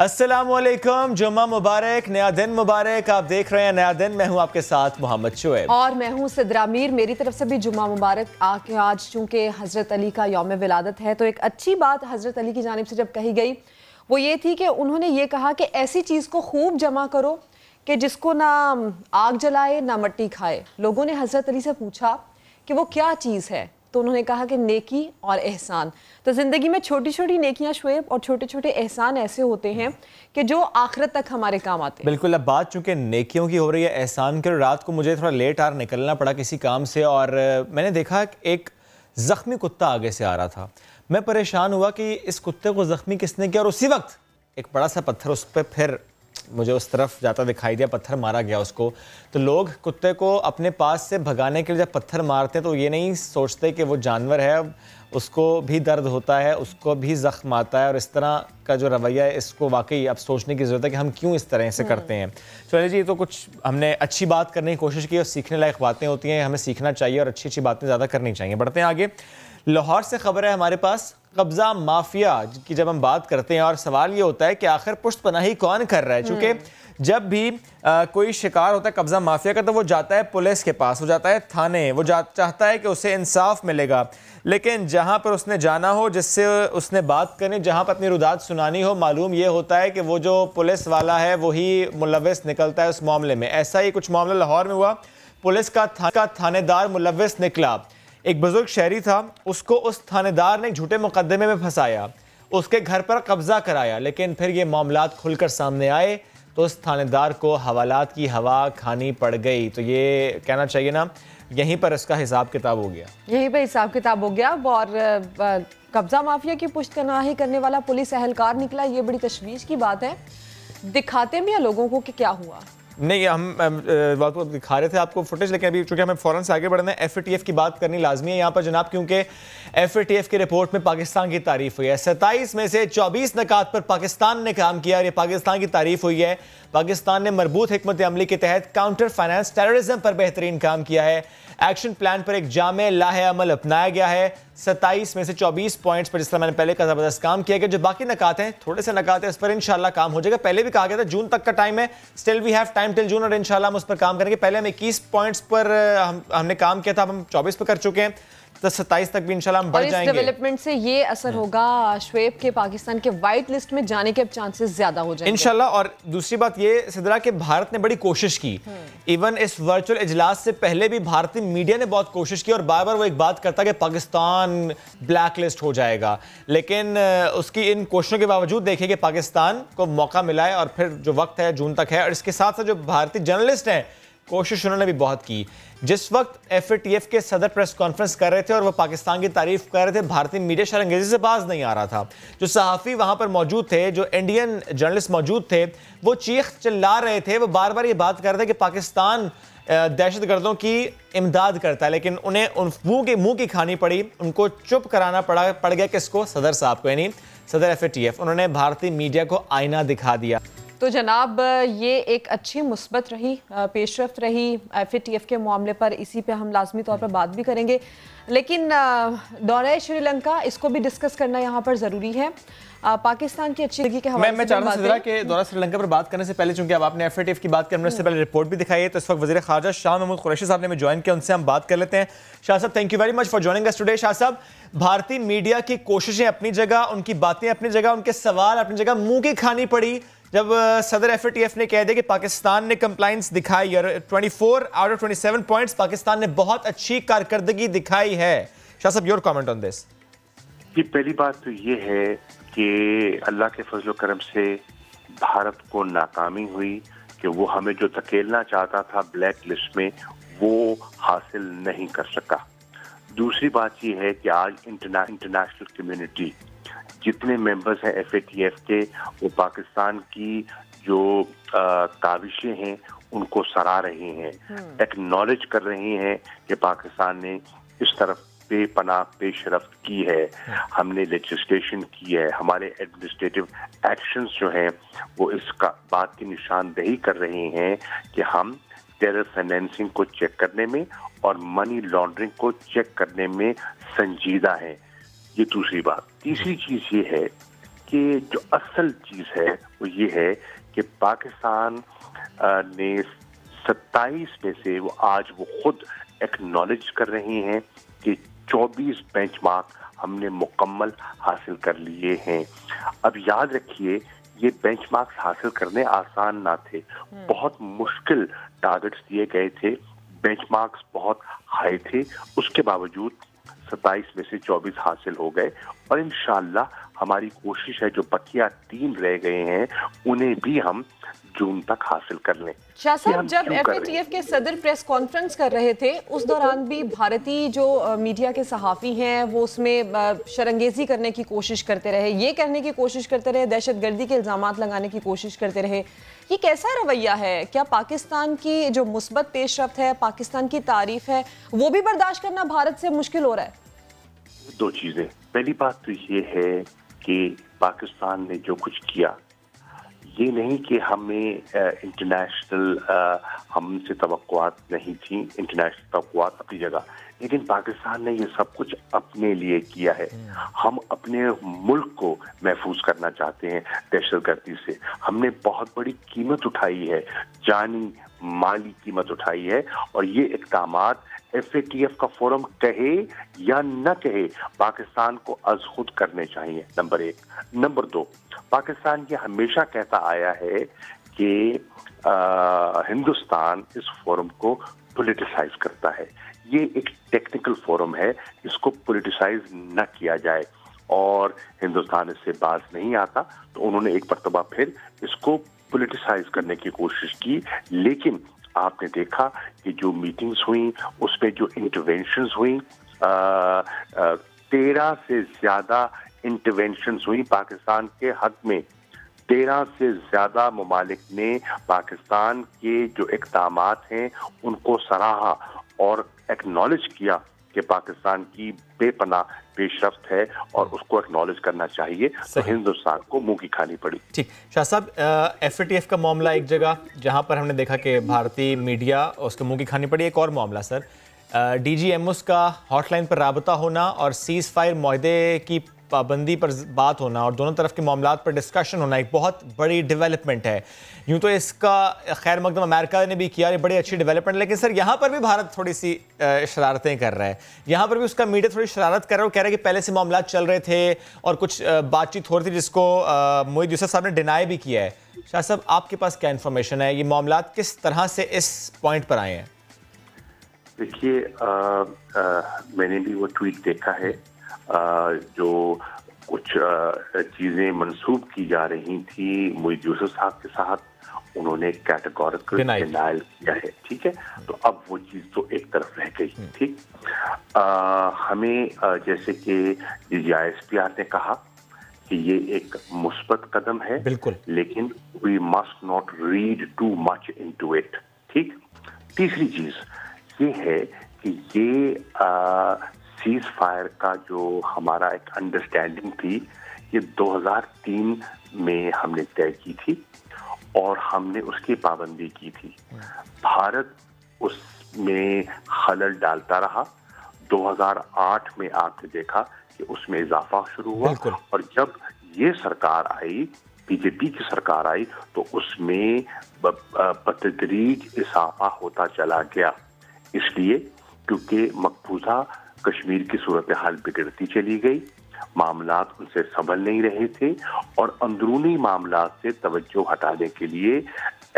अस्सलामुअलैकुम, जुम्मा मुबारक, नया दिन मुबारक। आप देख रहे हैं नया दिन। मैं हूं आपके साथ मोहम्मद शुएब और मैं हूं सिद्रा मीर। मेरी तरफ से भी जुम्मा मुबारक। आज चूंकि हज़रत अली का यौम विलादत है तो एक अच्छी बात हज़रत अली की जानिब से जब कही गई वो ये थी कि उन्होंने ये कहा कि ऐसी चीज़ को खूब जमा करो कि जिसको ना आग जलाए ना मिट्टी खाए। लोगों ने हज़रत अली से पूछा कि वो क्या चीज़ है, तो उन्होंने कहा कि नेकी और एहसान। तो ज़िंदगी में छोटी छोटी नेकियां शुएब और छोटे छोटे एहसान ऐसे होते हैं कि जो आखिरत तक हमारे काम आते हैं। बिल्कुल। अब बात चूंकि नेकियों की हो रही है, एहसान की, रात को मुझे थोड़ा लेट आर निकलना पड़ा किसी काम से और मैंने देखा एक ज़ख्मी कुत्ता आगे से आ रहा था। मैं परेशान हुआ कि इस कुत्ते को ज़ख्मी किसने किया, और उसी वक्त एक बड़ा सा पत्थर उस पर फिर मुझे उस तरफ जाता दिखाई दिया, पत्थर मारा गया उसको। तो लोग कुत्ते को अपने पास से भगाने के लिए जब पत्थर मारते हैं तो ये नहीं सोचते कि वो जानवर है, उसको भी दर्द होता है, उसको भी ज़ख्म आता है, और इस तरह का जो रवैया है इसको वाकई अब सोचने की ज़रूरत है कि हम क्यों इस तरह से करते हैं। चलिए जी, तो कुछ हमने अच्छी बात करने की कोशिश की और सीखने लायक बातें होती हैं, हमें सीखना चाहिए और अच्छी अच्छी बातें ज़्यादा करनी चाहिए। बढ़ते हैं आगे। लाहौर से खबर है हमारे पास, कब्ज़ा माफिया की जब हम बात करते हैं और सवाल ये होता है कि आखिर पुष्ट पनाही कौन कर रहा है। चूँकि जब भी कोई शिकार होता है कब्ज़ा माफिया का तो वो जाता है पुलिस के पास, वो जाता है थाने, वो चाहता है कि उसे इंसाफ मिलेगा। लेकिन जहाँ पर उसने जाना हो, जिससे उसने बात करनी, जहाँ पर अपनी रुदात सुनानी हो, मालूम ये होता है कि वो जो पुलिस वाला है वही मुलव्विस निकलता है उस मामले में। ऐसा ही कुछ मामला लाहौर में हुआ। पुलिस का थानेदार मुलव्विस निकला। एक बुजुर्ग शहरी था, उसको उस थानेदार ने झूठे मुकदमे में फंसाया, उसके घर पर कब्जा कराया। लेकिन फिर ये मामलात खुलकर सामने आए तो उस थानेदार को हवालात की हवा खानी पड़ गई। तो ये कहना चाहिए ना, यहीं पर इसका हिसाब किताब हो गया, यहीं पे हिसाब किताब हो गया। और कब्जा माफिया की पुश्तपनाही करने वाला पुलिस एहलकार निकला, ये बड़ी तशवीश की बात है। दिखाते भी हैं लोगों को कि क्या हुआ। नहीं, हम बात को दिखा रहे थे आपको फुटेज, लेकिन अभी चूंकि हमें फ़ौरन से आगे बढ़ना है, FATF की बात करनी लाजमी है यहाँ पर जनाब, क्योंकि FATF की रिपोर्ट में पाकिस्तान की तारीफ हुई है। 27 में से 24 नकात पर पाकिस्तान ने काम किया और ये पाकिस्तान की तारीफ हुई है। पाकिस्तान ने मरबूत हिकमत अमली के तहत काउंटर फाइनेंस टेररिज्म पर बेहतरीन काम किया है। एक्शन प्लान पर एक जामे लाहे अमल अपनाया गया है। 27 में से 24 पॉइंट्स पर, जिस तरह मैंने पहले कहा, ज़बरदस्त काम किया गया। जो बाकी नकात हैं, थोड़े से नकात हैं, इस पर इंशाल्लाह काम हो जाएगा। पहले भी कहा गया था जून तक का टाइम है, still we have time till June, और इंशाल्लाह हम उस पर काम करेंगे। पहले हम 21 पॉइंट्स पर हमने काम किया था, अब हम 24 पर कर चुके हैं, तो 27 तक भी इंशाल्लाह हम बढ़ जाएंगे। इस डेवलपमेंट से ये असर होगा शुएब के पाकिस्तान के वाइट लिस्ट में जाने के अब चांसेस ज्यादा हो जाएंगे इंशाल्लाह। और दूसरी बात ये सिद्रा कि भारत ने बड़ी कोशिश की, इवन इस वर्चुअल इजलास से पहले भी भारतीय मीडिया ने बहुत कोशिश की और बार बार वो एक बात करता कि पाकिस्तान ब्लैक लिस्ट हो जाएगा। लेकिन उसकी इन कोशिशों के बावजूद देखिए कि पाकिस्तान को मौका मिला है और फिर जो वक्त है जून तक है। और इसके साथ साथ जो भारतीय जर्नलिस्ट हैं, कोशिश उन्होंने भी बहुत की। जिस वक्त FATF के सदर प्रेस कॉन्फ्रेंस कर रहे थे और वो पाकिस्तान की तारीफ कर रहे थे, भारतीय मीडिया शायद अंग्रेजी से बाज नहीं आ रहा था। जो सहाफ़ी वहाँ पर मौजूद थे, जो इंडियन जर्नलिस्ट मौजूद थे, वो चीख चिल्ला रहे थे, वो बार बार ये बात कर रहे थे कि पाकिस्तान दहशतगर्दों की इमदाद करता है। लेकिन उन्हें उन मुंह की खानी पड़ी, उनको चुप कराना पड़ गया। किसको? सदर साहब को, यानी सदर FATF। उन्होंने भारतीय मीडिया को आईना दिखा दिया। तो जनाब, ये एक अच्छी मुस्बत रही, पेशरफ्त रही FATF के मामले पर। इसी पे हम लाजमी तौर पर बात भी करेंगे, लेकिन दौरे श्रीलंका इसको भी डिस्कस करना यहाँ पर ज़रूरी है। पाकिस्तान की अच्छी लगी के हवाले मैं चाह रहा हूँ कि दौरा श्रीलंका पर बात करने से पहले, चूंकि अब आपने FATF की बात करने से पहले रिपोर्ट भी दिखाई है, तो इस वक्त वज़ीर ख़ारजा शाह महमूद कुरैशी साहब ने हमें ज्वाइन किया, उनसे हम बात कर लेते हैं। शाह साहब, thank you very much for joining us today. Shah साहब, भारतीय मीडिया की कोशिशें अपनी जगह, उनकी बातें अपनी जगह, उनके सवाल अपनी जगह, मुंह की खानी पड़ी जब सदर FATF ने कह दिया कि पाकिस्तान ने कंप्लाइंस दिखाई और 24 आउट ऑफ 27 पॉइंट्स पाकिस्तान ने बहुत अच्छी कारकर्दगी दिखाई है। शाह साहब, योर कमेंट ऑन दिस। जी, पहली बात तो ये है कि अल्लाह के फजल करम से भारत को नाकामी हुई कि वो हमें जो धकेलना चाहता था ब्लैक लिस्ट में, वो हासिल नहीं कर सका। दूसरी बात ये है कि आज इंटरनेशनल कम्युनिटी, जितने मेंबर्स हैं FATF के, वो पाकिस्तान की जो काविशें हैं उनको सराह रहे हैं, एक्नॉलेज कर रहे हैं कि पाकिस्तान ने इस तरफ बेपनाह पेशरफ्त की है, हमने लेजिस्लेशन की है, हमारे एडमिनिस्ट्रेटिव एक्शंस जो हैं वो इसका बात की निशानदेही कर रहे हैं कि हम टेरर फाइनेंसिंग को चेक करने में और मनी लॉन्ड्रिंग को चेक करने में संजीदा हैं। ये दूसरी बात। तीसरी चीज ये है कि जो असल चीज है वो ये है कि पाकिस्तान ने 27 में से आज वो खुद एक्नॉलेज कर रहे हैं कि 24 बेंचमार्क हमने मुकम्मल हासिल कर लिए हैं। अब याद रखिए, ये बेंचमार्क्स हासिल करने आसान ना थे, बहुत मुश्किल टारगेट्स दिए गए थे, बेंचमार्क्स बहुत हाई थे, उसके बावजूद 27 में से 24 हासिल हो गए और इंशाअल्लाह हमारी कोशिश है जो बकिया 3 रह गए हैं उन्हें भी हम जून तक हासिल कर लें। शाह साहब, जब FATF के सदर प्रेस कॉन्फ्रेंस कर रहे थे उस दौरान भी भारतीय जो मीडिया के सहाफ़ी हैं वो उसमें शरंगेजी करने की कोशिश करते रहे, ये कहने की कोशिश करते रहे, दहशतगर्दी के इल्ज़ामात लगाने की कोशिश करते रहे। ये कैसा रवैया है? क्या पाकिस्तान की जो मुस्बत पेशरफ्त है, पाकिस्तान की तारीफ है, वो भी बर्दाश्त करना भारत से मुश्किल हो रहा है? दो चीजें, पहली बात तो ये है कि पाकिस्तान ने जो कुछ किया, ये नहीं कि हमें इंटरनेशनल हमसे तवक्कुआत नहीं थी, इंटरनेशनल तवक्कुआत अपनी जगह, लेकिन पाकिस्तान ने ये सब कुछ अपने लिए किया है। हम अपने मुल्क को महफूज करना चाहते हैं दहशतगर्दी से। हमने बहुत बड़ी कीमत उठाई है, जानी माली कीमत उठाई है, और ये इक़दामात FATF का फोरम कहे या न कहे पाकिस्तान को अज खुद करने चाहिए, नंबर 1। नंबर 2, पाकिस्तान ये हमेशा कहता आया है कि हिंदुस्तान इस फोरम को पॉलिटिसाइज करता है। ये एक टेक्निकल फोरम है, इसको पॉलिटिसाइज न किया जाए, और हिंदुस्तान इससे बाज नहीं आता, तो उन्होंने एक मर्तबा फिर इसको पॉलिटिसाइज करने की कोशिश की। लेकिन आपने देखा कि जो मीटिंग्स हुई उसमें जो इंटरवेंशंस हुई, 13 से ज्यादा इंटरवेंशंस हुई पाकिस्तान के हक में। 13 से ज्यादा ममालिक ने पाकिस्तान के जो इक़दामात हैं उनको सराहा और एक्नॉलेज किया कि पाकिस्तान की बेपनाह पेशरफ्त है और उसको एक्नॉलेज करना चाहिए, तो हिंदुस्तान को मुंह की खानी पड़ी। ठीक, शाह साहब, FATF का मामला एक जगह जहां पर हमने देखा कि भारतीय मीडिया उसको मुंह की खानी पड़ी। एक और मामला सर, DGMOs का हॉटलाइन पर राबता होना और सीज़ फायर मुआहदे की पाबंदी पर बात होना और दोनों तरफ के मामलात पर डिस्कशन होना एक बहुत बड़ी डेवलपमेंट है। यूँ तो इसका खैर मकदम अमेरिका ने भी किया, ये बड़ी अच्छी डेवलपमेंट, लेकिन सर यहाँ पर भी भारत थोड़ी सी शरारतें कर रहा है। यहाँ पर भी उसका मीडिया थोड़ी शरारत कर रहा है, वो कह रहा है कि पहले से मामलात चल रहे थे और कुछ बातचीत हो रही थी जिसको मोईद यूसुफ साहब ने डिनाई भी किया है। शाह साहब, आपके पास क्या इन्फॉर्मेशन है, ये मामलात किस तरह से इस पॉइंट पर आए हैं? देखिए, मैंने भी वो ट्वीट देखा है, जो कुछ चीजें मंसूब की जा रही थी मोईद यूसुफ साहब के साथ, उन्होंने कैटेगोरिकल डिनायल किया है। ठीक है, तो अब वो चीज तो एक तरफ रह गई। ठीक, हमें जैसे कि DGISPR ने कहा कि ये एक मुस्बत कदम है, बिल्कुल, लेकिन we must not read too much into it. ठीक, तीसरी चीज ये है कि ये सीज फायर का जो हमारा एक अंडरस्टैंडिंग थी, ये 2003 में हमने तय की थी और हमने उसकी पाबंदी की थी। भारत उसमें खलल डालता रहा। 2008 में आपने देखा कि उसमें इजाफा शुरू हुआ, और जब ये सरकार आई, BJP की सरकार आई, तो उसमें बतदरीज इजाफा होता चला गया। इसलिए क्योंकि मकबूजा कश्मीर की सूरत हाल बिगड़ती चली गई, मामलात उनसे संभल नहीं रहे थे, और अंदरूनी मामलात से तवज्जो हटाने के लिए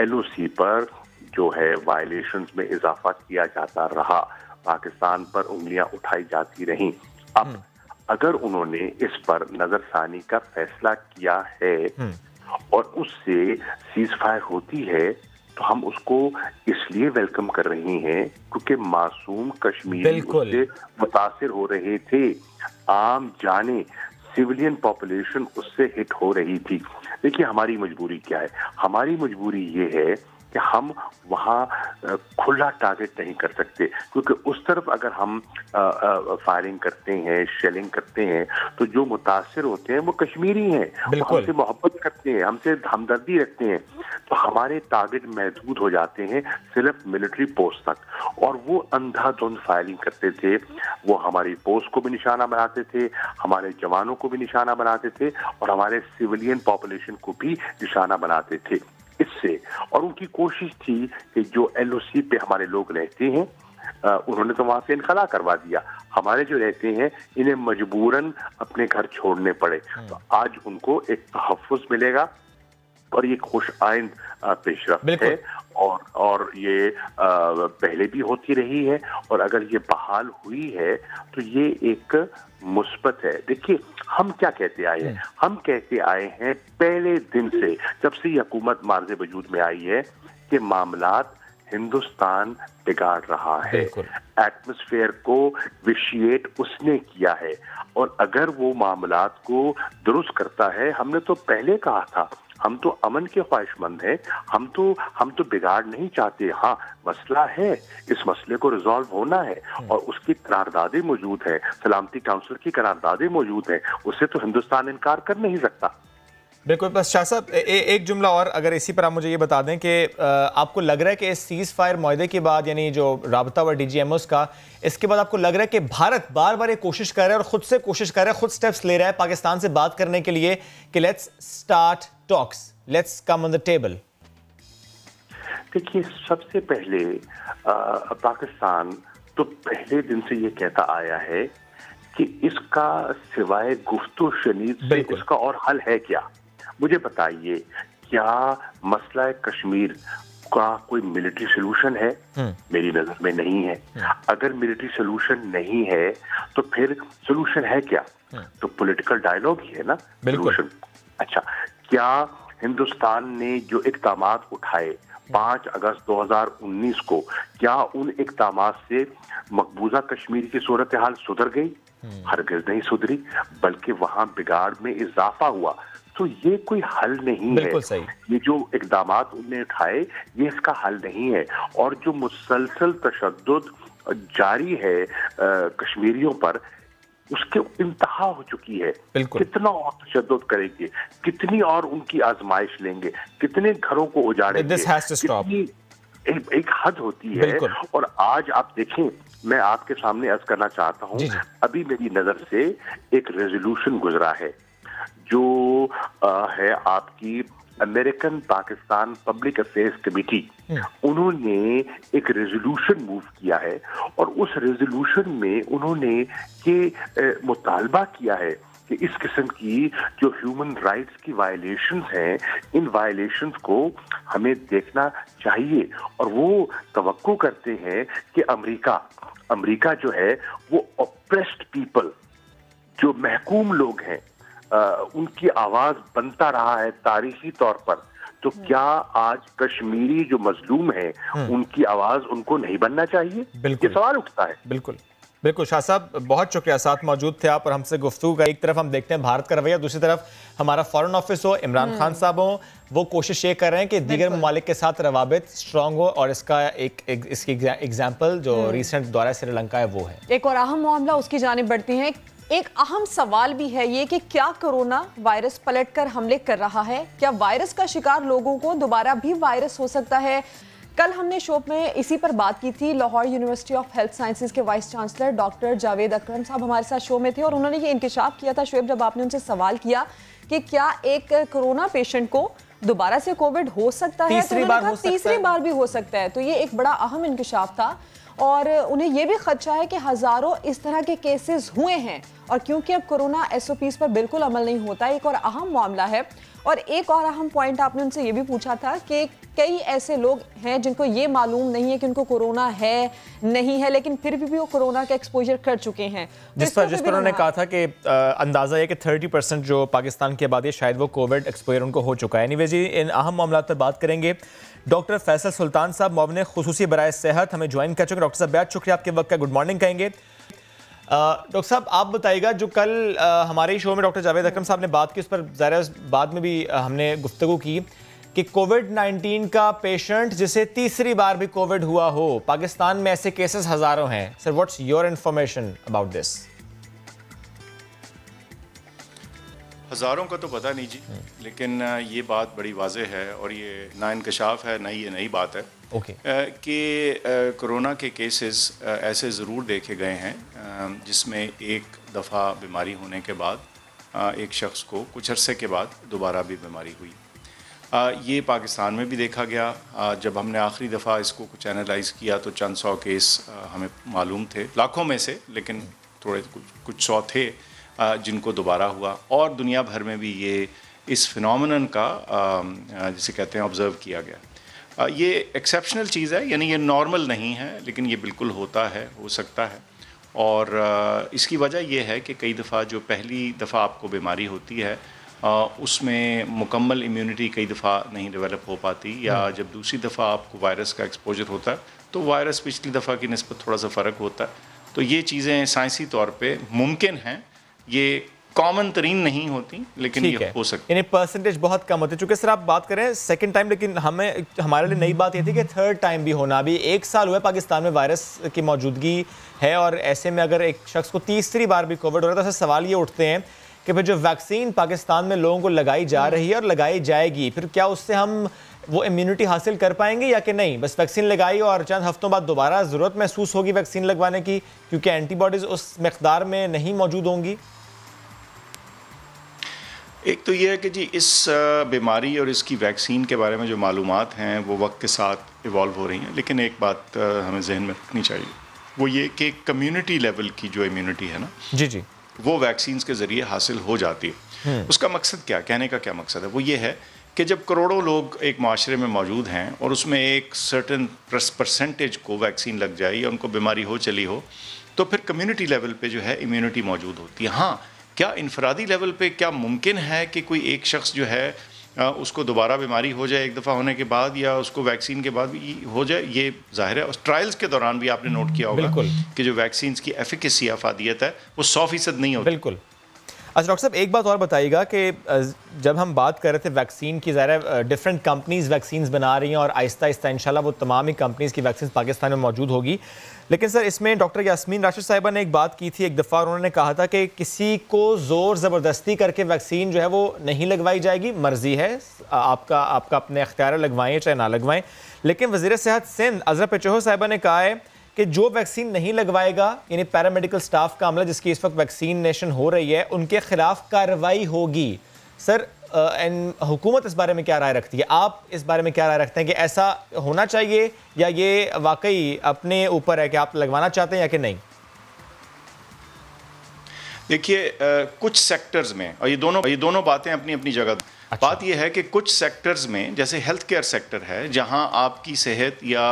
LOC पर जो है वायलेशंस में इजाफा किया जाता रहा, पाकिस्तान पर उंगलियां उठाई जाती रहीं। अब अगर उन्होंने इस पर नजरसानी का फैसला किया है और उससे सीज फायर होती है, तो हम उसको इसलिए वेलकम कर रहे हैं क्योंकि मासूम कश्मीरी उससे मुतासिर हो रहे थे, आम जाने सिविलियन पॉपुलेशन उससे हिट हो रही थी। देखिए, हमारी मजबूरी क्या है? हमारी मजबूरी ये है कि हम वहाँ खुला टारगेट नहीं कर सकते, क्योंकि उस तरफ अगर हम फायरिंग करते हैं, शेलिंग करते हैं, तो जो मुतासिर होते हैं वो कश्मीरी हैं, वो हमसे मोहब्बत करते हैं, हमसे हमदर्दी रखते हैं, तो हमारे टारगेट महदूद हो जाते हैं सिर्फ मिलिट्री पोस्ट तक। और वो अंधाधुंध फायरिंग करते थे, वो हमारी पोस्ट को भी निशाना बनाते थे, हमारे जवानों को भी निशाना बनाते थे, और हमारे सिविलियन पॉपुलेशन को भी निशाना बनाते थे इससे। और उनकी कोशिश थी कि जो LOC पे हमारे लोग रहते हैं, उन्होंने तो वहां से इनखला करवा दिया, हमारे जो रहते हैं इन्हें मजबूरन अपने घर छोड़ने पड़े। तो आज उनको एक तहफ़्फ़ुज़ मिलेगा और ये खुश आइंद पेशरफ्त है, और ये पहले भी होती रही है, और अगर ये बहाल हुई है तो ये एक मुस्बत है। देखिए, हम क्या कहते आए हैं, हम कहते आए हैं पहले दिन से, जब से ये हुकूमत मार्ज़े वजूद में आई है, कि मामलात हिंदुस्तान बिगाड़ रहा है, एटमॉस्फेयर को विशिएट उसने किया है, और अगर वो मामलात को दुरुस्त करता है, हमने तो पहले कहा था, हम तो अमन के ख्वाहिशमंद हैं, हम तो बिगाड़ नहीं चाहते। हाँ, मसला है, इस मसले को रिजॉल्व होना है, और उसकी करारदादें मौजूद है, सलामती काउंसिल की करारदादें मौजूद है, उससे तो हिंदुस्तान इनकार कर नहीं सकता। बिल्कुल। बस शाह साहब, एक जुमला और अगर इसी पर आप मुझे ये बता दें कि आपको लग रहा है कि इस सीज़ फायर मुआहदे के बाद, यानी जो राबता हुआ DGMOs का, इसके बाद आपको लग रहा है कि भारत बार बार ये कोशिश कर रहा है और खुद से कोशिश कर रहा है, खुद स्टेप्स ले रहा है पाकिस्तान से बात करने के लिए कि let's start talks, let's come on the table? देखिए, सबसे पहले पाकिस्तान तो पहले दिन से ये कहता आया है कि इसका सिवाय गुफ्तगू शनीद से इसका और हल है क्या? मुझे बताइए, क्या मसला कश्मीर का कोई मिलिट्री सोल्यूशन है? मेरी नजर में नहीं है। अगर मिलिट्री सोल्यूशन नहीं है तो फिर सोल्यूशन है क्या? तो पॉलिटिकल डायलॉग ही है ना सोल्यूशन। अच्छा, क्या हिंदुस्तान ने जो इक़दामात उठाए 5 अगस्त 2019 को, क्या उन इक़दामात से मकबूजा कश्मीर की सूरत हाल सुधर गई? हरगिज़ नहीं सुधरी, बल्कि वहां बिगाड़ में इजाफा हुआ। तो ये कोई हल नहीं है। ये जो इक़दामात उन्होंने उठाए, ये इसका हल नहीं है। और जो मुसलसल तशद्दुद जारी है कश्मीरियों पर, उसके इंतहा हो चुकी है। कितना और तशद्दुद करेंगे, कितनी और उनकी आजमाइश लेंगे, कितने घरों को उजाड़ेंगे, एक हद होती है। और आज आप देखें, मैं आपके सामने अर्ज करना चाहता हूं, अभी मेरी नजर से एक रेजोल्यूशन गुजरा है, जो है आपकी American Pakistan public affairs committee. उन्होंने एक रेजोल्यूशन मूव किया है, और उस रेजोल्यूशन में उन्होंने ये मुतालबा किया है कि इस किस्म की जो ह्यूमन राइट्स की वायलेशंस हैं, इन वायलेशंस को हमें देखना चाहिए। और वो तवक्को करते हैं कि अमेरिका जो है वो ऑप्रेस्ड पीपल, जो महकूम लोग हैं, उनकी आवाज बनता रहा है तारीखी तौर पर। तो क्या आज कश्मीरी जो मजलूम है, उनकी आवाज उनको नहीं बनना चाहिए? ये सवाल उठता है। बिल्कुल बिल्कुल। शाह साहब, बहुत शुक्रिया, साथ मौजूद थे आप और हमसे गुफ्तगू का। एक तरफ हम देखते हैं भारत का रवैया, दूसरी तरफ हमारा फॉरेन ऑफिस हो, इमरान खान साहब हो, वो कोशिश ये कर रहे हैं कि दीगर ममालिक के साथ रवाबित स्ट्रॉन्ग हो, और इसका इसकी एग्जाम्पल जो रिसेंट दौरा श्रीलंका है वो है। एक और अहम मामला उसकी जानिब बढ़ती है। एक अहम सवाल भी है ये कि क्या कोरोना वायरस पलटकर हमले कर रहा है? क्या वायरस का शिकार लोगों को दोबारा भी वायरस हो सकता है? कल हमने शो में इसी पर बात की थी। Lahore university of health sciences के वाइस चांसलर डॉक्टर जावेद अकरम साहब हमारे साथ शो में थे, और उन्होंने ये इंकिशाफ किया था, शुएब, जब आपने उनसे सवाल किया कि क्या एक कोरोना पेशेंट को दोबारा से कोविड हो सकता है, तीसरी बार भी हो सकता है। तो ये एक बड़ा अहम इंकिशाफ था, और उन्हें यह भी खदशा है कि हजारों इस तरह के केसेस हुए हैं, और क्योंकि अब कोरोना SOPs पर बिल्कुल अमल नहीं होता, एक और अहम मामला है। और एक और अहम पॉइंट आपने उनसे ये भी पूछा था कि कई ऐसे लोग हैं जिनको ये मालूम नहीं है कि उनको कोरोना है नहीं है, लेकिन फिर भी वो कोरोना का एक्सपोजर कर चुके हैं। जिस पर उन्होंने कहा था कि अंदाजा है कि 30% जो पाकिस्तान की आबादी शायद वो कोविड एक्सपोजर उनको हो चुका है। एनीवे जी, इन अहम मामलों पर बात करेंगे। डॉक्टर फैसल सुल्तान साहब, मुआविन खुसूसी बराए सेहत, हमें ज्वाइन कर चुके। डॉक्टर साहब, बेहद शुक्रिया आपके वक्त का, गुड मॉर्निंग कहेंगे। डॉक्टर साहब, आप बताइएगा, जो कल हमारे शो में डॉक्टर जावेद अकरम साहब ने बात की, उस पर ज़ाहिर बाद में भी हमने गुफ्तगू की कि कोविड-19 का पेशेंट जिसे तीसरी बार भी कोविड हुआ हो, पाकिस्तान में ऐसे केसेस हजारों हैं। Sir, what's your information about this? हज़ारों का तो पता नहीं जी, लेकिन ये बात बड़ी वाज़ेह है और ये ना इंकशाफ है, ना ये नई बात है कि कोरोना के केसेस ऐसे ज़रूर देखे गए हैं जिसमें एक दफ़ा बीमारी होने के बाद एक शख्स को कुछ अरसे के बाद दोबारा भी बीमारी हुई। ये पाकिस्तान में भी देखा गया। जब हमने आखिरी दफ़ा इसको कुछ एनालाइज़ किया तो चंद सौ केस हमें मालूम थे, लाखों में से, लेकिन थोड़े कुछ सौ थे जिनको दोबारा हुआ। और दुनिया भर में भी ये इस फिनोमेनन का जिसे कहते हैं ऑब्ज़र्व किया गया। ये एक्सेप्शनल चीज़ है, यानी ये नॉर्मल नहीं है, लेकिन ये बिल्कुल होता है, हो सकता है। और इसकी वजह यह है कि कई दफ़ा जो पहली दफ़ा आपको बीमारी होती है उसमें मुकम्मल इम्यूनिटी कई दफ़ा नहीं डेवलप हो पाती, या जब दूसरी दफ़ा आपको वायरस का एक्सपोजर होता है तो वायरस पिछली दफ़ा की निस्बत थोड़ा सा फ़र्क होता है। तो ये चीज़ें साइंसी तौर पे मुमकिन हैं, ये कॉमन तरीन नहीं होती, लेकिन ये हो सकती है। यानी परसेंटेज बहुत कम होती है। चूंकि सर आप बात करें सेकंड टाइम, लेकिन हमारे लिए नई बात ये थी कि थर्ड टाइम भी होना। अभी 1 साल हुआ पाकिस्तान में वायरस की मौजूदगी है, और ऐसे में अगर एक शख्स को तीसरी बार भी कोविड हो रहा है तो ऐसे सवाल ये उठते हैं कि फिर जो वैक्सीन पाकिस्तान में लोगों को लगाई जा रही है और लगाई जाएगी, फिर क्या उससे हम वो इम्यूनिटी हासिल कर पाएंगे या कि नहीं? बस वैक्सीन लगाई और चंद हफ्तों बाद दोबारा ज़रूरत महसूस होगी वैक्सीन लगवाने की, क्योंकि एंटीबॉडीज़ उस मकदार में नहीं मौजूद होंगी। एक तो ये है कि जी इस बीमारी और इसकी वैक्सीन के बारे में जो मालूमात हैं वो वक्त के साथ इवॉल्व हो रही हैं, लेकिन एक बात हमें जहन में रखनी चाहिए, वो ये कि कम्युनिटी लेवल की जो इम्यूनिटी है ना जी, वो वैक्सीन के ज़रिए हासिल हो जाती है। उसका मकसद क्या, कहने का क्या मकसद है, वो ये है कि जब करोड़ों लोग एक माशरे में मौजूद हैं और उसमें एक सर्टन परसेंटेज को वैक्सीन लग जाए या उनको बीमारी हो चली हो, तो फिर कम्युनिटी लेवल पे जो है इम्यूनिटी मौजूद होती है। हाँ, क्या इनफरादी लेवल पे क्या मुमकिन है कि कोई एक शख्स जो है उसको दोबारा बीमारी हो जाए एक दफ़ा होने के बाद, या उसको वैक्सीन के बाद भी हो जाए? ये जाहिर है, ट्रायल्स के दौरान भी आपने नोट किया होगा कि जो वैक्सीन की एफिकेसी अफादियत है वो 100% नहीं होती। बिल्कुल। अच्छा डॉक्टर साहब, एक बात और बताइएगा कि जब हम बात कर रहे थे वैक्सीन की, ज़ाहिर डिफरेंट कंपनीज वैक्सीन बना रही हैं और आहिस्ता आहिस्ता इंशाल्लाह वो तमाम ही कंपनीज की वैक्सीन पाकिस्तान में मौजूद होगी, लेकिन सर इसमें डॉक्टर यास्मीन राशिद साहिबा ने एक बात की थी एक दफ़ा, उन्होंने कहा था कि किसी को ज़ोर ज़बरदस्ती करके वैक्सीन जो है वो नहीं लगवाई जाएगी, मर्जी है आपका अपने अख्तियार लगवाएं चाहे ना लगवाएं। लेकिन वज़ीर सेहत सिंध अज़रा पेचोहो साहिबा ने कहा है कि जो वैक्सीन नहीं लगवाएगा, यानी पैरामेडिकल स्टाफ का अमला जिसकी इस वक्त वैक्सीनेशन हो रही है, उनके खिलाफ कार्रवाई होगी। सर हुकूमत इस बारे में क्या राय रखती है? आप इस बारे में क्या राय रखते हैं कि ऐसा होना चाहिए, या ये वाकई अपने ऊपर है कि आप लगवाना चाहते हैं या कि नहीं? देखिए, कुछ सेक्टर्स में, और ये दोनों बातें अपनी अपनी जगह। अच्छा। बात यह है कि कुछ सेक्टर्स में, जैसे हेल्थ केयर सेक्टर है, जहां आपकी सेहत या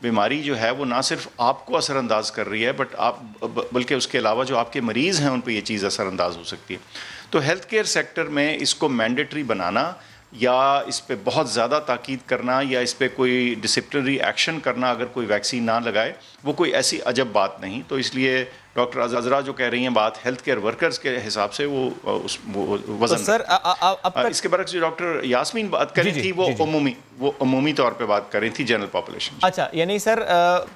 बीमारी जो है वो ना सिर्फ आपको असरअंदाज कर रही है बल्कि उसके अलावा जो आपके मरीज़ हैं उन पर यह चीज़ असरअंदाज हो सकती है। तो हेल्थ केयर सेक्टर में इसको मैंडेटरी बनाना या इस पर बहुत ज़्यादा ताकीद करना या इस पर कोई डिसिप्लिनरी एक्शन करना अगर कोई वैक्सीन ना लगाए, वो कोई ऐसी अजब बात नहीं। तो इसलिए डॉक्टर अज़रा जो कह रही हैं बात हेल्थ केयर वर्कर्स के हिसाब से वो वजन। तो सर अब तक इसके बरक्स जो डॉक्टर यास्मीन बात कर रही थी वो अमूमी तौर पे बात कर रही थी, जनरल पॉपुलेशन। अच्छा, यानी सर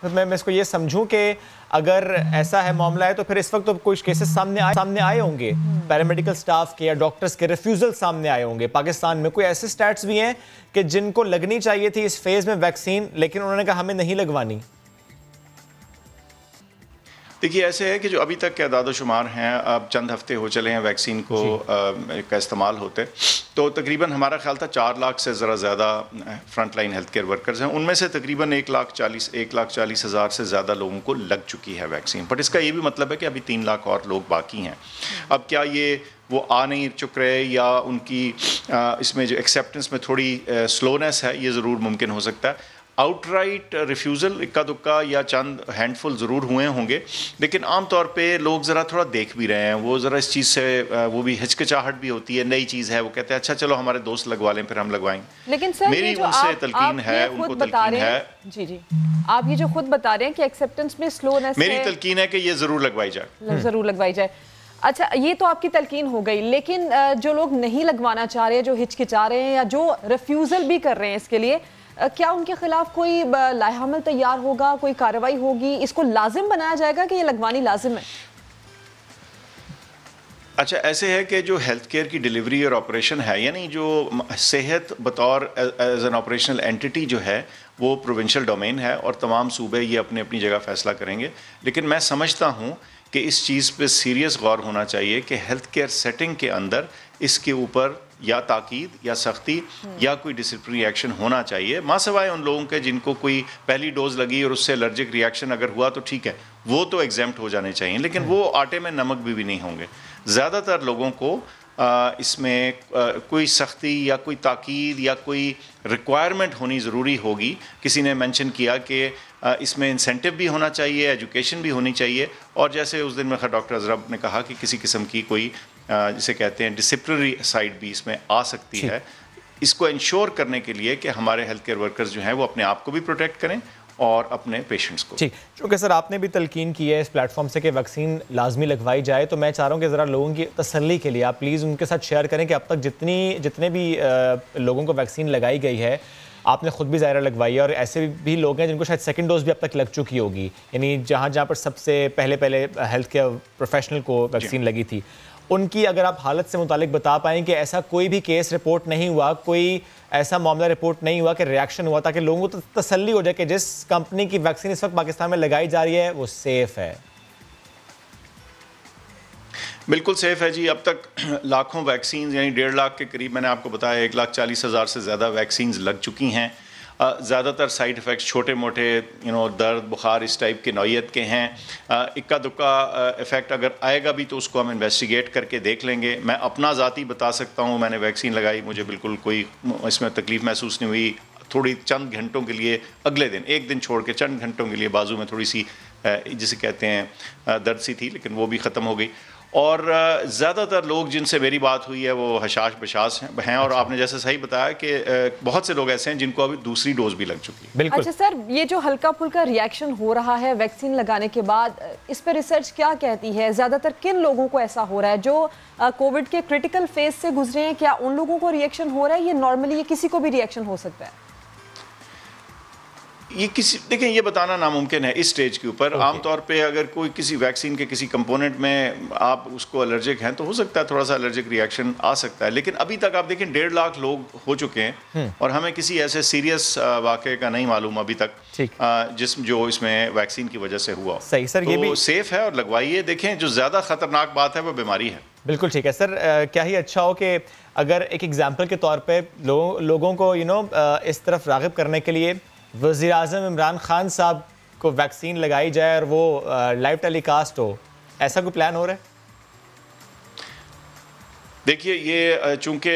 मैं इसको ये समझूं कि अगर ऐसा है मामला है तो फिर इस वक्त तो कुछ केसेस सामने आए होंगे पैरामेडिकल स्टाफ के या डॉक्टर्स के, रिफ्यूजल सामने आए होंगे पाकिस्तान में। कोई ऐसे स्टैट्स भी हैं कि जिनको लगनी चाहिए थी इस फेज में वैक्सीन, लेकिन उन्होंने कहा हमें नहीं लगवानी? देखिए, ऐसे है कि जो अभी तक के अदाद-ओ-शुमार हैं, अब चंद हफ्ते हो चले हैं वैक्सीन को का इस्तेमाल होते, तो तकरीबन हमारा ख्याल था 4 लाख से ज़रा ज़्यादा front line health care workers हैं। उनमें से तकरीबन 1,40,000 से ज़्यादा लोगों को लग चुकी है वैक्सीन। बट इसका ये भी मतलब है कि अभी 3 लाख और लोग बाकी हैं। अब क्या ये वो आ नहीं चुक रहे या उनकी इसमें जो एक्सेप्टेंस में थोड़ी स्लोनेस है, ये ज़रूर मुमकिन हो सकता है। आउटराइट रिफ्यूज़ल इक्का दुक्का या चंद हैंडफुल ज़रूर हुए होंगे, लेकिन आम तौर पे लोग ज़रा थोड़ा देख भी रहे हैं। वो ज़रा इस चीज़ से वो भी हिचकिचाहट भी होती है, नई चीज़ है, वो कहते हैं अच्छा चलो हमारे दोस्त लगवा लें फिर हम लगवाएंगे। लेकिन सर मेरी उनसे तलकीन है, उनको तलकीन है। जी आप ये जो खुद बता रहे हैं कि एक्सेप्टेंस में स्लोनेस है, मेरी तलकीन है कि ये ज़रूर लगवाई जाए, ज़रूर लगवाई जाए। अच्छा, ये तो आपकी तलकीन हो गई, लेकिन जो लोग नहीं लगवाना चाह रहे हैं, जो हिचकिचा रहे हैं या जो रिफ्यूज़ल भी कर रहे हैं इसके लिए, क्या उनके खिलाफ कोई लाइहामल तैयार होगा, कोई कार्रवाई होगी? इसको लाजिम बनाया जाएगा कि ये लगवानी लाजिम है? अच्छा, ऐसे है कि जो हेल्थ केयर की डिलीवरी और ऑपरेशन है, यानी जो सेहत बतौर एज एन ऑपरेशनल एंटिटी जो है वो प्रोविंशियल डोमेन है और तमाम सूबे ये अपनी अपनी जगह फैसला करेंगे। लेकिन मैं समझता हूँ कि इस चीज़ पे सीरियस गौर होना चाहिए कि हेल्थ केयर सेटिंग के अंदर इसके ऊपर या ताकीद या सख्ती या कोई डिसिप्लिनरी एक्शन होना चाहिए, मासिवाय उन लोगों के जिनको कोई पहली डोज लगी और उससे एलर्जिक रिएक्शन अगर हुआ तो ठीक है, वो तो एग्जेम्प्ट हो जाने चाहिए, लेकिन वो आटे में नमक भी नहीं होंगे। ज़्यादातर लोगों को इसमें कोई सख्ती या कोई ताकीद या कोई रिक्वायरमेंट होनी ज़रूरी होगी। किसी ने मेंशन किया कि इसमें इंसेंटिव भी होना चाहिए, एजुकेशन भी होनी चाहिए, और जैसे उस दिन में डॉक्टर अजरब ने कहा कि किसी किस्म की कोई जिसे कहते हैं डिसिप्लिनरी साइड भी इसमें आ सकती है। इसको इंश्योर करने के लिए कि हमारे हेल्थ केयर वर्कर्स जो हैं वो अपने आप को भी प्रोटेक्ट करें और अपने पेशेंट्स को। ठीक, चूँकि सर आपने भी तलकीन की है इस प्लेटफॉर्म से कि वैक्सीन लाजमी लगवाई जाए, तो मैं चाह रहा हूँ कि ज़रा लोगों की तसल्ली के लिए आप प्लीज़ उनके साथ शेयर करें कि अब तक जितने भी लोगों को वैक्सीन लगाई गई है, आपने खुद भी ज़ाहिर लगवाई है, और ऐसे भी लोग हैं जिनको शायद सेकंड डोज भी अब तक लग चुकी होगी, यानी जहाँ पर सबसे पहले हेल्थ केयर प्रोफेशनल को वैक्सीन लगी थी, उनकी अगर आप हालत से मुतालिक बता पाएँ कि ऐसा कोई भी केस रिपोर्ट नहीं हुआ, कोई ऐसा मामला रिपोर्ट नहीं हुआ कि रिएक्शन हुआ, ताकि लोगों को तसल्ली हो जाए कि जिस कंपनी की वैक्सीन इस वक्त पाकिस्तान में लगाई जा रही है वो सेफ है। बिल्कुल सेफ़ है जी। अब तक लाखों वैक्सीन यानी 1.5 लाख के करीब, मैंने आपको बताया 1,40,000 से ज़्यादा वैक्सीन लग चुकी हैं। ज़्यादातर साइड इफ़ेक्ट्स छोटे मोटे दर्द बुखार इस टाइप के नौयत के हैं। इक्का दुक्का इफ़ेक्ट अगर आएगा भी तो उसको हम इन्वेस्टिगेट करके देख लेंगे। मैं अपना ज़ाती बता सकता हूँ, मैंने वैक्सीन लगाई, मुझे बिल्कुल कोई इसमें तकलीफ़ महसूस नहीं हुई। थोड़ी चंद घंटों के लिए अगले दिन, एक दिन छोड़ के चंद घंटों के लिए बाजू में थोड़ी सी जिसे कहते हैं दर्द सी थी, लेकिन वो भी ख़त्म हो गई। और ज़्यादातर लोग जिनसे मेरी बात हुई है वो हशाश बशाश हैं, और आपने जैसे सही बताया कि बहुत से लोग ऐसे हैं जिनको अभी दूसरी डोज भी लग चुकी है। बिल्कुल। अच्छा सर, ये जो हल्का फुल्का रिएक्शन हो रहा है वैक्सीन लगाने के बाद, इस पर रिसर्च क्या कहती है? ज़्यादातर किन लोगों को ऐसा हो रहा है? जो कोविड के क्रिटिकल फेज से गुजरे हैं, क्या उन लोगों को रिएक्शन हो रहा है? ये नॉर्मली ये किसी को भी रिएक्शन हो सकता है? ये किसी, देखें, ये बताना नामुमकिन है इस स्टेज के ऊपर। आमतौर पे अगर कोई किसी वैक्सीन के किसी कंपोनेंट में आप उसको एलर्जिक हैं तो हो सकता है थोड़ा सा एलर्जिक रिएक्शन आ सकता है, लेकिन अभी तक आप देखें 1.5 लाख लोग हो चुके हैं और हमें किसी ऐसे सीरियस वाक़े का नहीं मालूम अभी तक जो इसमें वैक्सीन की वजह से हुआ। सही सर, ये भी सेफ है और लगवाइए। देखें, जो ज़्यादा ख़तरनाक बात है वो बीमारी है। बिल्कुल ठीक है सर। क्या ही अच्छा हो कि अगर एक एग्जाम्पल के तौर पर लोगों को इस तरफ राग़िब करने के लिए वज़ीर आज़म इमरान खान साहब को वैक्सीन लगाई जाए और वो लाइव टेलीकास्ट हो, ऐसा कोई प्लान हो रहा है? देखिए, ये चूँकि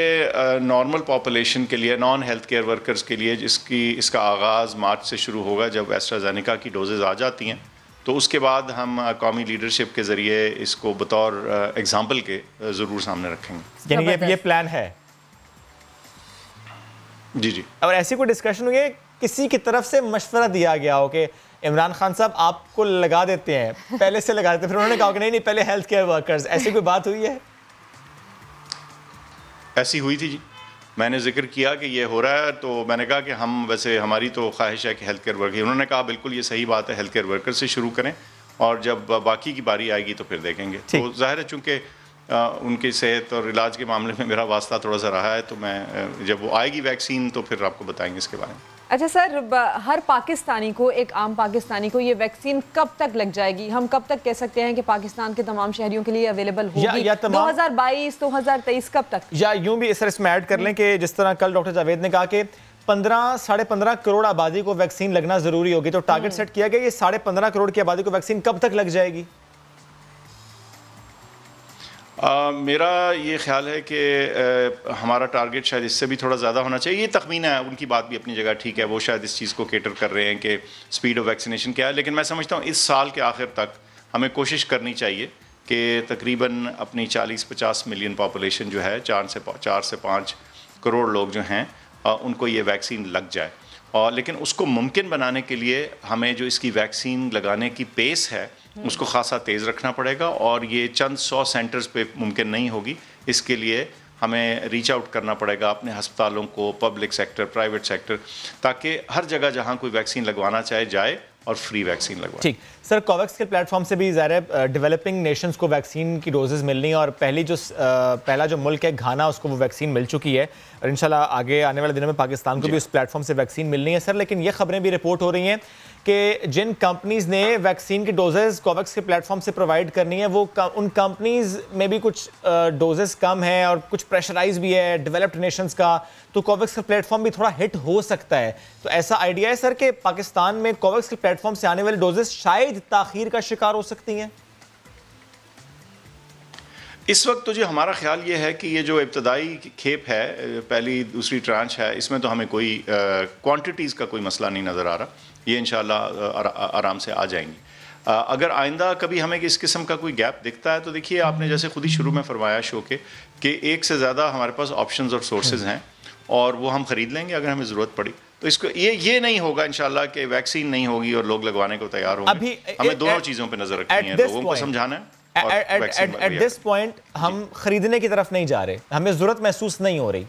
नॉर्मल पॉपुलेशन के लिए, नॉन हेल्थ केयर वर्कर्स के लिए इसका आगाज़ मार्च से शुरू होगा, जब एस्ट्राजेनेका की डोजेज़ आ जाती हैं, तो उसके बाद हम कौमी लीडरशिप के ज़रिए इसको बतौर एग्ज़ाम्पल के ज़रूर सामने रखेंगे। यानी ये प्लान है? जी जी। और ऐसी कोई डिस्कशन हुई है, किसी की तरफ से मशवरा दिया गया हो कि इमरान खान साहब आपको लगा देते हैं, पहले से लगा देते हैं, फिर उन्होंने कहा कि नहीं पहले हेल्थ केयर वर्कर्स, ऐसी कोई बात हुई है? ऐसी हुई थी जी, मैंने जिक्र किया कि ये हो रहा है, तो मैंने कहा कि हम वैसे हमारी तो ख्वाहिश है कि हेल्थ केयर वर्कर, उन्होंने कहा बिल्कुल ये सही बात है, हेल्थ केयर वर्कर से शुरू करें और जब बाकी की बारी आएगी तो फिर देखेंगे। तो जाहिर है चूँकि उनकी सेहत और इलाज के मामले में मेरा वास्ता थोड़ा सा रहा है, तो मैं जब वो आएगी वैक्सीन तो फिर आपको बताएंगे इसके बारे में। अच्छा सर, हर पाकिस्तानी को, एक आम पाकिस्तानी को ये वैक्सीन कब तक लग जाएगी? हम कब तक कह सकते हैं कि पाकिस्तान के तमाम शहरियों के लिए अवेलेबल होगी? 2022, 2023 कब तक? या यूं भी इस में ऐड कर लें कि जिस तरह कल डॉक्टर जावेद ने कहा कि 15-15.5 करोड़ आबादी को वैक्सीन लगना जरूरी होगी, तो टारगेट सेट किया गया, ये 15.5 करोड़ की आबादी को वैक्सीन कब तक लग जाएगी? मेरा ये ख्याल है कि हमारा टारगेट शायद इससे भी थोड़ा ज़्यादा होना चाहिए। ये तखमीना है, उनकी बात भी अपनी जगह ठीक है, वो शायद इस चीज़ को केटर कर रहे हैं कि स्पीड ऑफ वैक्सीनेशन क्या है, लेकिन मैं समझता हूँ इस साल के आखिर तक हमें कोशिश करनी चाहिए कि तकरीबन अपनी 40-50 मिलियन पॉपुलेशन जो है, 4 से 5 करोड़ लोग जो हैं, उनको ये वैक्सीन लग जाए। और लेकिन उसको मुमकिन बनाने के लिए हमें जो इसकी वैक्सीन लगाने की पेस है उसको खासा तेज़ रखना पड़ेगा और ये चंद 100 सेंटर्स पे मुमकिन नहीं होगी। इसके लिए हमें रीच आउट करना पड़ेगा अपने अस्पतालों को, पब्लिक सेक्टर, प्राइवेट सेक्टर, ताकि हर जगह जहाँ कोई वैक्सीन लगवाना चाहे जाए और फ्री वैक्सीन लगवाए। ठीक सर, कोवैक्स के प्लेटफॉर्म से भी ज़ाहिर है डेवलपिंग नेशंस को वैक्सीन की डोजेस मिलनी है और पहला जो मुल्क है घाना, उसको वो वैक्सीन मिल चुकी है और इंशाल्लाह आगे आने वाले दिनों में पाकिस्तान को भी उस प्लेटफॉर्म से वैक्सीन मिलनी है। सर, लेकिन ये खबरें भी रिपोर्ट हो रही हैं कि जिन कंपनीज़ ने वैक्सीन की डोजेस कोवैक्स के प्लेटफॉर्म से प्रोवाइड करनी है, वो उन कंपनीज़ में भी कुछ डोजेस कम है और कुछ प्रेशराइज भी है डेवलप्ड नेशंस का, तो कोवैक्स का प्लेटफॉर्म भी थोड़ा हिट हो सकता है। तो ऐसा आइडिया है सर कि पाकिस्तान में कोवैक्स के प्लेटफॉर्म से आने वाली डोजेस शायद ताखीर का शिकार हो सकती हैं? इस वक्त तो जी हमारा ख्याल ये है कि ये जो इब्तदाई खेप है, पहली दूसरी ट्रांच है, इसमें तो हमें कोई क्वांटिटीज़ का कोई मसला नहीं नज़र आ रहा। ये इंशाल्लाह आराम से आ जाएंगी। अगर आइंदा कभी हमें इस किस्म का कोई गैप दिखता है तो देखिए, आपने जैसे खुद ही शुरू में फरमाया शो के कि एक से ज़्यादा हमारे पास ऑप्शंस और सोर्सेज हैं और वो हम ख़रीद लेंगे अगर हमें ज़रूरत पड़ी। तो इसको ये नहीं होगा इंशाल्लाह कि वैक्सीन नहीं होगी और लोग लगवाने को तैयार होंगे। हमें दोनों चीज़ों पर नज़र रखनी है, लोगों को समझाना है। एट दिस पॉइंट हम खरीदने की तरफ नहीं जा रहे, हमें ज़रूरत महसूस नहीं हो रही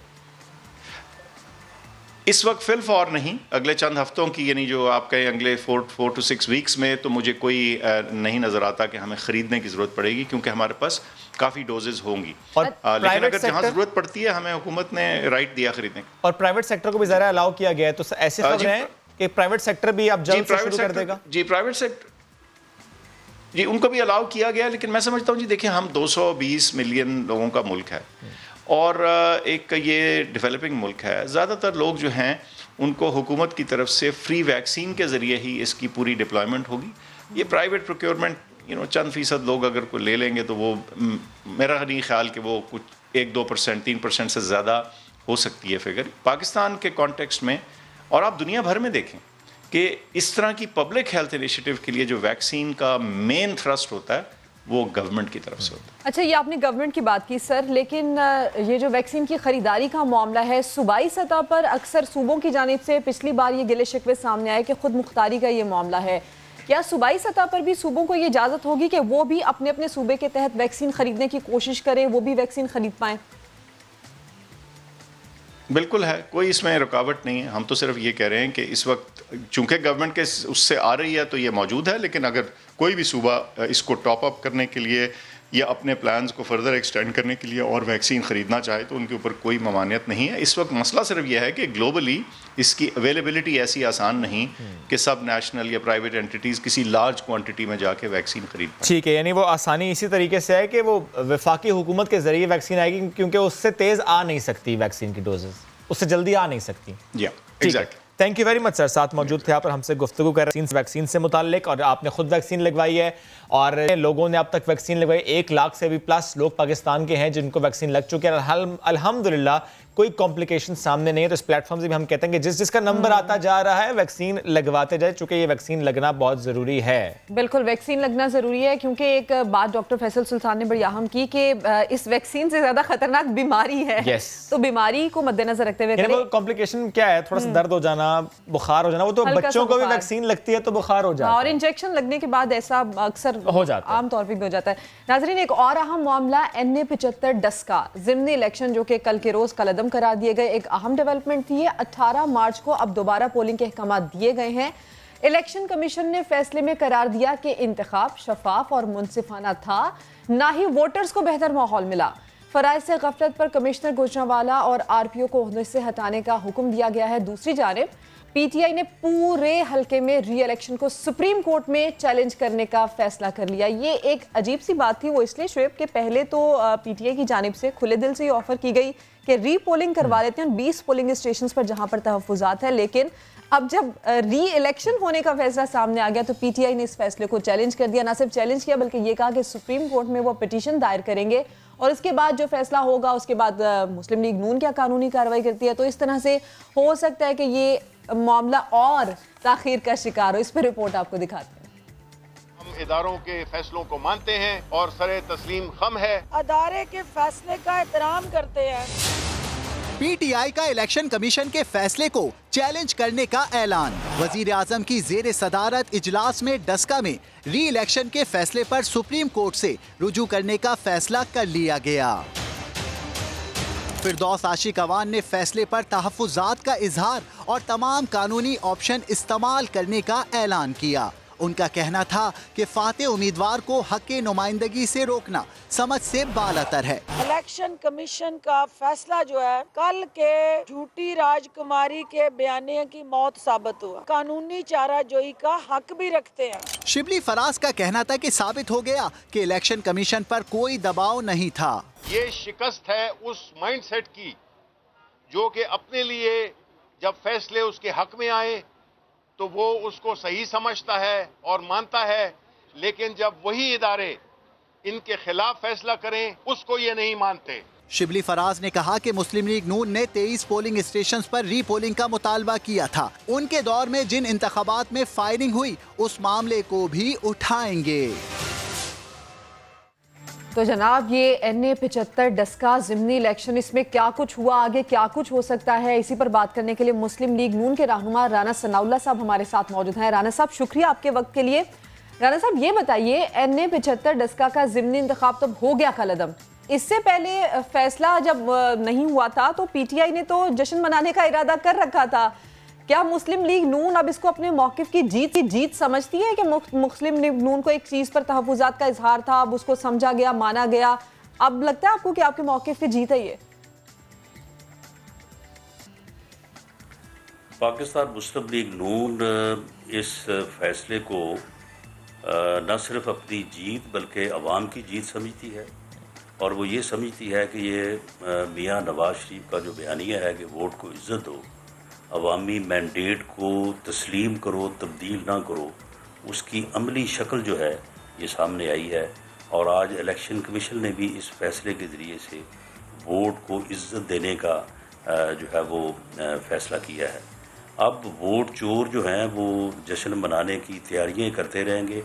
इस वक्त फिलफौर नहीं। अगले चंद हफ्तों की, यानी जो आप कहें अगले 4 to 6 वीक्स में, तो मुझे कोई नहीं नज़र आता कि हमें ख़रीदने की ज़रूरत पड़ेगी क्योंकि हमारे पास काफ़ी डोजेज होंगी। लेकिन अगर जहाँ ज़रूरत पड़ती है हमें हुकूमत ने राइट दिया खरीदने। और प्राइवेट सेक्टर को भी ज़रा अलाउ किया गया है, तो ऐसे खबरें हैं कि प्राइवेट सेक्टर भी अब जल्द से शुरू कर देगा। जी, प्राइवेट सेक्टर जी उनको भी अलाउ किया गया, लेकिन मैं समझता हूँ जी, देखिए हम 220 मिलियन लोगों का मुल्क है और एक ये डेवलपिंग मुल्क है। ज़्यादातर लोग जो हैं उनको हुकूमत की तरफ से फ्री वैक्सीन के ज़रिए ही इसकी पूरी डिप्लॉयमेंट होगी। ये प्राइवेट प्रोक्योरमेंट चंद फ़ीसद लोग अगर कोई ले लेंगे तो वो मेरा नहीं ख्याल कि वो कुछ 1-2%, 3% से ज़्यादा हो सकती है फिगर पाकिस्तान के कॉन्टेक्स्ट में। और आप दुनिया भर में देखें कि इस तरह की पब्लिक हेल्थ इनिशिएटिव के लिए जो वैक्सीन का मेन थ्रस्ट होता है वो गवर्नमेंट की तरफ से होता है। अच्छा, ये आपने गवर्नमेंट की बात की सर, लेकिन ये जो वैक्सीन की खरीदारी का मामला है, सूबाई सतह पर अक्सर सूबों की जानिब से पिछली बार ये गिले शिकवे सामने आए कि खुद मुख्तारी का ये मामला है। क्या सूबाई सतह पर भी सूबों को ये इजाज़त होगी कि वो भी अपने अपने सूबे के तहत वैक्सीन खरीदने की कोशिश करें, वो भी वैक्सीन खरीद पाएँ? बिल्कुल है, कोई इसमें रुकावट नहीं है। हम तो सिर्फ ये कह रहे हैं कि इस वक्त चूंकि गवर्नमेंट के उससे आ रही है तो ये मौजूद है, लेकिन अगर कोई भी सूबा इसको टॉप अप करने के लिए या अपने प्लान्स को फर्दर एक्सटेंड करने के लिए और वैक्सीन ख़रीदना चाहे तो उनके ऊपर कोई ममानियत नहीं है। इस वक्त मसला सिर्फ यह है कि ग्लोबली इसकी अवेलेबिलिटी ऐसी आसान नहीं कि सब नेशनल या प्राइवेट एंटिटीज़ किसी लार्ज क्वांटिटी में जाके वैक्सीन खरीद पाएं। ठीक है, यानी वो आसानी इसी तरीके से है कि वो वफाकी हुकूमत के ज़रिए वैक्सीन आएगी, क्योंकि उससे तेज़ आ नहीं सकती वैक्सीन की डोजेज़, उससे जल्दी आ नहीं सकती। Exactly. Thank you very much sir, साथ मौजूद थे आप और हमसे गुफ्तगू कर रहे हैं वैक्सीन से मुताल्लिक, और आपने खुद वैक्सीन लगवाई है और लोगों ने अब तक वैक्सीन लगवाई। 1 लाख से भी प्लस लोग पाकिस्तान के हैं जिनको वैक्सीन लग चुके हैं। अल्हम्दुलिल्लाह कोई कॉम्प्लिकेशन सामने नहीं है। तो इस प्लेटफॉर्म से भी हम कहते हैं कि जिसका नंबर आता जा रहा है वैक्सीन लगवाते जाए, चूंकि ये वैक्सीन लगना बहुत ज़रूरी है। बिल्कुल, वैक्सीन लगना ज़रूरी है, क्योंकि एक बात डॉक्टर फैसल सुल्तान ने बड़ी अहम की कि इस वैक्सीन से ज़्यादा खतरनाक बीमारी है। तो बीमारी को मद्देनजर रखते हुए कॉम्प्लिकेशन क्या है, थोड़ा सा दर्द हो जाना, बुखार हो जाना, वो तो बच्चों को भी वैक्सीन लगती है तो बुखार हो जाता है और इंजेक्शन लगने के बाद ऐसा अक्सर हो जाता है, आमतौर पर भी हो जाता है। नाजरीन, एक और अहम मामला NA-75 डस्का ज़िमनी इलेक्शन जो कि कल के रोज कलअदम करा दिए गए, एक अहम डेवलपमेंट थी। 18 मार्च को अब दोबारा पोलिंग के अहकाम दिए गए हैं। इलेक्शन कमीशन ने फैसले में करार दिया कि इंतखाब शफाफ और मुनसिफाना था, ना ही वोटर्स को बेहतर माहौल मिला। फराइज से गफलत पर कमिश्नर गुजरांवाला और RPO को ओहदे से हटाने का हुक्म दिया गया है। दूसरी जानिब PTI ने पूरे हल्के में री इलेक्शन को सुप्रीम कोर्ट में चैलेंज करने का फैसला कर लिया। ये एक अजीब सी बात थी, वो इसलिए शुएब के पहले तो PTI की जानिब से खुले दिल से ये ऑफर की गई कि री पोलिंग करवा लेते हैं 20 पोलिंग स्टेशन पर जहां पर तहफ्फुजात है, लेकिन अब जब री इलेक्शन होने का फैसला सामने आ गया तो PTI ने इस फैसले को चैलेंज कर दिया। ना सिर्फ चैलेंज किया बल्कि ये कहा कि सुप्रीम कोर्ट में वो पिटीशन दायर करेंगे और उसके बाद जो फैसला होगा उसके बाद मुस्लिम लीग नून क्या कानूनी कार्रवाई करती है। तो इस तरह से हो सकता है कि ये मामला और ताखीर का शिकार हो। इस पर रिपोर्ट आपको दिखाते हैं। हम इदारों के फैसलों को मानते हैं और सरे तस्लीम खम है, अदारे के फैसले का एहतराम करते हैं। पीटीआई का इलेक्शन कमीशन के फैसले को चैलेंज करने का ऐलान। वजीर आजम की जेर सदारत इजलास में डस्का में री इलेक्शन के फैसले पर सुप्रीम कोर्ट से रुजू करने का फैसला कर लिया गया। फिरदौस आशिक अवान ने फैसले पर तहफ़्फ़ुज़ात का इजहार और तमाम कानूनी ऑप्शन इस्तेमाल करने का ऐलान किया। उनका कहना था कि फातेह उम्मीदवार को हक़ नुमाइंदगी से रोकना समझ से बालातर है। इलेक्शन कमीशन का फैसला जो है कल के झूठी राजकुमारी के बयाने की मौत साबित हुआ। कानूनी चाराजोई का हक भी रखते हैं। शिबली फराज का कहना था कि साबित हो गया कि इलेक्शन कमीशन पर कोई दबाव नहीं था। ये शिकस्त है उस माइंडसेट की जो कि अपने लिए जब फैसले उसके हक में आए तो वो उसको सही समझता है और मानता है, लेकिन जब वही इदारे इनके खिलाफ फैसला करें उसको ये नहीं मानते। शिबली फराज ने कहा कि मुस्लिम लीग नून ने 23 पोलिंग स्टेशंस पर री पोलिंग का मुतालबा किया था। उनके दौर में जिन इंतखाबात में फायरिंग हुई उस मामले को भी उठाएंगे। तो जनाब ये NA 75 डस्का ज़िमनी इलेक्शन, इसमें क्या कुछ हुआ, आगे क्या कुछ हो सकता है, इसी पर बात करने के लिए मुस्लिम लीग नून के रहनुमा राना सनाउल्लाह साहब हमारे साथ मौजूद हैं। राना साहब शुक्रिया आपके वक्त के लिए। राना साहब ये बताइए, NA 75 डस्का का ज़िमनी इंतखाब तो हो गया कलअदम, इससे पहले फैसला जब नहीं हुआ था तो PTI ने तो जश्न मनाने का इरादा कर रखा था। क्या मुस्लिम लीग नून अब इसको अपने मौकिफ की जीत समझती है कि मुस्लिम लीग नून को एक चीज पर तहफ़्फ़ुज़ात का इजहार था, अब उसको समझा गया, माना गया, अब लगता है आपको कि आपके मौकिफ की जीत है ये? पाकिस्तान मुस्लिम लीग नून इस फैसले को न सिर्फ अपनी जीत बल्कि अवाम की जीत समझती है और वो ये समझती है कि ये मियाँ नवाज शरीफ का जो बयानिया है कि वोट को इज्जत दो, अवामी मैंडेट को तस्लीम करो, तब्दील ना करो, उसकी अमली शक्ल जो है ये सामने आई है। और आज इलेक्शन कमीशन ने भी इस फैसले के ज़रिए से वोट को इज्जत देने का जो है वो फ़ैसला किया है। अब वोट चोर जो हैं वो जश्न मनाने की तैयारियां करते रहेंगे।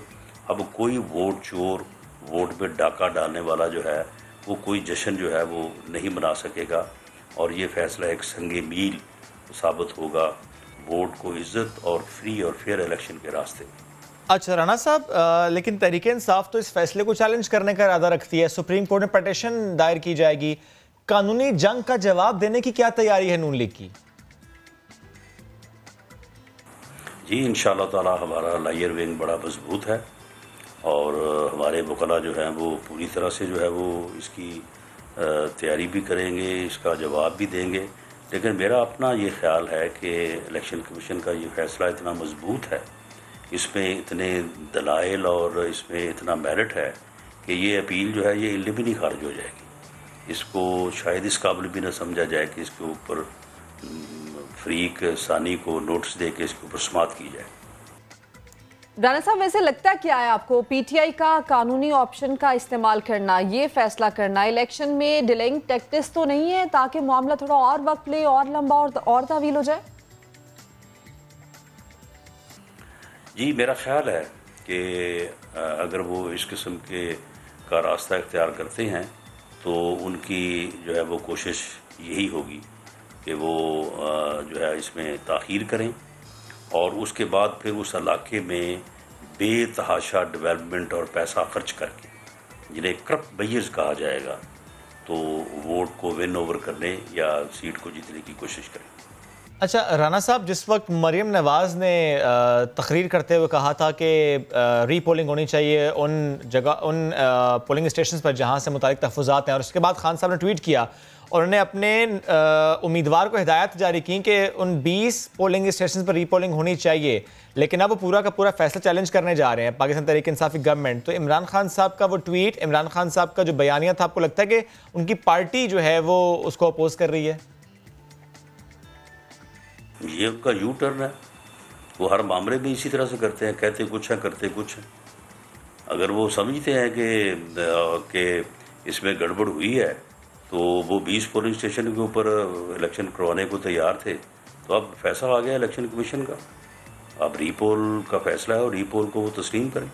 अब कोई वोट चोर, वोट पे डाका डालने वाला जो है वो कोई जश्न जो है वो नहीं मना सकेगा और ये फ़ैसला एक संगे मील साबित होगा वोट को इज्जत और फ्री और फेयर इलेक्शन के रास्ते। अच्छा राना साहब, लेकिन तहरीक इंसाफ तो इस फैसले को चैलेंज करने का इरादा रखती है। सुप्रीम कोर्ट में पिटीशन दायर की जाएगी। कानूनी जंग का जवाब देने की क्या तैयारी है नून लीग की? जी इंशाअल्लाह ताला हमारा लायर विंग बड़ा मजबूत है और हमारे वकला जो हैं वो पूरी तरह से जो है वो इसकी तैयारी भी करेंगे, इसका जवाब भी देंगे। लेकिन मेरा अपना ये ख्याल है कि इलेक्शन कमीशन का ये फ़ैसला इतना मजबूत है, इसमें इतने दलाइल और इसमें इतना मेरिट है कि ये अपील जो है ये इल्ज़ामी खारिज हो जाएगी। इसको शायद इस काबिल भी न समझा जाए कि इसके ऊपर फरीक सानी को नोटिस दे के इसके ऊपर समाअत की जाए। राना साहब वैसे लगता क्या है आपको, PTI का कानूनी ऑप्शन का इस्तेमाल करना, ये फैसला करना इलेक्शन में डिलेइंग टैक्टिक्स तो नहीं है ताकि मामला थोड़ा और वक्त ले और लंबा और तावील हो जाए? जी मेरा ख्याल है कि अगर वो इस किस्म के का रास्ता इख्तियार करते हैं तो उनकी जो है वो कोशिश यही होगी कि वो जो है इसमें ताख़ीर करें और उसके बाद फिर उस इलाके में बेतहाशा डेवलपमेंट और पैसा खर्च करके, जिन्हें करप्ट बेयर्स कहा जाएगा, तो वोट को विन ओवर करने या सीट को जीतने की कोशिश करें। अच्छा राना साहब, जिस वक्त मरियम नवाज़ ने तकरीर करते हुए कहा था कि री पोलिंग होनी चाहिए उन पोलिंग स्टेशन पर जहाँ से मुतालिक तहफ़्फ़ुज़ात हैं, और उसके बाद खान साहब ने ट्वीट किया और उन्होंने अपने उम्मीदवार को हिदायत जारी की कि उन 20 पोलिंग स्टेशन पर री पोलिंग होनी चाहिए, लेकिन अब वो पूरा का पूरा फैसला चैलेंज करने जा रहे हैं पाकिस्तान तहरीक इंसाफ़ी गवर्नमेंट। तो इमरान खान साहब का वो ट्वीट, इमरान खान साहब का जो बयानिया था, आपको लगता है कि उनकी पार्टी जो है वो उसको अपोज कर रही है? ये उनका यू टर्न है, वो हर मामले में इसी तरह से करते हैं, कहते कुछ है करते कुछ है। अगर वो समझते हैं कि इसमें गड़बड़ हुई है तो वो 20 पोलिंग स्टेशन के ऊपर इलेक्शन करवाने को तैयार थे, तो अब फैसला आ गया इलेक्शन कमीशन का, अब रीपोल का फैसला है और रीपोल को वो तस्लीम करें।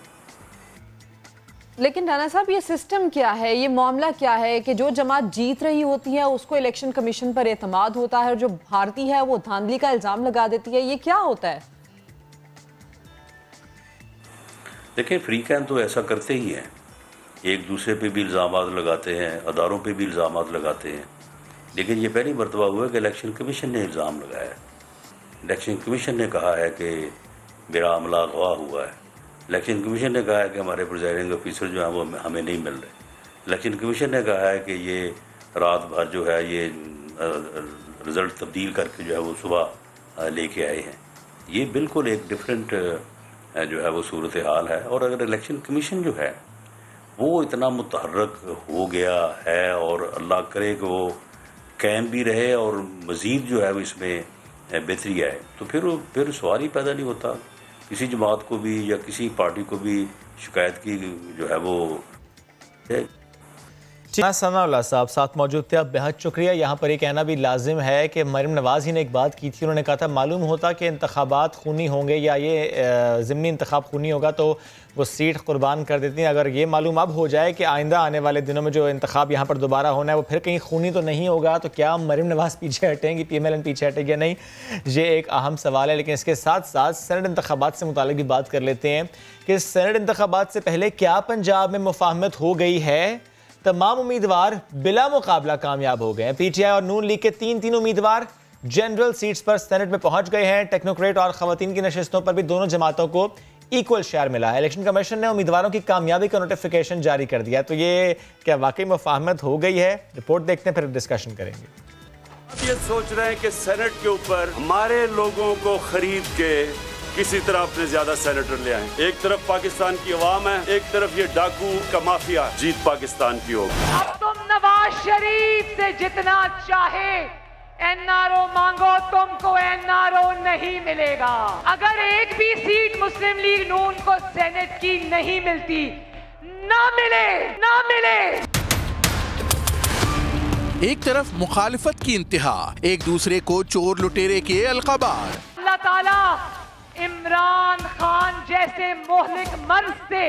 लेकिन राना साहब, ये सिस्टम क्या है, ये मामला क्या है कि जो जमात जीत रही होती है उसको इलेक्शन कमीशन पर एतमाद होता है और जो हारती है वो धांधली का इल्ज़ाम लगा देती है, ये क्या होता है? देखिए, फ्री कैन तो ऐसा करते ही हैं, एक दूसरे पे भी इल्ज़ाम लगाते हैं, अदारों पे भी इल्ज़ाम लगाते हैं, लेकिन ये पहली मरतबा हुआ है कि इलेक्शन कमीशन ने इल्ज़ाम लगाया है। इलेक्शन कमीशन ने कहा है कि मेरा अमला अगवा हुआ है। इलेक्शन कमीशन ने कहा है कि हमारे प्रिजाइडिंग ऑफिसर जो हैं वो हमें नहीं मिल रहे। इलेक्शन कमीशन ने कहा है कि ये रात भर जो है ये रिज़ल्ट तब्दील करके जो है वो सुबह लेके आए हैं। ये बिल्कुल एक डिफरेंट जो है वो सूरत हाल है। और अगर इलेक्शन कमीशन जो है वो इतना मुतहर्रक हो गया है और अल्लाह करे कि वो कायम भी रहे और मज़ीद जो है वो इसमें बेहतरी आए, तो फिर सवाल ही पैदा नहीं होता किसी जमात को भी या किसी पार्टी को भी शिकायत की जो है वो है। सनाउल्लाह साहब साथ मौजूद थे, आप बेहद शुक्रिया। यहाँ पर ये कहना भी लाजिम है कि मरियम नवाज़ ही ने एक बात की थी, उन्होंने कहा था मालूम होता कि इंतखाबात खूनी होंगे या ये ज़िमनी इंतखाब खूनी होगा तो वो सीट कुर्बान कर देती हैं। अगर ये मालूम अब हो जाए कि आइंदा आने वाले दिनों में जो इंतखाब यहाँ पर दोबारा होना है वो फिर कहीं खूनी तो नहीं होगा, तो क्या मरियम नवाज़ पीछे हटेंगी, PMLN पीछे हटेगी या नहीं, ये एक अहम सवाल है। लेकिन इसके साथ साथ सेनेट इंतखाबात से मुतालिक भी बात कर लेते हैं कि सेनेट इंतखाबात से पहले क्या पंजाब में मुफाहमत हो गई है? तमाम उम्मीदवार बिला मुकाबला कामयाब हो गए हैं। PTI और नून लीग के तीन उम्मीदवार जनरल सीट्स पर सेनेट में पहुंच गए हैं। टेक्नोक्रेट और खवातीन की नशिस्तों पर भी दोनों जमातों को इक्वल शेयर मिला है। इलेक्शन कमीशन ने उम्मीदवारों की कामयाबी का नोटिफिकेशन जारी कर दिया। तो ये क्या वाकई मुफाहमत हो गई है? रिपोर्ट देखते हैं, फिर डिस्कशन करेंगे। अब ये सोच रहे हैं कि सेनेट के ऊपर हमारे लोगों को खरीद के किसी तरह अपने ज्यादा सेनेटर ले आए। एक तरफ पाकिस्तान की अवाम है, एक तरफ ये डाकू का माफिया। जीत पाकिस्तान की होगी। अब तुम नवाज शरीफ से जितना चाहे NRO मांगो, तुमको NRO नहीं मिलेगा। अगर एक भी सीट मुस्लिम लीग नून को सेनेट की नहीं मिलती, ना मिले। एक तरफ मुखालिफत की इंतहा, एक दूसरे को चोर लुटेरे के अलक़ाबात। अल्लाह ताला इमरान खान जैसे मोहलिक मर्ज से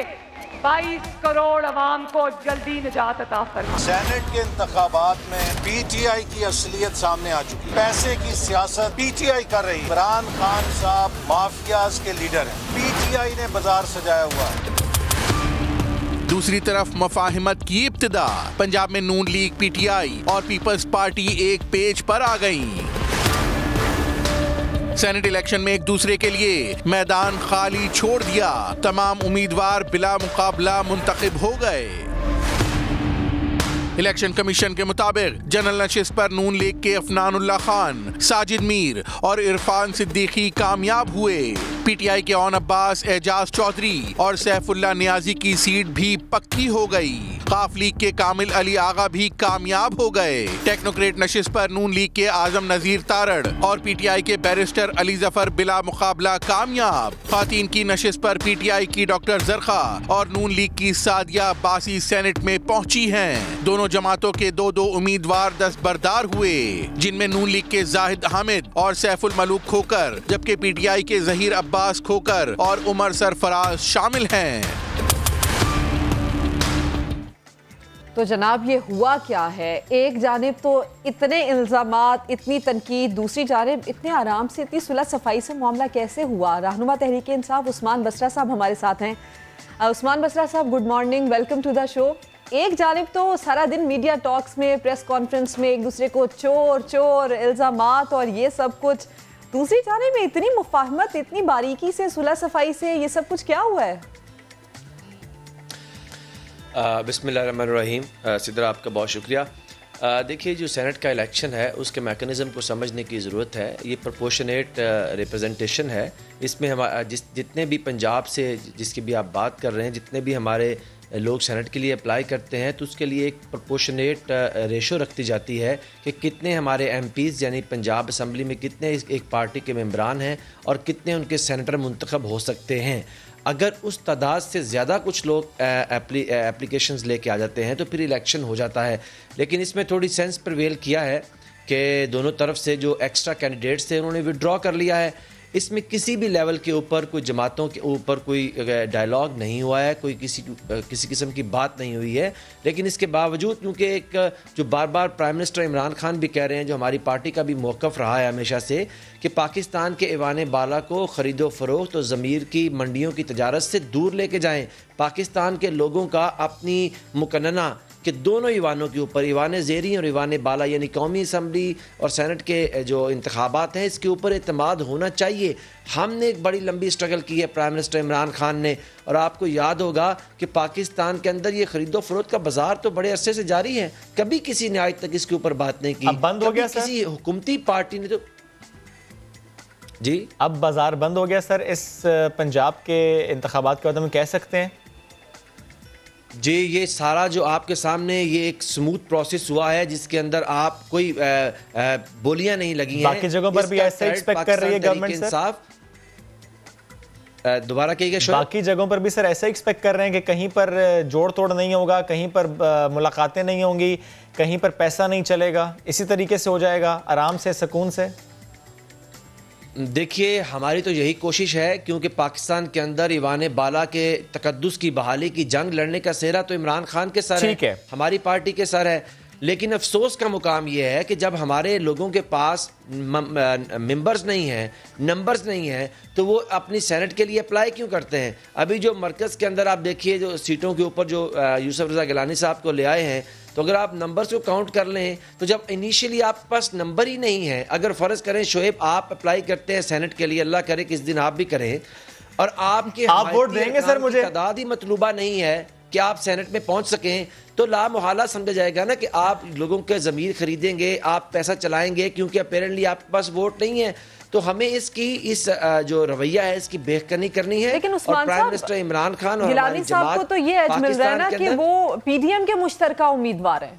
22 करोड़ अवाम को जल्दी निजात अता फरमाए। सेनेट के इंतखाबात में PTI की असलियत सामने आ चुकी है। पैसे की सियासत PTI कर रही है। इमरान खान साहब माफियाज के लीडर हैं। PTI ने बाजार सजाया हुआ है। दूसरी तरफ मुफाहिमत की इब्तिदा, पंजाब में नून लीग, PTI और पीपल्स पार्टी एक पेज पर आ गई। सेनेट इलेक्शन में एक दूसरे के लिए मैदान खाली छोड़ दिया। तमाम उम्मीदवार बिला मुकाबला मुंतखब हो गए। इलेक्शन कमीशन के मुताबिक जनरल नशिस्त पर नून लीग के अफनानुल्लाह खान, साजिद मीर और इरफान सिद्दीकी कामयाब हुए। PTI के ओन अब्बास, एजाज चौधरी और सैफुल्लाह नियाजी की सीट भी पक्की हो गई। काफ लीग के कामिल अली आगा भी कामयाब हो गए। टेक्नोक्रेट नशिस्त पर नून लीग के आजम नजीर तारड़ और PTI के बैरिस्टर अली जफर बिला मुकाबला कामयाब। खातीन की नशिस्त पर PTI की डॉक्टर जरखा और नून लीग की सादिया बासी सेनेट में पहुंची हैं। दोनों जमातों के दो उम्मीदवार दस्तबरदार हुए, जिनमें नून लीग के जाहिद हामिद और सैफुल मलूक खोकर, जबकि PTI के जहीर अब्बास खोकर और उमर सरफराज शामिल हैं। तो जनाब, ये हुआ क्या है? एक जानिब तो इतने इल्ज़ामात, इतनी तनकीद, दूसरी जानिब इतने आराम से, इतनी सुलह सफाई से मामला कैसे हुआ? रहनुमा तहरीक इंसाफ उस्मान बसरा साहब हमारे साथ हैं। उस्मान बसरा साहब, good morning, welcome to the show. एक जानिब तो सारा दिन मीडिया टॉक्स में, प्रेस कॉन्फ्रेंस में एक दूसरे को चोर इल्ज़ामात और ये सब कुछ, दूसरी जानिब में इतनी मुफाहमत, इतनी बारीकी से, सुलह सफाई से, ये सब कुछ क्या हुआ है? बिस्मिल्लाहिर्रहमानिर्रहीम। सिद्रा, आपका बहुत शुक्रिया। देखिए, जो सेनेट का इलेक्शन है उसके मैकेनिज़्म को समझने की ज़रूरत है। ये प्रोपोर्शनेट रिप्रेजेंटेशन है। इसमें हम जितने भी पंजाब से जिसकी भी आप बात कर रहे हैं, जितने भी हमारे लोग सेनेट के लिए अप्लाई करते हैं, तो उसके लिए एक प्रोपोर्शनेट रेशो रखती जाती है कि कितने हमारे MPs यानी पंजाब असम्बली में कितने एक पार्टी के मेंबरान हैं और कितने उनके सेनेटर मुंतखब हो सकते हैं। अगर उस तादाद से ज़्यादा कुछ लोग एप्लीकेशंस लेके आ जाते हैं तो फिर इलेक्शन हो जाता है। लेकिन इसमें थोड़ी सेंस प्रिवेल किया है कि दोनों तरफ से जो एक्स्ट्रा कैंडिडेट्स थे उन्होंने विड्रॉ कर लिया है। इसमें किसी भी लेवल के ऊपर कोई जमातों के ऊपर कोई डायलॉग नहीं हुआ है, कोई किसी किस्म की बात नहीं हुई है। लेकिन इसके बावजूद क्योंकि एक जो बार बार प्राइम मिनिस्टर इमरान खान भी कह रहे हैं, जो हमारी पार्टी का भी मौक़िफ़ रहा है हमेशा से, कि पाकिस्तान के ऐवान बाला को ख़रीदो फ़रोख्त और ज़मीर की मंडियों की तजारत से दूर लेके जाएँ। पाकिस्तान के लोगों का अपनी मुकन्ना कि दोनों ईवानों के ऊपर, ईवान ज़ेरी और ईवान बाला यानी कौमी असम्बली और सेनेट के जो इंतखाबात हैं, इसके ऊपर एतमाद होना चाहिए। हमने एक बड़ी लंबी स्ट्रगल की है प्राइम मिनिस्टर इमरान खान ने, और आपको याद होगा कि पाकिस्तान के अंदर ये खरीदो फरोख्त का बाजार तो बड़े अरसे से जारी है, कभी किसी ने आज तक इसके ऊपर बात नहीं की। अब बंद हो गया सर? किसी हुकूमती पार्टी ने तो जी अब बाजार बंद हो गया सर इस पंजाब के इंतखाबात के बाद, हम कह सकते हैं? जी, ये सारा जो आपके सामने ये एक स्मूथ प्रोसेस हुआ है जिसके अंदर आप कोई बोलियां नहीं लगी हैं। बाकी जगहों पर भी ऐसा एक्सपेक्ट कर रही है गवर्नमेंट सर? दोबारा कहिएगा सर। बाकी जगहों पर भी सर ऐसा एक्सपेक्ट कर रहे हैं कि कहीं पर जोड़ तोड़ नहीं होगा, कहीं पर मुलाकातें नहीं होंगी, कहीं पर पैसा नहीं चलेगा, इसी तरीके से हो जाएगा आराम से, सुकून से? देखिए, हमारी तो यही कोशिश है, क्योंकि पाकिस्तान के अंदर ईवान बाला के तकद्दुस की बहाली की जंग लड़ने का सेहरा तो इमरान खान के सर है, हमारी पार्टी के सर है। लेकिन अफसोस का मुकाम यह है कि जब हमारे लोगों के पास मेंबर्स नहीं हैं, नंबर्स नहीं हैं, तो वो अपनी सेनेट के लिए अप्लाई क्यों करते हैं? अभी जो मरकज़ के अंदर आप देखिए, जो सीटों के ऊपर जो यूसुफ रज़ा गिलानी साहब को ले आए हैं, तो अगर आप नंबर्स को काउंट कर लें तो जब इनिशियली आपके पास नंबर ही नहीं है, अगर फ़र्ज़ करें शोएब आप अप्लाई करते हैं सेनेट के लिए, अल्लाह करे किस दिन आप भी करें, और आप वोट देंगे सर मुझे, तादाद ही मतलूबा नहीं है कि आप सेनेट में पहुंच सकें, तो लामुहाला समझा जाएगा ना कि आप लोगों के ज़मीर खरीदेंगे, आप पैसा चलाएंगे, क्योंकि अपेरेंटली आपके पास वोट नहीं है। तो हमें इस जो रवैया है इसकी बेखनी करनी है। लेकिन और प्राइम मिनिस्टर इमरान खान और गिलानी साहब को तो ये एज मिल रहा है ना कि वो पीडीएम के मुश्तरका उम्मीदवार हैं।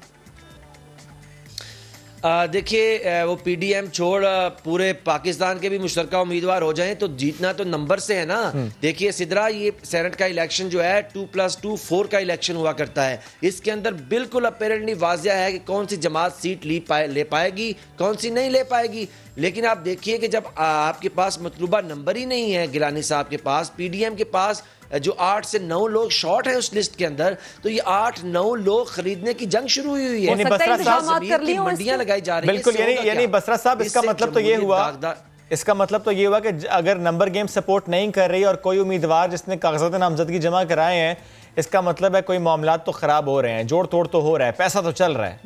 देखिए, वो पीडीएम छोड़ पूरे पाकिस्तान के भी मुश्तरका उम्मीदवार हो जाएं तो जीतना तो नंबर से है ना। देखिए सिदरा, ये सेनेट का इलेक्शन जो है 2+2 4 का इलेक्शन हुआ करता है। इसके अंदर बिल्कुल अपेरेंटली वाज़िया है कि कौन सी जमात सीट ले पाएगी, कौन सी नहीं ले पाएगी। लेकिन आप देखिए कि जब आपके पास मतलूबा नंबर ही नहीं है गिलानी साहब के पास, पीडीएम के पास जो 8 से 9 लोग शॉर्ट हैं उस लिस्ट के अंदर, तो ये 8-9 लोग खरीदने की जंग शुरू हुई है। मंडियां लगाई जा रही है। बिल्कुल, यानी बसरा साहब, इसका मतलब तो ये हुआ, इसका मतलब तो ये हुआ कि अगर नंबर गेम सपोर्ट नहीं कर रही और कोई उम्मीदवार जिसने कागजात नामजदगी जमा कराए हैं, इसका मतलब है कोई मामलात तो खराब हो रहे हैं, जोड़ तोड़ तो हो रहा है, पैसा तो चल रहा है।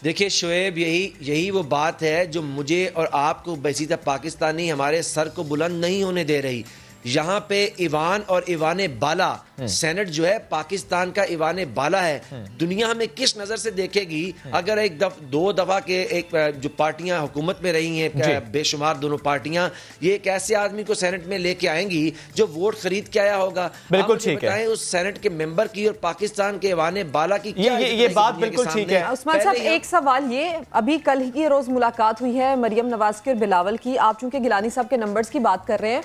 देखिए शोएब, यही वो बात है जो मुझे और आपको बसीता पाकिस्तानी हमारे सर को बुलंद नहीं होने दे रही। यहाँ पे ईवान और ईवान बाला, सेनेट जो है पाकिस्तान का ईवान बाला है। दुनिया हमें किस नज़र से देखेगी अगर दो दफ़ा के एक जो पार्टियां हुकूमत में रही हैं, बेशुमार दोनों पार्टियां, ये एक ऐसे आदमी को सेनेट में लेके आएंगी जो वोट खरीद के आया होगा। बिल्कुल ठीक है। उस सेनेट के मेंबर की और पाकिस्तान के ईवान बाला की ये बात बिल्कुल ठीक है। उस्मान साहब, एक सवाल ये, अभी कल ही की रोज मुलाकात हुई है मरियम नवाज की और बिलावल की। आप चूंकि गिलानी साहब के नंबर्स की बात कर रहे हैं,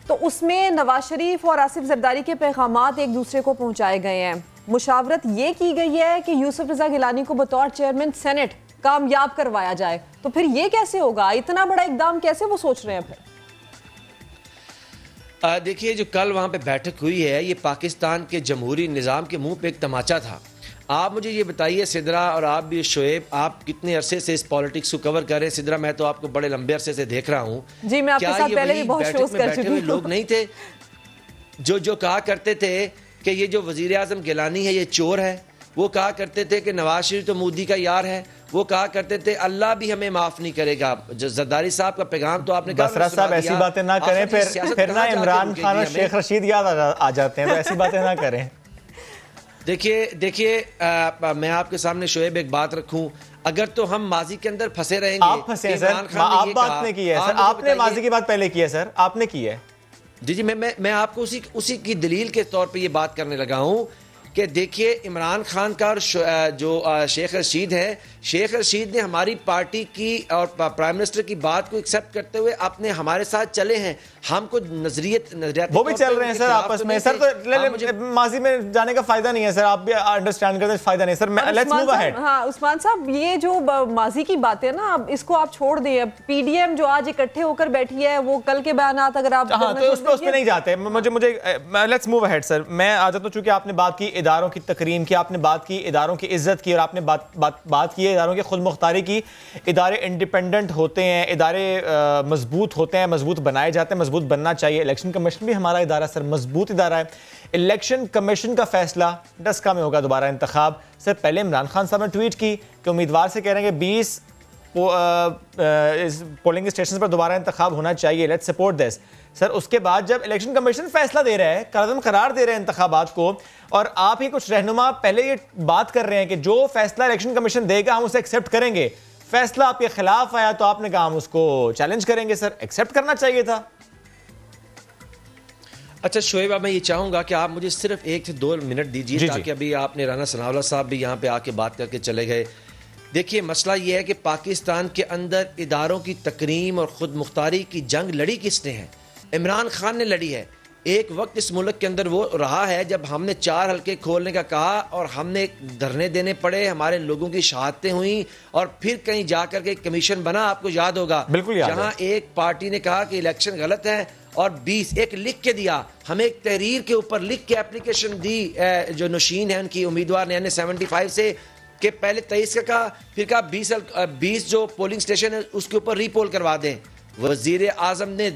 तो उसमें नवाज शरीफ और आसिफ जरदारी के पैगामात एक दूसरे को पहुंचाए गए हैं। मुशावरत ये की गई है कि यूसुफ रजा गिलानी को बतौर चेयरमैन सेनेट कामयाब करवाया जाए। तो फिर ये कैसे होगा? इतना बड़ा इकदाम कैसे वो सोच रहे हैं फिर? देखिए, जो कल वहां पे बैठक हुई है, ये पाकिस्तान के जमहूरी निज़ाम के मुंह पे एक तमाचा था। आप मुझे ये बताइए सिदरा, और आप भी शोएब, आप कितने अरसे से इस पॉलिटिक्स को कवर कर रहे हैं? सिदरा, मैं तो आपको बड़े लंबे अरसे से देख रहा हूँ। जी, मैं आपके साथ पहले भी बहुत शोज कर चुकी हूँ। लोग नहीं थे जो कहा करते थे कि ये जो वजीर आजम गिलानी है ये चोर है, वो कहा करते थे कि नवाज शरीफ तो मोदी का यार है, वो कहा करते थे अल्लाह भी हमें माफ नहीं करेगा। जरदारी साहब का पैगाम तो आपने कहा। बसरा साहब, ऐसी बातें ना करें, फिर ना इमरान खान और शेख रशीद याद आ जाते हैं, तो ऐसी बातें ना करें। देखिए, मैं आपके सामने शोएब एक बात रखूं, अगर तो हम माजी के अंदर फंसे रहेंगे। आप फंसे हैं सर, आप बात नहीं की है सर, आपने माजी की बात पहले की है सर, आपने की है। जी, मैं आपको उसी की दलील के तौर पे ये बात करने लगा हूं कि देखिए इमरान खान का और जो शेख रशीद है, शेख रशीद ने हमारी पार्टी की और प्राइम मिनिस्टर की बात को एक्सेप्ट करते हुए अपने हमारे साथ चले हैं। हमको नजरिया वो भी चल रहे हैं सर आपस में सर, तो माजी में जाने का फायदा नहीं है सर, आप भी अंडरस्टैंड करते हैं फायदा नहीं सर। Let's move ahead. हाँ उस्मान साहब, ये जो माजी की बातें ना, अब इसको आप छोड़ दें। पीडीएम जो आज इकट्ठे होकर बैठी है, वो कल के बयानात अगर आप तो उस पे नहीं जाते। मुझे लेट्स मूव अहेड सर। मैं आ जाता हूं, चूंकि आपने बात की इदारों की तकरीम की, आपने बात की इदारों की इज्जत की, और आपने बात की इदारों की खुद मुख्तारी की। इदारे इंडिपेंडेंट होते हैं, इदारे मजबूत होते हैं, मजबूत बनाए जाते हैं, मजबूत बनना चाहिए। इलेक्शन कमीशन भी हमारा इदारा सर मजबूत इदारा है। इलेक्शन कमीशन का फैसला 10 में होगा दोबारा इंतखाब। सर पहले इमरान खान साहब ने ट्वीट की कि उम्मीदवार से कह रहे हैं कि 20 पोलिंग स्टेशन पर दोबारा इंतखाब होना चाहिए, लेट्स सपोर्ट दिस। सर उसके बाद जब इलेक्शन कमीशन फैसला दे रहा है, कदम करार दे रहे हैं इंतखाबात को, और आप ही कुछ रहनुमा पहले ये बात कर रहे हैं कि जो फैसला इलेक्शन कमीशन देगा हम उसे एक्सेप्ट करेंगे, फैसला आपके खिलाफ आया तो आपने कहा हम उसको चैलेंज करेंगे। सर एक्सेप्ट करना चाहिए था। अच्छा शोएब, मैं ये चाहूंगा कि आप मुझे सिर्फ 1 से 2 मिनट दीजिए, ताकि अभी आपने राना सनाउल्लाह साहब भी यहाँ पे आके बात करके चले गए। देखिए मसला ये है कि पाकिस्तान के अंदर इदारों की तकरीम और ख़ुद मुख्तारी की जंग लड़ी किसने है? इमरान खान ने लड़ी है। एक वक्त इस मुल्क के अंदर वो रहा है जब हमने 4 हल्के खोलने का कहा और हमने धरने देने पड़े, हमारे लोगों की शहादतें हुई, और फिर कहीं जाकर के कमीशन बना, आपको याद होगा, बिल्कुल याद है। जहां एक पार्टी ने कहा कि इलेक्शन गलत है और 20 एक लिख के दिया, हमें एक तहरीर के ऊपर लिख के एप्लीकेशन दी जो नौशीन है उनकी उम्मीदवार ने 75 से, कि पहले 23 का कहा, फिर कहा 20 जो पोलिंग स्टेशन है उसके ऊपर रीपोल करवा दें। वजीर आजम ने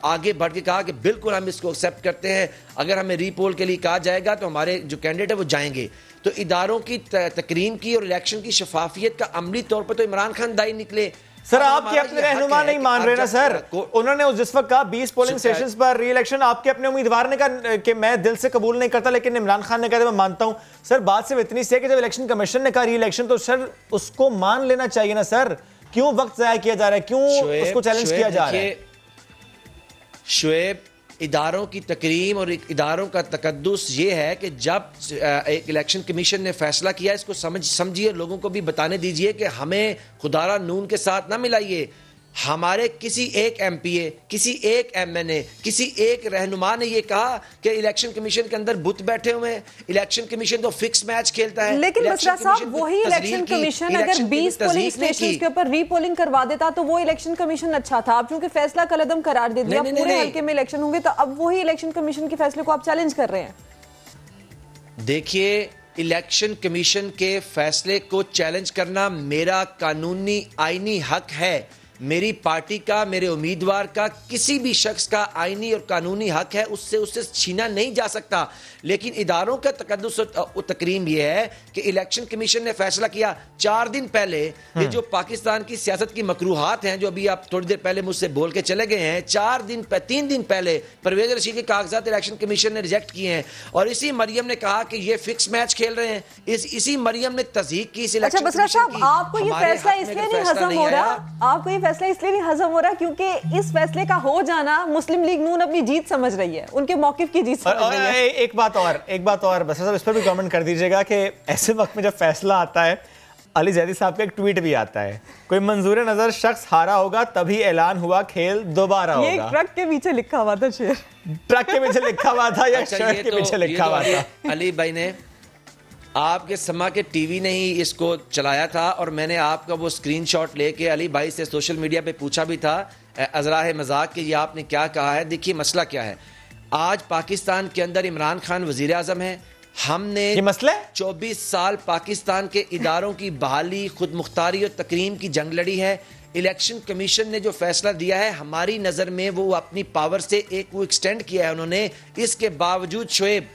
आगे बढ़ के कहा कि बिल्कुल हम इसको एक्सेप्ट करते हैं, अगर हमें रीपोल के लिए कहा जाएगा तो हमारे जो कैंडिडेट है वो जाएंगे। तो इदारों की तकरीम की और इलेक्शन की शफाफियत का अमली तौर पर तो इमरान खान दाई निकले। सर आपके अपने रहनुमा नहीं मान रहे ना सर, उन्होंने जिस वक्त कहा 20 पोलिंग स्टेशंस पर री इलेक्शन, आपके अपने उम्मीदवार ने कहा कि मैं दिल से कबूल नहीं करता, लेकिन इमरान खान ने कहा मैं मानता हूं। सर बात सिर्फ इतनी सी है कि जब इलेक्शन कमीशन ने कहा री इलेक्शन तो सर उसको मान लेना चाहिए ना सर। क्यों वक्त जाया किया जा रहा है, क्यों उसको चैलेंज किया जा रहा है? शुएब, इदारों की तकरीम और इदारों का तकद्दुस ये है कि जब एक इलेक्शन कमीशन ने फैसला किया, इसको समझिए, लोगों को भी बताने दीजिए कि हमें खुदारा नून के साथ ना मिलाइए। हमारे किसी एक एमपीए, किसी एक एमएनए, किसी एक रहनुमा ने ये कहा कि इलेक्शन कमीशन के अंदर बुत बैठे हुए हैं, इलेक्शन कमीशन तो फिक्स मैच खेलता है। लेकिन मसला साहब, वही इलेक्शन कमीशन अगर 20 पोलिंग स्टेशन के ऊपर रीपोलिंग करवा देता तो वो इलेक्शन कमीशन अच्छा था। अब चूंकि फैसला कलअदम करार दे दिया, पूरे हल्के में इलेक्शन होंगे, तो अब वही इलेक्शन कमीशन के फैसले को आप चैलेंज कर रहे हैं। देखिए, इलेक्शन कमीशन के फैसले को चैलेंज करना मेरा कानूनी आईनी हक है। मेरी पार्टी का, मेरे उम्मीदवार का, किसी भी शख्स का आईनी और कानूनी हक है, उससे छीना नहीं जा सकता। लेकिन इदारों का तकद्दुस और तकरीम यह है कि इलेक्शन कमीशन ने फैसला किया 4 दिन पहले, ये जो पाकिस्तान की सियासत की मकरूहात हैं, जो अभी आप थोड़ी देर पहले मुझसे बोल के चले गए हैं, 3 दिन पहले परवेज रशीद के कागजात इलेक्शन कमीशन ने रिजेक्ट किए हैं, और इसी मरियम ने कहा कि ये फिक्स मैच खेल रहे हैं। इसी मरियम ने तस्दीक की इस इलेक्शन कमीशन की। आपको ये फैसला इसलिए नहीं हजम हो रहा, आपको ये फैसला इसलिए नहीं हजम हो रहा क्योंकि इस फैसले का हो जाना मुस्लिम लीग नून अपनी जीत समझ रही है, उनके मौकिफ की जीत समझ रही है। एक बात और बस साहब, इस पर भी कमेंट कर दीजिएगा कि ऐसे वक्त में जब फैसला आता है, अली जैदी साहब का एक ट्वीट भी आता है, कोई मंजूर नजर शख्स हारा होगा तभी ऐलान हुआ खेल दोबारा होगा। ये ट्रक के पीछे लिखा हुआ था, शेर ट्रक के पीछे लिखा हुआ था या शर्ट के पीछे लिखा हुआ था? अली भाई ने आपके समा के टीवी ने ही इसको चलाया था, और मैंने आपका वो स्क्रीनशॉट लेके अली भाई से सोशल मीडिया पे पूछा भी था अजराह मजाक कि ये आपने क्या कहा है। देखिए मसला क्या है, आज पाकिस्तान के अंदर इमरान खान वजीर आजम है। हमने ये मसला 24 साल पाकिस्तान के इदारों की बहाली, खुद मुख्तारी और तकरीम की जंग लड़ी है। इलेक्शन कमीशन ने जो फैसला दिया है, हमारी नज़र में वो अपनी पावर से वो एक्सटेंड किया है उन्होंने। इसके बावजूद शोएब,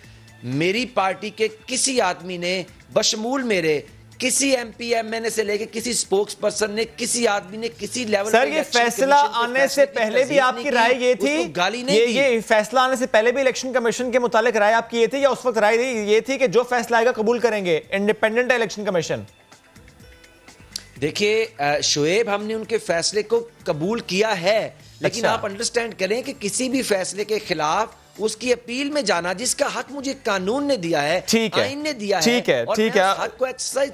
मेरी पार्टी के किसी आदमी ने, बशमूल मेरे किसी एमपी एमएनए से लेके किसी स्पोक्स पर्सन ने, किसी आदमी ने किसी लेवल सर ये फैसला आने से पहले भी आपकी राय ये थी, ये फैसला आने से पहले भी इलेक्शन कमीशन के मुतालिक राय आपकी ये थी, या उस वक्त राय ये थी कि जो फैसला आएगा कबूल करेंगे, इंडिपेंडेंट इलेक्शन कमीशन? देखिए शोएब, हमने उनके फैसले को कबूल किया है, लेकिन आप अंडरस्टैंड करें कि किसी भी फैसले के खिलाफ उसकी अपील में जाना, जिसका हक मुझे कानून ने दिया है, आइन ने दिया है, ठीक है, ठीक है, हक को एक्सरसाइज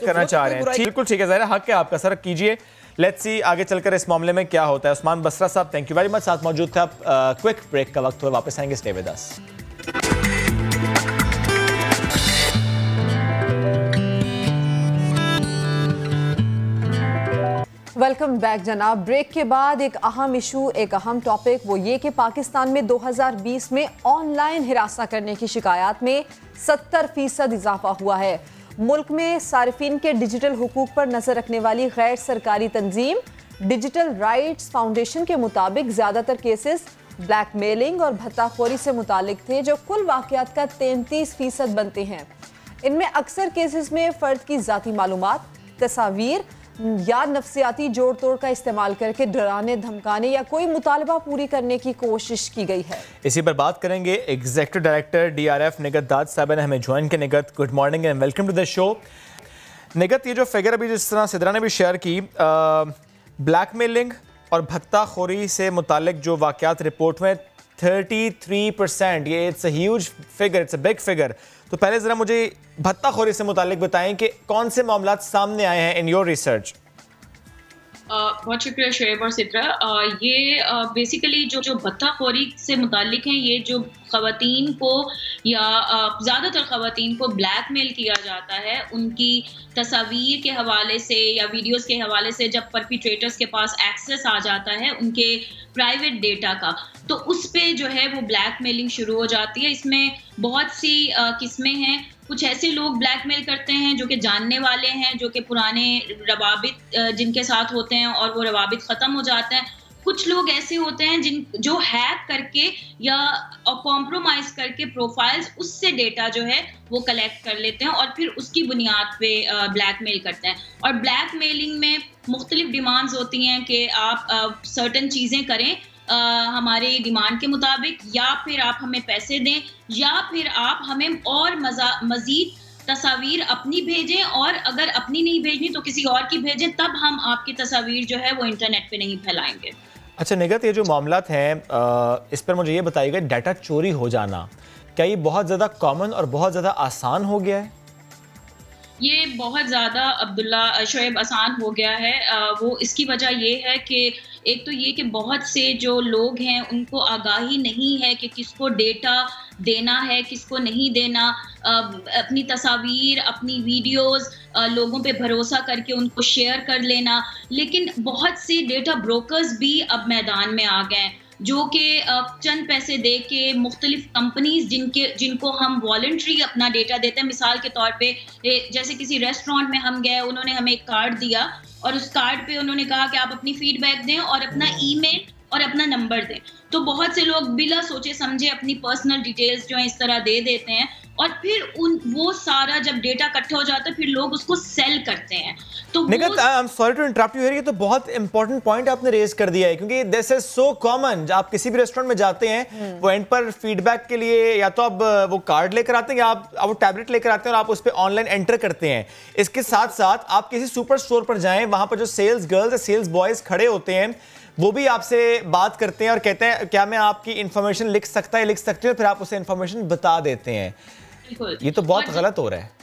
करना चाह रहे हैं, बिल्कुल ठीक है, ज़ाहिर हक है आपका सर, कीजिए। लेट्स सी आगे चलकर इस मामले में क्या होता है। उस्मान बसरा साहब, थैंक यू वेरी मच, साथ मौजूद थे आप। क्विक ब्रेक का वक्त हुआ, वापस आएंगे, stay with us. Welcome back जनाब। ब्रेक के बाद एक अहम इशू, एक अहम टॉपिक, वो ये कि पाकिस्तान में 2020 में ऑनलाइन हिरासत करने की शिकायत में 70% इजाफा हुआ है। मुल्क में सारिफिन के डिजिटल हुकूक पर नजर रखने वाली गैर सरकारी तंजीम डिजिटल राइट्स फाउंडेशन के मुताबिक ज़्यादातर केसेस ब्लैकमेलिंग और भत्ताखोरी से मुतालिक थे, जो कुल वाक़यात का 33% बनते हैं। इनमें अक्सर केसेस में फ़र्द की ज़ाती मालूमात, तस्वीर या नफ्सियाती जोड़ तोड़ का इस्तेमाल करके डराने, धमकाने या कोई मुतालबा पूरी करने की कोशिश की गई है। इसी पर बात करेंगे। एग्जीक्यूटिव डायरेक्टर DRF निगत दाद साहब ने हमें ज्वाइन किया। Nigat, good morning and welcome to the show. Nigat, ये जो फिगर अभी जिस तरह सिद्रा ने भी शेयर की, ब्लैकमेलिंग और भत्ताखोरी से मुतालिक जो वाक़यात रिपोर्ट में 33%, ये it's a huge figure, it's a big figure. तो पहले ज़रा मुझे भत्ताखोरी से मुतालिक बताएं कि कौन से मामलात सामने आए हैं इन योर रिसर्च। बहुत शुक्रिया शोएब और सिद्रा। ये बेसिकली जो भत्ताखोरी से मुतालिक हैं, ये जो ख़वातीन को या ज़्यादातर ख़वातीन को ब्लैकमेल किया जाता है, उनकी तस्वीर के हवाले से या वीडियोस के हवाले से जब परपिट्रेटर्स के पास एक्सेस आ जाता है उनके प्राइवेट डेटा का, तो उस पे जो है वो ब्लैकमेलिंग शुरू हो जाती है। इसमें बहुत सी किस्में हैं। कुछ ऐसे लोग ब्लैकमेल करते हैं जो कि जानने वाले हैं, जो कि पुराने रवाबित जिनके साथ होते हैं और वो रवाबित ख़त्म हो जाते हैं। कुछ लोग ऐसे होते हैं जो हैक करके या कॉम्प्रोमाइज़ करके प्रोफाइल्स, उससे डेटा जो है वो कलेक्ट कर लेते हैं और फिर उसकी बुनियाद पे ब्लैकमेल करते हैं। और ब्लैकमेलिंग में मुख्तलिफ डिमांड्स होती हैं कि आप सर्टन चीज़ें करें हमारे डिमांड के मुताबिक, या फिर आप हमें पैसे दें, या फिर आप हमें और मज़ीद तस्वीर अपनी भेजें, और अगर अपनी नहीं भेजनी तो किसी और की भेजें, तब हम आपकी तस्वीर जो है वो इंटरनेट पे नहीं फैलाएंगे। अच्छा निगत, ये जो मामलात हैं इस पर मुझे ये बताइएगा, डाटा चोरी हो जाना क्या ये बहुत ज़्यादा कॉमन और बहुत ज़्यादा आसान हो गया है? ये बहुत ज़्यादा अब्दुल्ला शोएब आसान हो गया है। वो इसकी वजह ये है कि एक तो ये कि बहुत से जो लोग हैं उनको आगाही नहीं है कि किसको डेटा देना है, किसको नहीं देना। अपनी तस्वीर, अपनी वीडियोस लोगों पे भरोसा करके उनको शेयर कर लेना। लेकिन बहुत से डेटा ब्रोकर्स भी अब मैदान में आ गए हैं, जो कि चंद पैसे दे के मुख्तलिफ कंपनीज जिनको हम वॉलंटरी अपना डेटा देते हैं। मिसाल के तौर पे जैसे किसी रेस्टोरेंट में हम गए, उन्होंने हमें एक कार्ड दिया और उस कार्ड पे उन्होंने कहा कि आप अपनी फीडबैक दें और अपना ईमेल और अपना नंबर दें। तो बहुत से लोग बिला सोचे समझे अपनी पर्सनल डिटेल्स जो है इस तरह दे देते हैं, और फिर वो सारा जब डेटा इकट्ठा हो जाता है फिर लोग उसको सेल करते हैं। तो Nigat, I am sorry to interrupt you here, ये तो बहुत इंपॉर्टेंट पॉइंट आपने रेज कर दिया है, क्योंकि दिस इज सो कॉमन। आप किसी भी रेस्टोरेंट में जाते हैं, वो एंड पर फीडबैक के लिए या तो आप वो कार्ड लेकर आते हैं या आप वो टैबलेट लेकर आते हैं और आप उस पर ऑनलाइन एंटर करते हैं। इसके साथ साथ आप किसी सुपर स्टोर पर जाएं, वहां पर जो सेल्स गर्ल्स या सेल्स बॉयज खड़े होते हैं वो भी आपसे बात करते हैं और कहते हैं क्या मैं आपकी इंफॉर्मेशन लिख सकती हूँ, फिर आप उसे इंफॉर्मेशन बता देते हैं। ये तो बहुत गलत हो रहा है।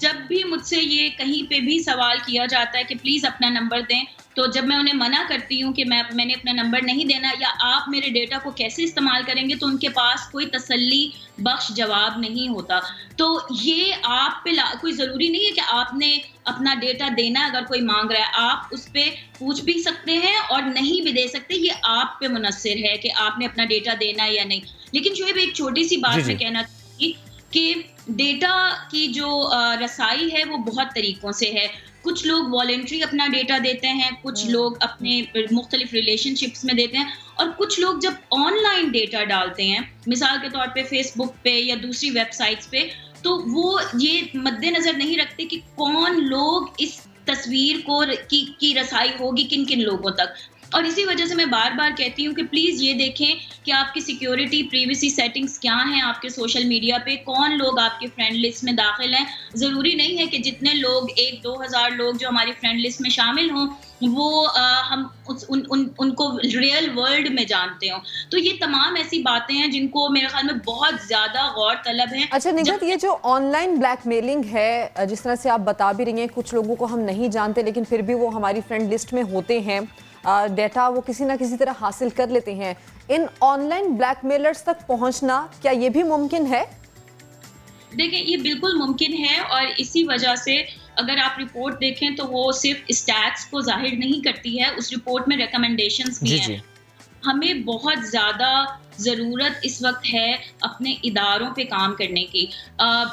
जब भी मुझसे ये कहीं पे भी सवाल किया जाता है कि प्लीज अपना नंबर दें, तो जब मैं उन्हें मना करती हूँ कि मैंने अपना नंबर नहीं देना या आप मेरे डेटा को कैसे इस्तेमाल करेंगे, तो उनके पास कोई तसल्ली बख्श जवाब नहीं होता। तो ये आप पे कोई ज़रूरी नहीं है कि आपने अपना डेटा देना। अगर कोई मांग रहा है आप उस पर पूछ भी सकते हैं और नहीं भी दे सकते, ये आप पे मुनस्सिर है कि आपने अपना डेटा देना या नहीं। लेकिन शोएब, एक छोटी सी बात मैं कहना चाहूँगी कि डेटा की जो रसाई है वो बहुत तरीकों से है। कुछ लोग वॉलंटरी अपना डेटा देते हैं, कुछ लोग अपने मुख्तलिफ रिलेशनशिप्स में देते हैं, और कुछ लोग जब ऑनलाइन डेटा डालते हैं, मिसाल के तौर पे फेसबुक पे या दूसरी वेबसाइट्स पे, तो वो ये मद्देनजर नहीं रखते कि कौन लोग इस तस्वीर को की रसाई होगी किन किन लोगों तक। और इसी वजह से मैं बार बार कहती हूँ कि प्लीज़ ये देखें कि आपकी सिक्योरिटी प्रीवेसी सेटिंग्स क्या हैं आपके सोशल मीडिया पे, कौन लोग आपके फ्रेंड लिस्ट में दाखिल हैं। ज़रूरी नहीं है कि जितने लोग 1-2 हज़ार लोग जो हमारी फ्रेंड लिस्ट में शामिल हों वो हम उनको रियल वर्ल्ड में जानते हो। तो ये तमाम ऐसी बातें हैं जिनको मेरे ख्याल में बहुत ज़्यादा गौर तलब है। अच्छा निगत, ये जो ऑनलाइन ब्लैकमेलिंग है, जिस तरह से आप बता भी रही हैं, कुछ लोगों को हम नहीं जानते लेकिन फिर भी वो हमारी फ्रेंड लिस्ट में होते हैं, डेटा वो किसी ना किसी तरह हासिल कर लेते हैं। इन ऑनलाइन ब्लैकमेलर्स तक पहुंचना क्या ये भी मुमकिन है? देखिए, ये बिल्कुल मुमकिन है और इसी वजह से अगर आप रिपोर्ट देखें तो वो सिर्फ स्टैट्स को जाहिर नहीं करती है, उस रिपोर्ट में रिकमेंडेशंस भी हैं। हमें बहुत ज़्यादा ज़रूरत इस वक्त है अपने इदारों पे काम करने की।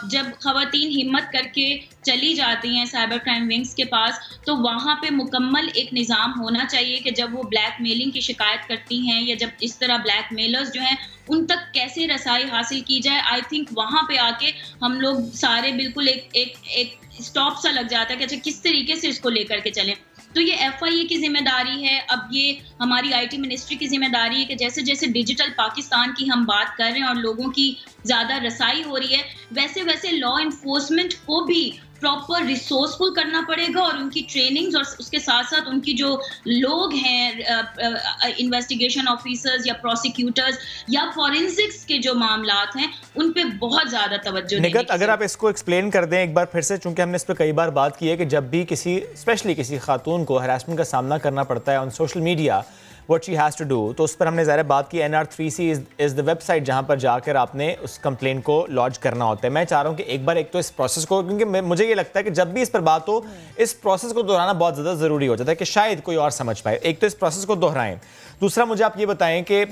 जब ख़वातीन हिम्मत करके चली जाती हैं साइबर क्राइम विंग्स के पास, तो वहाँ पे मुकम्मल एक निज़ाम होना चाहिए कि जब वो ब्लैकमेलिंग की शिकायत करती हैं या जब इस तरह ब्लैकमेलर्स जो हैं उन तक कैसे रसाई हासिल की जाए। आई थिंक वहाँ पे आके हम लोग सारे बिल्कुल एक स्टॉप सा लग जाता है कि अच्छा किस तरीके से इसको लेकर के चलें। तो ये FIA की जिम्मेदारी है, अब ये हमारी IT मिनिस्ट्री की जिम्मेदारी है कि जैसे जैसे डिजिटल पाकिस्तान की हम बात कर रहे हैं और लोगों की ज़्यादा रसाई हो रही है, वैसे वैसे लॉ इन्फोर्समेंट को भी प्रॉपर रिसोर्सफुल करना पड़ेगा और उनकी ट्रेनिंग्स और उसके साथ साथ उनकी जो लोग हैं इन्वेस्टिगेशन ऑफिसर्स या प्रोसिक्यूटर्स या फॉरेंसिक्स के जो मामलात हैं उन पे बहुत ज़्यादा तवज्जो। निगत, अगर आप इसको एक्सप्लेन कर दें एक बार फिर से, चूंकि हमने इस पर कई बार बात की है कि जब भी किसी स्पेशली किसी खातून को हरासमेंट का सामना करना पड़ता है on social media, what she has to do, तो उस पर हमने ज़रा बात की। NR3C इज़ द वेबसाइट जहाँ पर जाकर आपने उस कंप्लेन को लॉन्च करना होता है। मैं चाह रहा हूँ कि एक बार एक तो इस प्रोसेस को, क्योंकि मुझे ये लगता है कि जब भी इस पर बात हो इस प्रोसेस को दोहराना बहुत ज़्यादा ज़रूरी हो जाता है कि शायद कोई और समझ पाए। एक तो इस प्रोसेस को दोहराएं, दूसरा मुझे आप ये बताएं कि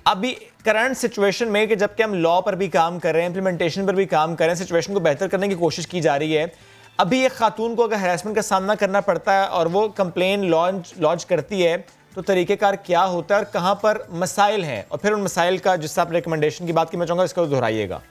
अभी करंट सिचुएशन में कि जबकि हम लॉ पर भी काम कर रहे हैं, इम्प्लीमेंटेशन पर भी काम कर रहे हैं, सिचुएशन को बेहतर करने की कोशिश की जा रही है, अभी एक खातून को अगर हरासमेंट का सामना करना पड़ता है और वो कंप्लेन लॉन्च करती है, तो तरीक़ेकार क्या होता है और कहाँ पर मसाइल हैं, और फिर उन मसाइल का जिससे आप रिकमेंडेशन की बात की मैं चाहूँगा इसको दोहराइएगा।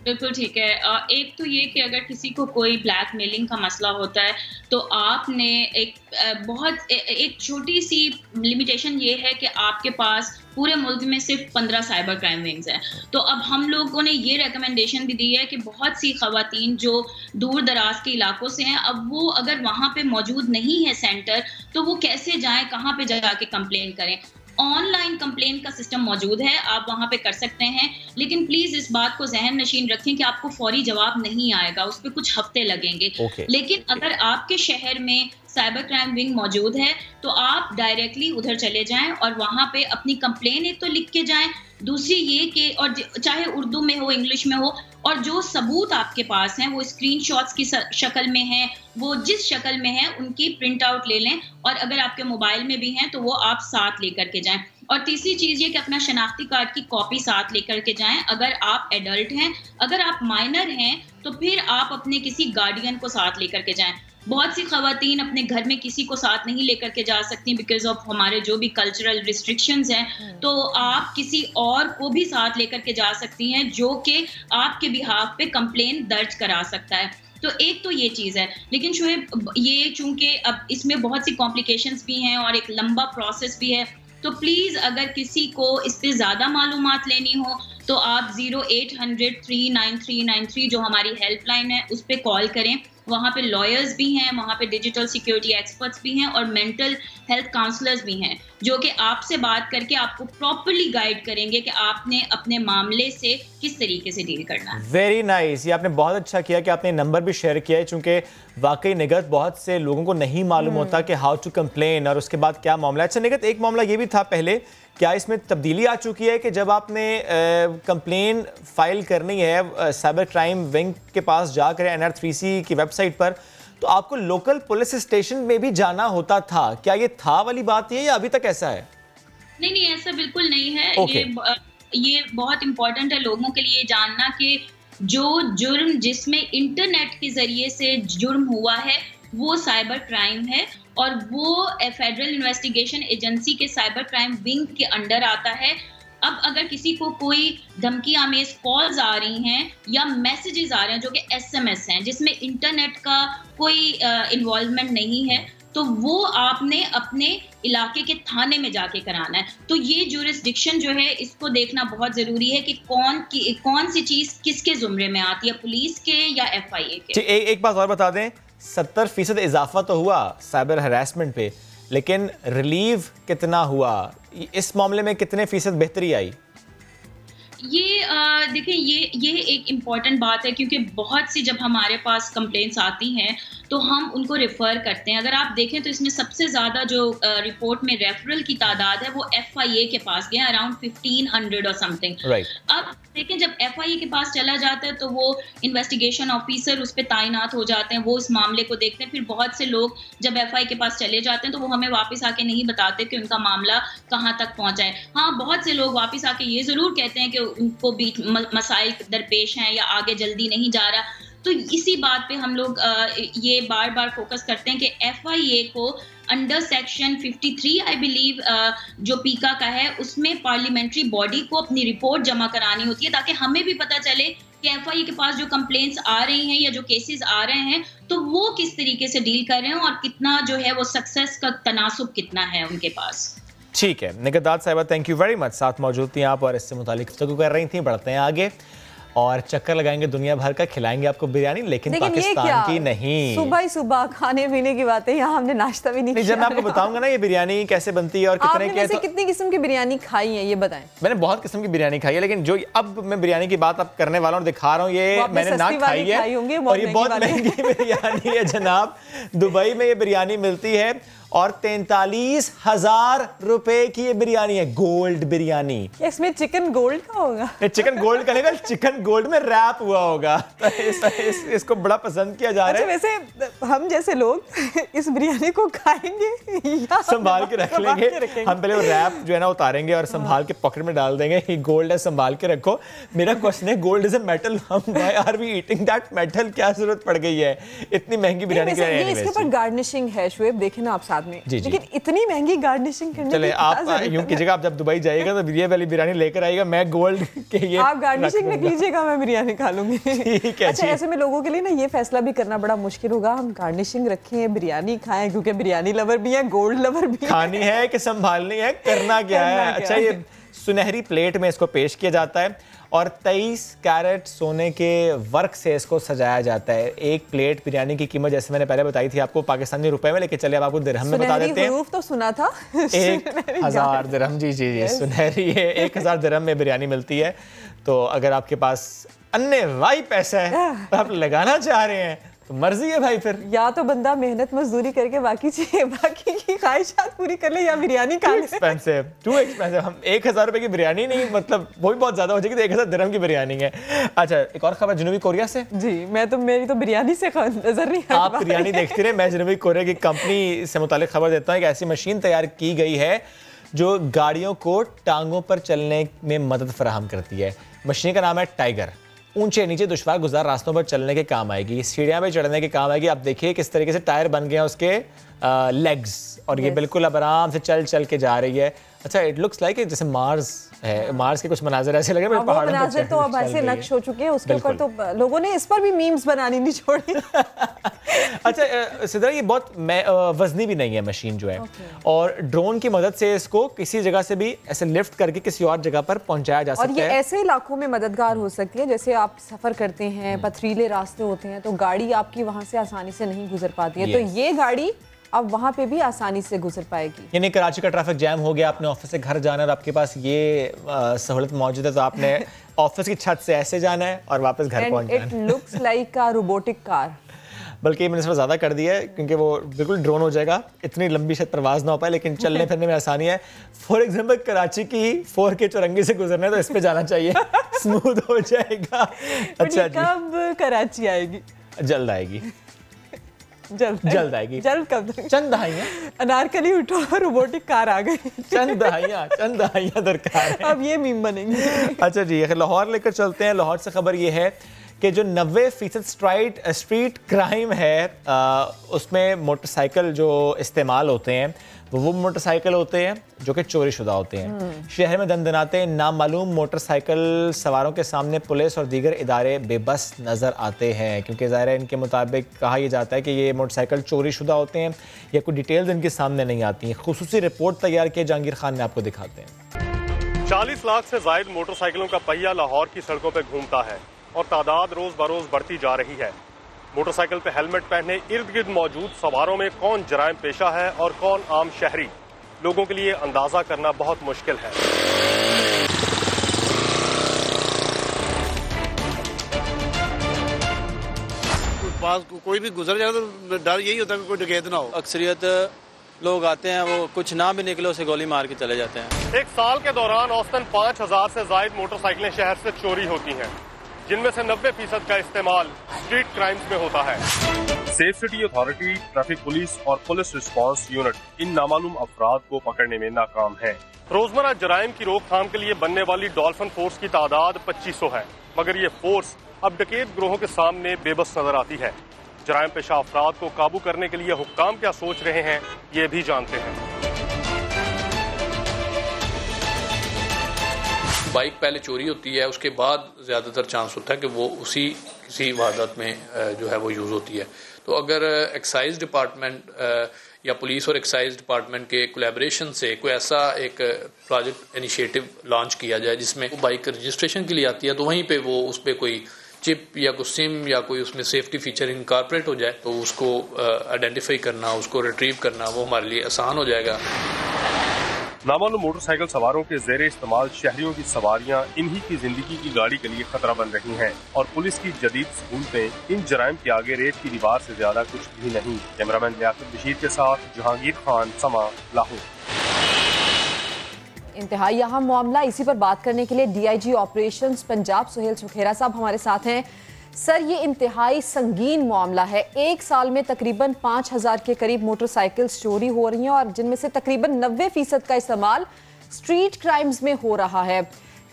बिल्कुल ठीक है। एक तो ये कि अगर किसी को कोई ब्लैकमेलिंग का मसला होता है तो आपने एक छोटी सी लिमिटेशन ये है कि आपके पास पूरे मुल्क में सिर्फ 15 साइबर क्राइम विंग्स हैं। तो अब हम लोगों ने ये रिकमेंडेशन भी दी है कि बहुत सी ख़वातीन जो दूर दराज के इलाकों से हैं, अब वो अगर वहाँ पे मौजूद नहीं है सेंटर, तो वो कैसे जाएं, कहाँ पे जाके कंप्लेन करें। ऑनलाइन कंप्लेन का सिस्टम मौजूद है, आप वहाँ पे कर सकते हैं, लेकिन प्लीज़ इस बात को जहन नशीन रखें कि आपको फौरी जवाब नहीं आएगा, उस पर कुछ हफ्ते लगेंगे। लेकिन अगर आपके शहर में साइबर क्राइम विंग मौजूद है तो आप डायरेक्टली उधर चले जाएं और वहाँ पे अपनी कंप्लेन एक तो लिख के जाएं, दूसरी ये कि और चाहे उर्दू में हो इंग्लिश में हो, और जो सबूत आपके पास हैं वो स्क्रीनशॉट्स की शक्ल में हैं, वो जिस शक्ल में है उनकी प्रिंट आउट ले लें, और अगर आपके मोबाइल में भी हैं तो वो आप साथ लेकर के जाएं। और तीसरी चीज़ ये कि अपना शनाख्ती कार्ड की कॉपी साथ लेकर के जाएं अगर आप एडल्ट हैं। अगर आप माइनर हैं तो फिर आप अपने किसी गार्डियन को साथ लेकर के जाएं। बहुत सी ख़वातीन अपने घर में किसी को साथ नहीं लेकर के जा सकती बिकॉज ऑफ हमारे जो भी कल्चरल रिस्ट्रिक्शंस हैं, तो आप किसी और को भी साथ लेकर के जा सकती हैं जो कि आपके बिहाफ पे कंप्लेन दर्ज करा सकता है। तो एक तो ये चीज़ है, लेकिन शोएब ये चूंकि अब इसमें बहुत सी कॉम्प्लिकेशंस भी हैं और एक लंबा प्रोसेस भी है, तो प्लीज़ अगर किसी को इस पर ज़्यादा मालूमात लेनी हो तो आप 0800 39393 जो हमारी हेल्पलाइन है उस पर कॉल करें। वहाँ पे लॉयर्स भी हैं, वहाँ पे डिजिटल सिक्योरिटी एक्सपर्ट्स भी हैं और मेंटल हेल्थ काउंसलर्स भी हैं जो कि आपसे बात करके आपको प्रॉपर्ली गाइड करेंगे कि आपने अपने मामले से किस तरीके से डील करना है। वेरी नाइस, ये आपने बहुत अच्छा किया कि आपने नंबर भी शेयर किया है, चूंकि वाकई निगत बहुत से लोगों को नहीं मालूम होता कि हाउ टू कंप्लेन और उसके बाद क्या मामला है। अच्छा निगत, एक मामला ये भी था पहले, क्या इसमें तब्दीली आ चुकी है कि जब आपने कंप्लेन फाइल करनी है साइबर क्राइम विंग के पास जाकर NR3C की वेबसाइट पर, तो आपको लोकल पुलिस स्टेशन में भी जाना होता था? क्या ये था वाली बात है या अभी तक ऐसा है? नहीं, ऐसा बिल्कुल नहीं है। ये बहुत इंपॉर्टेंट है लोगों के लिए जानना कि जो जुर्म जिसमें इंटरनेट के जरिए से जुर्म हुआ है वो साइबर क्राइम है और वो फेडरल इन्वेस्टिगेशन एजेंसी के साइबर क्राइम विंग के अंडर आता है। अब अगर किसी को कोई धमकी आमेज कॉल्स आ रही हैं या मैसेजेस आ रहे हैं जो कि SMS हैं जिसमें इंटरनेट का कोई इन्वॉल्वमेंट नहीं है, तो वो आपने अपने इलाके के थाने में जाके कराना है। तो ये जुरिस्डिक्शन जो है इसको देखना बहुत ज़रूरी है कि कौन सी चीज़ किसके ज़ुमरे में आती है, पुलिस के या FIA के। एक बात और बता दें, 70% इजाफा तो हुआ साइबर हरासमेंट पे, लेकिन रिलीव कितना हुआ, इस मामले में कितने फीसद बेहतरी आई? ये देखिए ये एक इम्पॉर्टेंट बात है, क्योंकि बहुत सी जब हमारे पास कंप्लेंट्स आती हैं तो हम उनको रेफ़र करते हैं। अगर आप देखें तो इसमें सबसे ज़्यादा जो रिपोर्ट में रेफरल की तादाद है वो FIA के पास गए, अराउंड 1500 और समथिंग। अब देखें जब FIA के पास चला जाता है तो वो इन्वेस्टिगेशन ऑफिसर उस पर तैनात हो जाते हैं, वो उस मामले को देखते हैं। फिर बहुत से लोग जब FIA के पास चले जाते हैं तो वो हमें वापस आके नहीं बताते कि उनका मामला कहाँ तक पहुँचा है। हाँ, बहुत से लोग वापस आके ये ज़रूर कहते हैं कि उनको भी मसाइल दरपेश हैं या आगे जल्दी नहीं जा रहा। तो इसी बात पे हम लोग ये बार बार फोकस करते हैं कि FIA को अंडर सेक्शन 53 आई बिलीव जो पीका का है उसमें पार्लियामेंट्री बॉडी को अपनी रिपोर्ट जमा करानी होती है, ताकि हमें भी पता चले कि FIA के पास जो कंप्लेंट्स आ रही हैं या जो केसेस आ रहे हैं तो वो किस तरीके से डील कर रहे हैं और कितना जो है वो सक्सेस का तनासुब कितना है उनके पास। ठीक है निगहदाद साहिबा, थैंक यू वेरी मच, साथ मौजूद थी आप और इससे मुतालिक गुफ्तगू कर रही थी। बढ़ते हैं आगे और चक्कर लगाएंगे दुनिया भर का, खिलाएंगे आपको बिरयानी, लेकिन पाकिस्तान की नहीं। सुबह ही सुबह खाने पीने की बातें, यहाँ हमने नाश्ता भी नहीं किया। जब मैं आपको बताऊंगा ना ये बिरयानी कैसे बनती है और कितने के, तो कितनी किस्म की बिरयानी खाई है ये बताएं। मैंने बहुत किस्म की बिरयानी खाई है, लेकिन जो अब मैं बिरयानी की बात अब करने वाला हूँ और दिखा रहा हूँ ये मैंने ना खाई है और ये बहुत महंगी बिरयानी है जनाब। दुबई में ये बिरयानी मिलती है और 43,000 रुपए की ये बिरयानी है, गोल्ड बिरयानी। इसमें चिकन गोल्ड का होगा? चिकन गोल्ड का नहीं, चिकन गोल्ड में रैप हुआ होगा। तो इसको बड़ा पसंद किया जा रहा है। वैसे हम जैसे लोग इस बिरयानी को खाएंगे या संभाल के रख लेंगे? हम पहले वो रैप जो है ना उतारेंगे और संभाल के पॉकेट में डाल देंगे, ये गोल्ड है संभाल के रखो। मेरा क्वेश्चन है, गोल्ड इज अ मेटल, हम why are we eating that metal? क्या जरूरत पड़ गई है इतनी महंगी बिरयानी के लिए? इसके ऊपर गार्निशिंग है शुएब, देखें ना आप साथ में, लेकिन इतनी महंगी गार्निशिंग करने चले आप यूं कीजिएगा, आप जब दुबई जाइएगा तो ये वाली बिरयानी लेकर आइएगा, मैं गोल्ड के ये आप गार्निशिंग में कीजिएगा, मैं बिरयानी खा लूंगी। ठीक है। अच्छा, ऐसे में लोगों के लिए ना ये फैसला भी करना बड़ा मुश्किल होगा, हम गार्निशिंग रखें बिरयानी खाएं, क्योंकि बिरयानी लवर भी है, गोल्ड लवर भी है। खानी है कि संभालनी है, करना क्या है? अच्छा, ये सुनहरी प्लेट में इसको पेश किया जाता है और 23 कैरेट सोने के वर्क से इसको सजाया जाता है। एक प्लेट बिरयानी की कीमत जैसे मैंने पहले बताई थी आपको पाकिस्तानी रुपए में, लेकिन चलिए अब आपको दिरहम में बता देते हैं। तो सुना था 1000 दिरहम। जी जी जी, सुनहरी है, 1000 दिरहम में बिरयानी मिलती है। तो अगर आपके पास अन्य वाई पैसा है तो आप लगाना चाह रहे हैं तो मर्जी है भाई, फिर या तो बंदा मेहनत मजदूरी करके बाकी की ख्वाहिशात पूरी कर ले या बिरयानी खा ले। Expensive, too expensive. हम 1000 रुपए की बिरयानी नहीं, मतलब वो भी बहुत ज्यादा हो जाएगी, तो 1000 दिरहम की बिरयानी है। अच्छा, एक और खबर जनूबी कोरिया से। जी, मेरी तो बिरयानी से नजर नहीं आप बिरयानी देखते रहे, मैं जनूबी कोरिया की कंपनी से मुतालिक खबर देता हूँ। एक ऐसी मशीन तैयार की गई है जो गाड़ियों को टांगों पर चलने में मदद फराहम करती है। मशीन का नाम है टाइगर। ऊंचे नीचे दुश्वार गुजार रास्तों पर चलने के काम आएगी, सीढ़ियां पे चढ़ने के काम आएगी। आप देखिए किस तरीके से टायर बन गए उसके लेग्स, और ये बिल्कुल अब आराम से चल के जा रही है। अच्छा, इट लुक्स लाइक जैसे मार्स है, मार्स के कुछ मनाजर ऐसे लगे पहाड़ों पर। मनाजर तो अब ऐसे नक्श हो चुके हैं उसके ऊपर, तो लोगों ने इस पर भी मीम्स बनानी नहीं छोड़ी। अच्छा सिद्रा, ये बहुत वजनी भी नहीं है मशीन जो है, और ड्रोन की मदद से इसको किसी जगह से भी ऐसे लिफ्ट करके किसी और जगह पर पहुंचाया जा सकता है। और ये ऐसे इलाकों में मददगार हो सकती है जैसे आप सफर करते हैं, पथरीले रास्ते होते हैं, तो गाड़ी आपकी वहां से आसानी से नहीं गुजर पाती है, तो ये गाड़ी अब वहाँ पे भी आसानी से गुजर पाएगी। यानी कराची का ट्रैफिक जैम हो गया, आपने ऑफिस से घर जाना है और आपके पास ये सहूलत मौजूद है, तो आपने ऑफिस की छत से ऐसे जाना है और वापस घर पहुंच जाना है। It looks like a robotic car. बल्कि मैंने इसमें ज़्यादा कर दिया है क्योंकि वो बिल्कुल ड्रोन हो जाएगा, इतनी लंबी शायद परवाज ना हो पाए, लेकिन चलने फिरने में आसानी है। फॉर एग्जांपल कराची की 4K चौरंगी से गुजरना है तो इस पे जाना चाहिए, स्मूथ हो जाएगा। अच्छा जी, कब कराची आएगी? जल्द आएगी, जल्द आएगी। जल्द कब? चंद दहाइयाँ। अनारकली उठो, रोबोटिक कार आ गई। चंद दहाइयाँ दरकार है। अब ये मीम बनेंगे। अच्छा जी, लाहौर लेकर चलते हैं। लाहौर से खबर ये है कि जो 90% स्ट्रीट क्राइम है उसमें मोटरसाइकिल जो इस्तेमाल होते हैं वो मोटरसाइकिल होते हैं जो कि चोरी शुदा होते हैं। शहर में दनदनाते नामालूम मोटरसाइकिल सवारों के सामने पुलिस और दीगर इदारे बेबस नज़र आते हैं, क्योंकि ज़ाहिर है इनके मुताबिक कहा यह जाता है कि ये मोटरसाइकिल चोरी शुदा होते हैं या कोई डिटेल्स इनके सामने नहीं आती हैं। खुसूसी रिपोर्ट तैयार की जहांगीर खान ने आपको दिखाते हैं। 40 लाख से ज़ायद मोटरसाइकिलों का पहिया लाहौर की सड़कों पर घूमता है और तादाद रोज़ बरोज़ बढ़ती जा रही है। मोटरसाइकिल पे हेलमेट पहने इर्द गिर्द मौजूद सवारों में कौन जराइम पेशा है और कौन आम शहरी, लोगों के लिए अंदाजा करना बहुत मुश्किल है। पास कोई भी गुजर जाए तो डर यही होता है कि कोई डकैत ना हो। अक्सरियत लोग आते हैं, वो कुछ ना भी निकले उसे गोली मार के चले जाते हैं। एक साल के दौरान औसतन 5000 से ज्यादा मोटरसाइकिलें शहर से चोरी होती हैं, जिनमें से 90% का इस्तेमाल स्ट्रीट क्राइम्स में होता है। Safe city authority, traffic police और पुलिस रिस्पांस यूनिट इन नामालूम अफराद को पकड़ने में नाकाम है। रोजमर्रा जराइम की रोकथाम के लिए बनने वाली डॉल्फिन फोर्स की तादाद 2500 है, मगर ये फोर्स अब डकैत गिरोहों के सामने बेबस नजर आती है। जराइम पेशा अफराद को काबू करने के लिए हुक्काम क्या सोच रहे हैं, ये भी जानते हैं। बाइक पहले चोरी होती है, उसके बाद ज़्यादातर चांस होता है कि वो उसी किसी वारदात में जो है वो यूज़ होती है। तो अगर एक्साइज डिपार्टमेंट या पुलिस और एक्साइज डिपार्टमेंट के कोलैबोरेशन से कोई ऐसा एक प्रोजेक्ट इनिशिएटिव लॉन्च किया जाए जिसमें वो बाइक रजिस्ट्रेशन के लिए आती है, तो वहीं पे वो उस पर कोई चिप या कोई सिम या कोई उसमें सेफ्टी फीचर इनकॉर्पोरेट हो जाए, तो उसको आइडेंटिफाई करना, उसको रिट्रीव करना वो हमारे लिए आसान हो जाएगा। नामालूम मोटरसाइकिल सवारों के ज़ेरे इस्तेमाल शहरियों की सवारियां इन्हीं की जिंदगी की गाड़ी के लिए खतरा बन रही हैं और पुलिस की जदीद सहूलतें इन जराइम के आगे रेत की दीवार से ज्यादा कुछ भी नहीं। कैमरामैन लियाकत बशीर के साथ जहांगीर खान, समा, लाहौर। इंतहाई अहम मामला, इसी पर बात करने के लिए डीआईजी ऑपरेशंस पंजाब सुहेल सुखेरा साहब हमारे साथ हैं। सर, ये इंतहाई संगीन मामला है। एक साल में तकरीबन 5000 के करीब मोटरसाइकिल्स चोरी हो रही हैं और जिनमें से तकरीबन 90% का इस्तेमाल स्ट्रीट क्राइम्स में हो रहा है।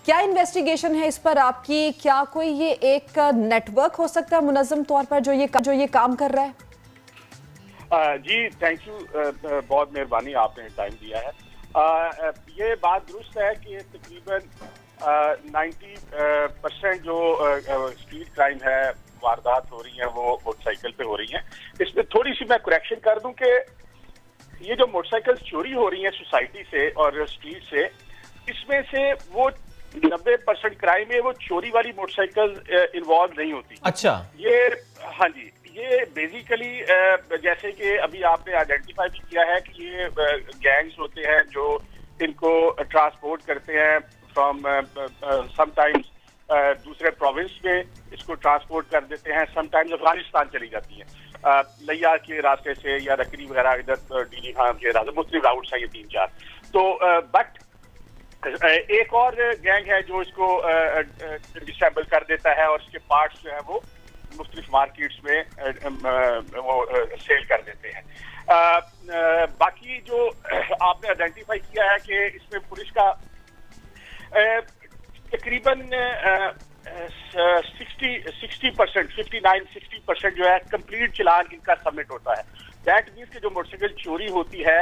क्या इन्वेस्टिगेशन है इस पर आपकी? क्या कोई ये एक नेटवर्क हो सकता है मुनज़्ज़म तौर पर जो ये काम कर रहा है? जी थैंक यू, बहुत मेहरबानी, आपने टाइम दिया है। ये बात दुरुस्त है कि तकरीबन 90% जो स्ट्रीट क्राइम है, वारदात हो रही हैं, वो मोटरसाइकिल पे हो रही हैं। इसमें थोड़ी सी मैं करेक्शन कर दूं कि ये जो मोटरसाइकिल चोरी हो रही हैं सोसाइटी से और स्ट्रीट से, इसमें से वो 90% क्राइम है वो चोरी वाली मोटरसाइकिल इन्वॉल्व नहीं होती। अच्छा, ये हाँ जी, ये बेसिकली जैसे कि अभी आपने आइडेंटिफाई भी किया है कि ये गैंग्स होते हैं जो इनको ट्रांसपोर्ट करते हैं फ्रॉम समटाइम्स दूसरे प्रोविंस में इसको ट्रांसपोर्ट कर देते हैं, समटाइम्स अफगानिस्तान चली जाती हैं लिया के रास्ते से या रकरी वगैरह, इधर डीली खान के रास्ते, मुख्तलिफ राउट्स हैं ये 3-4। तो बट एक और गैंग है जो इसको डिसेंबल कर देता है और इसके पार्ट्स जो है वो मुख्तलिफ मार्केट्स में वो सेल कर देते हैं। बाकी जो आपने आइडेंटिफाई किया है कि इसमें पुलिस का तकरीबन 59-60% जो है कंप्लीट चालान इनका सबमिट होता है। दैट मीन्स कि जो मोटरसाइकिल चोरी होती है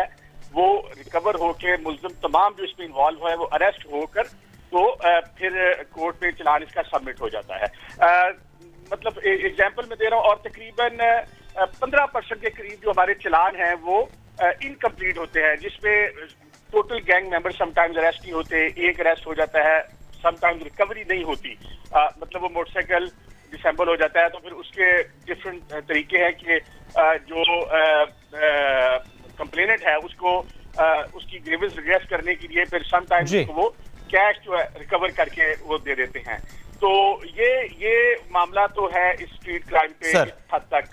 वो रिकवर होकर मुल्ज़िम तमाम जो इसमें इन्वॉल्व है वो अरेस्ट होकर तो फिर कोर्ट में चालान इसका सबमिट हो जाता है। मतलब एग्जाम्पल में दे रहा हूँ, और तकरीबन 15% के करीब जो हमारे चालान हैं वो इनकम्प्लीट होते हैं, जिसमें total gang member sometimes arrest नहीं होते, एक अरेस्ट हो जाता है, समटाइम्स रिकवरी नहीं होती, मतलब वो मोटरसाइकिल डिसेंबल हो जाता है। तो फिर उसके डिफरेंट तरीके हैं कि जो कंप्लेनेंट है उसको उसकी ग्रीवेंस रिग्रेस करने के लिए फिर समटाइम्स वो कैश जो है रिकवर करके वो दे देते हैं। तो ये मामला तो है इस स्ट्रीट क्राइम पे हद तक।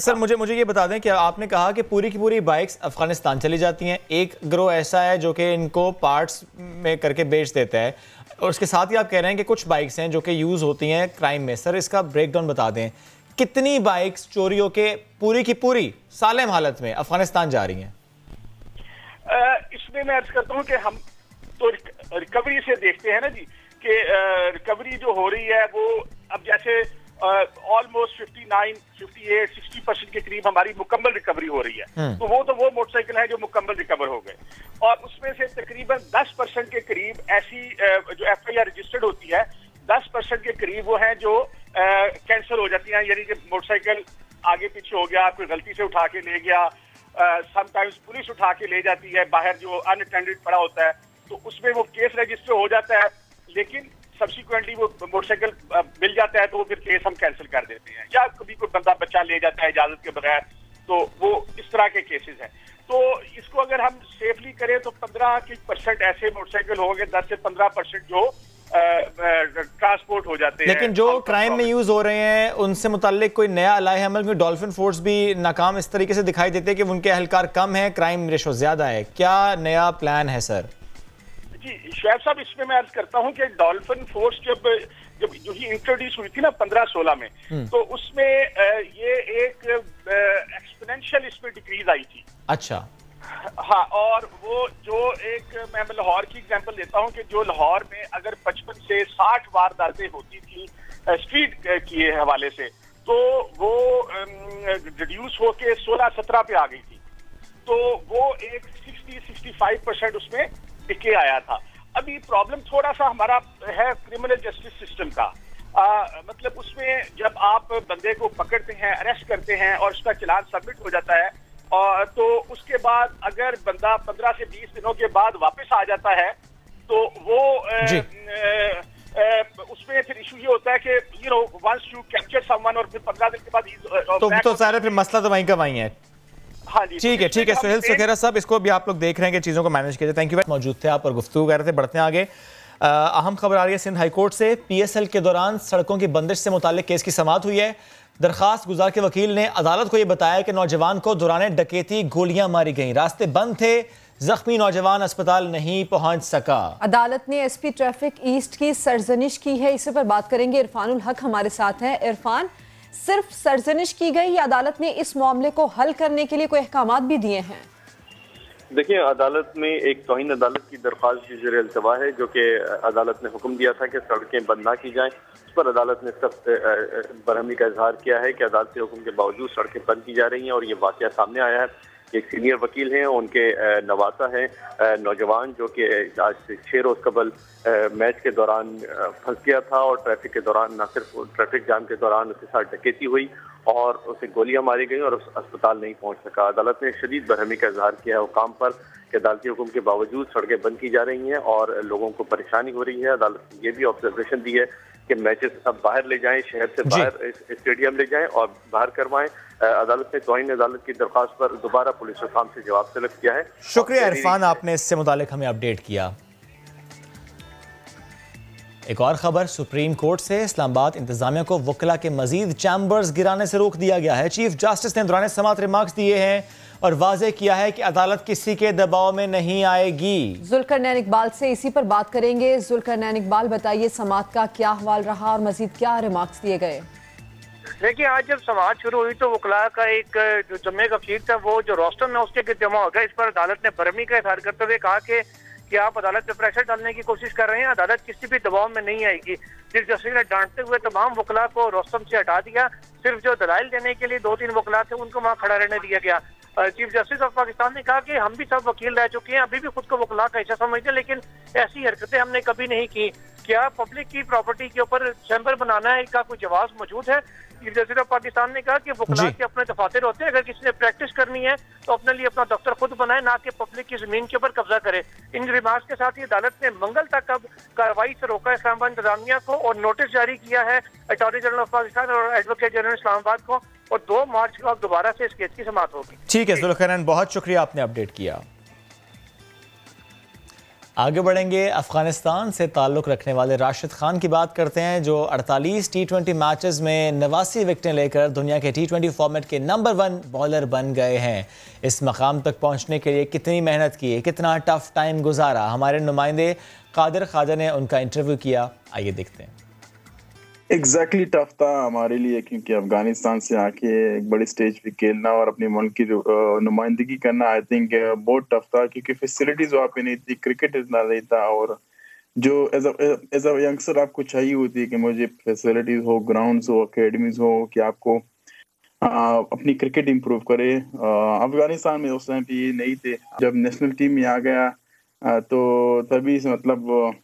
सर मुझे ये बता दें कि आपने कहा कि पूरी की पूरी बाइक्स अफगानिस्तान चली जाती हैं, एक गिरोह ऐसा है जो कि इनको पार्ट्स में करके बेच देता है, और उसके साथ ही आप कह रहे हैं कि कुछ बाइक्स हैं जो कि यूज़ होती हैं क्राइम में। सर इसका ब्रेकडाउन बता दें, कितनी बाइक्स चोरियों के पूरी की पूरी सालिम हालत में अफगानिस्तान जा रही हैं? इसमें मैं अर्ज करता हूँ कि हम तो रिकवरी से देखते हैं ना जी, कि रिकवरी जो हो रही है वो अब जैसे ऑलमोस्ट 59-58-60% के करीब हमारी मुकम्मल रिकवरी हो रही है। तो वो मोटरसाइकिल है जो मुकम्मल रिकवर हो गए, और उसमें से तकरीबन 10% के करीब ऐसी जो FIR रजिस्टर्ड होती है, 10% के करीब वो हैं जो कैंसिल हो जाती हैं, यानी कि मोटरसाइकिल आगे पीछे हो गया, कोई गलती से उठा के ले गया, समटाइम्स पुलिस उठा के ले जाती है बाहर जो अनअटेंडेड पड़ा होता है, तो उसमें वो केस रजिस्टर हो जाता है, लेकिन सब्सिक्वेंटली वो मोटरसाइकिल मिल जाता है तो वो फिर केस हम कैंसिल कर देते हैं, या कभी कोई बंदा बच्चा ले जाता है इजाजत के बगैर, तो वो इस तरह के केसेस हैं। तो इसको अगर हम सेफली करें तो 15% ऐसे मोटरसाइकिल होंगे, 10 से 15% जो ट्रांसपोर्ट हो जाते हैं। लेकिन जो क्राइम में यूज हो रहे हैं उनसे मुताल्लिक कोई नया लाए अमल में डॉल्फिन फोर्स भी नाकाम इस तरीके से दिखाई देते हैं कि उनके एहलकार कम है, क्राइम रेशो ज्यादा है, क्या नया प्लान है सर? जी शुएब साहब, इसमें मैं अर्ज करता हूं कि डॉल्फिन फोर्स जब जो ही इंट्रोड्यूस हुई थी ना 15-16 में, तो उसमें ये एक एक्सपोनेंशियल इसमें डिक्रीज आई थी। अच्छा। हाँ, और वो जो एक मैं लाहौर की एग्जांपल देता हूँ कि जो लाहौर में अगर 55 से 60 वारदातें होती थी स्ट्रीट के हवाले से, तो वो रिड्यूस होके 16-17 पे आ गई थी। तो वो एक 60-65% उसमें टिके आया था। अभी प्रॉब्लम थोड़ा सा हमारा है क्रिमिनल जस्टिस सिस्टम का, मतलब उसमें जब आप बंदे को पकड़ते हैं, अरेस्ट करते हैं और उसका चालान सबमिट हो जाता है, और तो उसके बाद अगर बंदा 15 से 20 दिनों के बाद वापस आ जाता है तो वो उसमें फिर इशू ये होता है कि you know once you capture someone और फिर 15 दिन के बाद तो सारे फिर मसला तो वहीं का वहीं है। हाँ जी, ठीक है सुहेल सुखेरा साहब, इसको भी आप लोग देख रहे हैं कि चीज़ों को मैनेज कीजिए। Thank you. मौजूद थे आप और गुफ्तगू कर रहे थे। बढ़ते हैं आगे। अहम खबर आ रही है सिंध हाईकोर्ट से। PSL के दौरान सड़कों की बंदिश से मुताल्लिक केस की समाअत हुई है। दरखास्त गुजार के वकील ने अदालत को यह बताया कि नौजवान को दौरान डकैती गोलियां मारी गईं, रास्ते बंद थे, जख्मी नौजवान अस्पताल नहीं पहुंच सका। अदालत ने SP ट्रैफिक ईस्ट की सरजनिश की है, इसी पर बात करेंगे। इरफानुल हक हमारे साथ हैं। इरफान, सिर्फ सरजनिश की गई या अदालत ने इस मामले को हल करने के लिए कोई अहकामात भी दिए हैं? देखिए, अदालत में एक तौहीन अदालत की दरख्वास्त की ज़ेर इल्तवा है, जो कि अदालत ने हुक्म दिया था कि सड़कें बंद ना की जाएं। उस पर अदालत ने सख्त बरहमी का इजहार किया है कि अदालती हुक्म के बावजूद सड़कें बंद की जा रही हैं। और ये वाक़या सामने आया है। एक सीनियर वकील हैं, उनके नवासा हैं नौजवान, जो कि आज से 6 रोज़ कबल मैच के दौरान फंस गया था और ट्रैफिक के दौरान, न सिर्फ ट्रैफिक जाम के दौरान उसके साथ डकैती हुई और उसे गोलियां मारी गई और उस अस्पताल नहीं पहुंच सका। अदालत ने शदीद बरहमी का इजहार किया है हुकाम पर कि अदालती हुक्म के बावजूद सड़कें बंद की जा रही हैं और लोगों को परेशानी हो रही है। अदालत ने ये भी ऑब्जर्वेशन दी है कि मैचेस अब बाहर ले जाएं, शहर से बाहर स्टेडियम ले जाएं और बाहर करवाएं। अदालत ने तौहीन अदालत की दरख्वास्त पर दोबारा पुलिस हुकाम से जवाब तलब किया है। शुक्रिया इरफान, आपने इससे मुतालिक हमें अपडेट किया। एक और खबर सुप्रीम कोर्ट से। इस्लामाबाद इंतजामिया को वकला के मजीद चैम्बर्स गिराने से रोक दिया गया है। चीफ जस्टिस ने दौरान समाअत रिमार्क्स दिए हैं और वाज़ेह किया है कि अदालत किसी के दबाव में नहीं आएगी। जुल्करनैन इकबाल से इसी पर बात करेंगे। जुल्करनैन इकबाल, बताइए समाअत का क्या हवाल रहा और मजीद क्या रिमार्क्स दिए गए? देखिए, आज जब समाअत शुरू हुई तो वकला का एक जो जमे का फीड था वो जो रोस्टर में उसके जमा हो गया। इस पर अदालत ने बरहमी का इजहार करते हुए कहा कि आप अदालत पे प्रेशर डालने की कोशिश कर रहे हैं, अदालत किसी भी दबाव में नहीं आएगी। चीफ जस्टिस ने डांटते हुए तमाम वकला को रोस्टम से हटा दिया। सिर्फ जो दलाइल देने के लिए 2-3 वकला थे उनको वहाँ खड़ा रहने दिया गया। चीफ जस्टिस ऑफ पाकिस्तान ने कहा कि हम भी सब वकील रह चुके हैं, अभी भी खुद को वकला का हिस्सा समझते हैं, लेकिन ऐसी हरकतें हमने कभी नहीं की। क्या पब्लिक की प्रॉपर्टी के ऊपर चैम्बर बनाना है का कोई जवाब मौजूद है? चीफ जस्टिस ऑफ पाकिस्तान ने कहा कि वकला के अपने दफातर होते हैं, अगर किसी ने प्रैक्टिस करनी है तो अपने लिए अपना दफ्तर खुद बनाए, ना कि पब्लिक की जमीन के ऊपर कब्जा करे। इन रिमार्क्स के साथ ही अदालत ने मंगल तक अब कार्रवाई से रोका इस्लामाबाद इंतजामिया को और नोटिस जारी किया है अटॉर्नी जनरल ऑफ पाकिस्तान और एडवोकेट जनरल इस्लामाबाद को, और 2 मार्च को अब दोबारा से इस केस की समाअत होगी। ठीक है जुल्करनैन, बहुत शुक्रिया, आपने अपडेट किया। आगे बढ़ेंगे। अफगानिस्तान से ताल्लुक़ रखने वाले राशिद खान की बात करते हैं, जो 48 T20 मैचेस में 89 विकेटें लेकर दुनिया के T20 फॉर्मेट के नंबर 1 बॉलर बन गए हैं। इस मकाम तक पहुंचने के लिए कितनी मेहनत की, कितना टफ टाइम गुजारा, हमारे नुमाइंदे कादिर ख्वाजा ने उनका इंटरव्यू किया। आइए देखते हैं। एग्जैक्टली टफ था हमारे लिए, क्योंकि अफगानिस्तान से आके एक बड़ी स्टेज पे खेलना और अपने मुल्क की नुमाइंदगी करना आई थिंक बहुत टफ था, क्योंकि फैसिलिटीज वहाँ पे नहीं थी, क्रिकेट इतना नहीं था, और जो एज अ यंगस्टर आपको चाहिए होती है कि मुझे फैसिलिटीज हो, ग्राउंड्स हो, अकेडमीज हो, कि आपको अपनी क्रिकेट इम्प्रूव करे। अफगानिस्तान में उस टाइम पे ये नहीं थे। जब नेशनल टीम में आ गया तो तभी से मतलब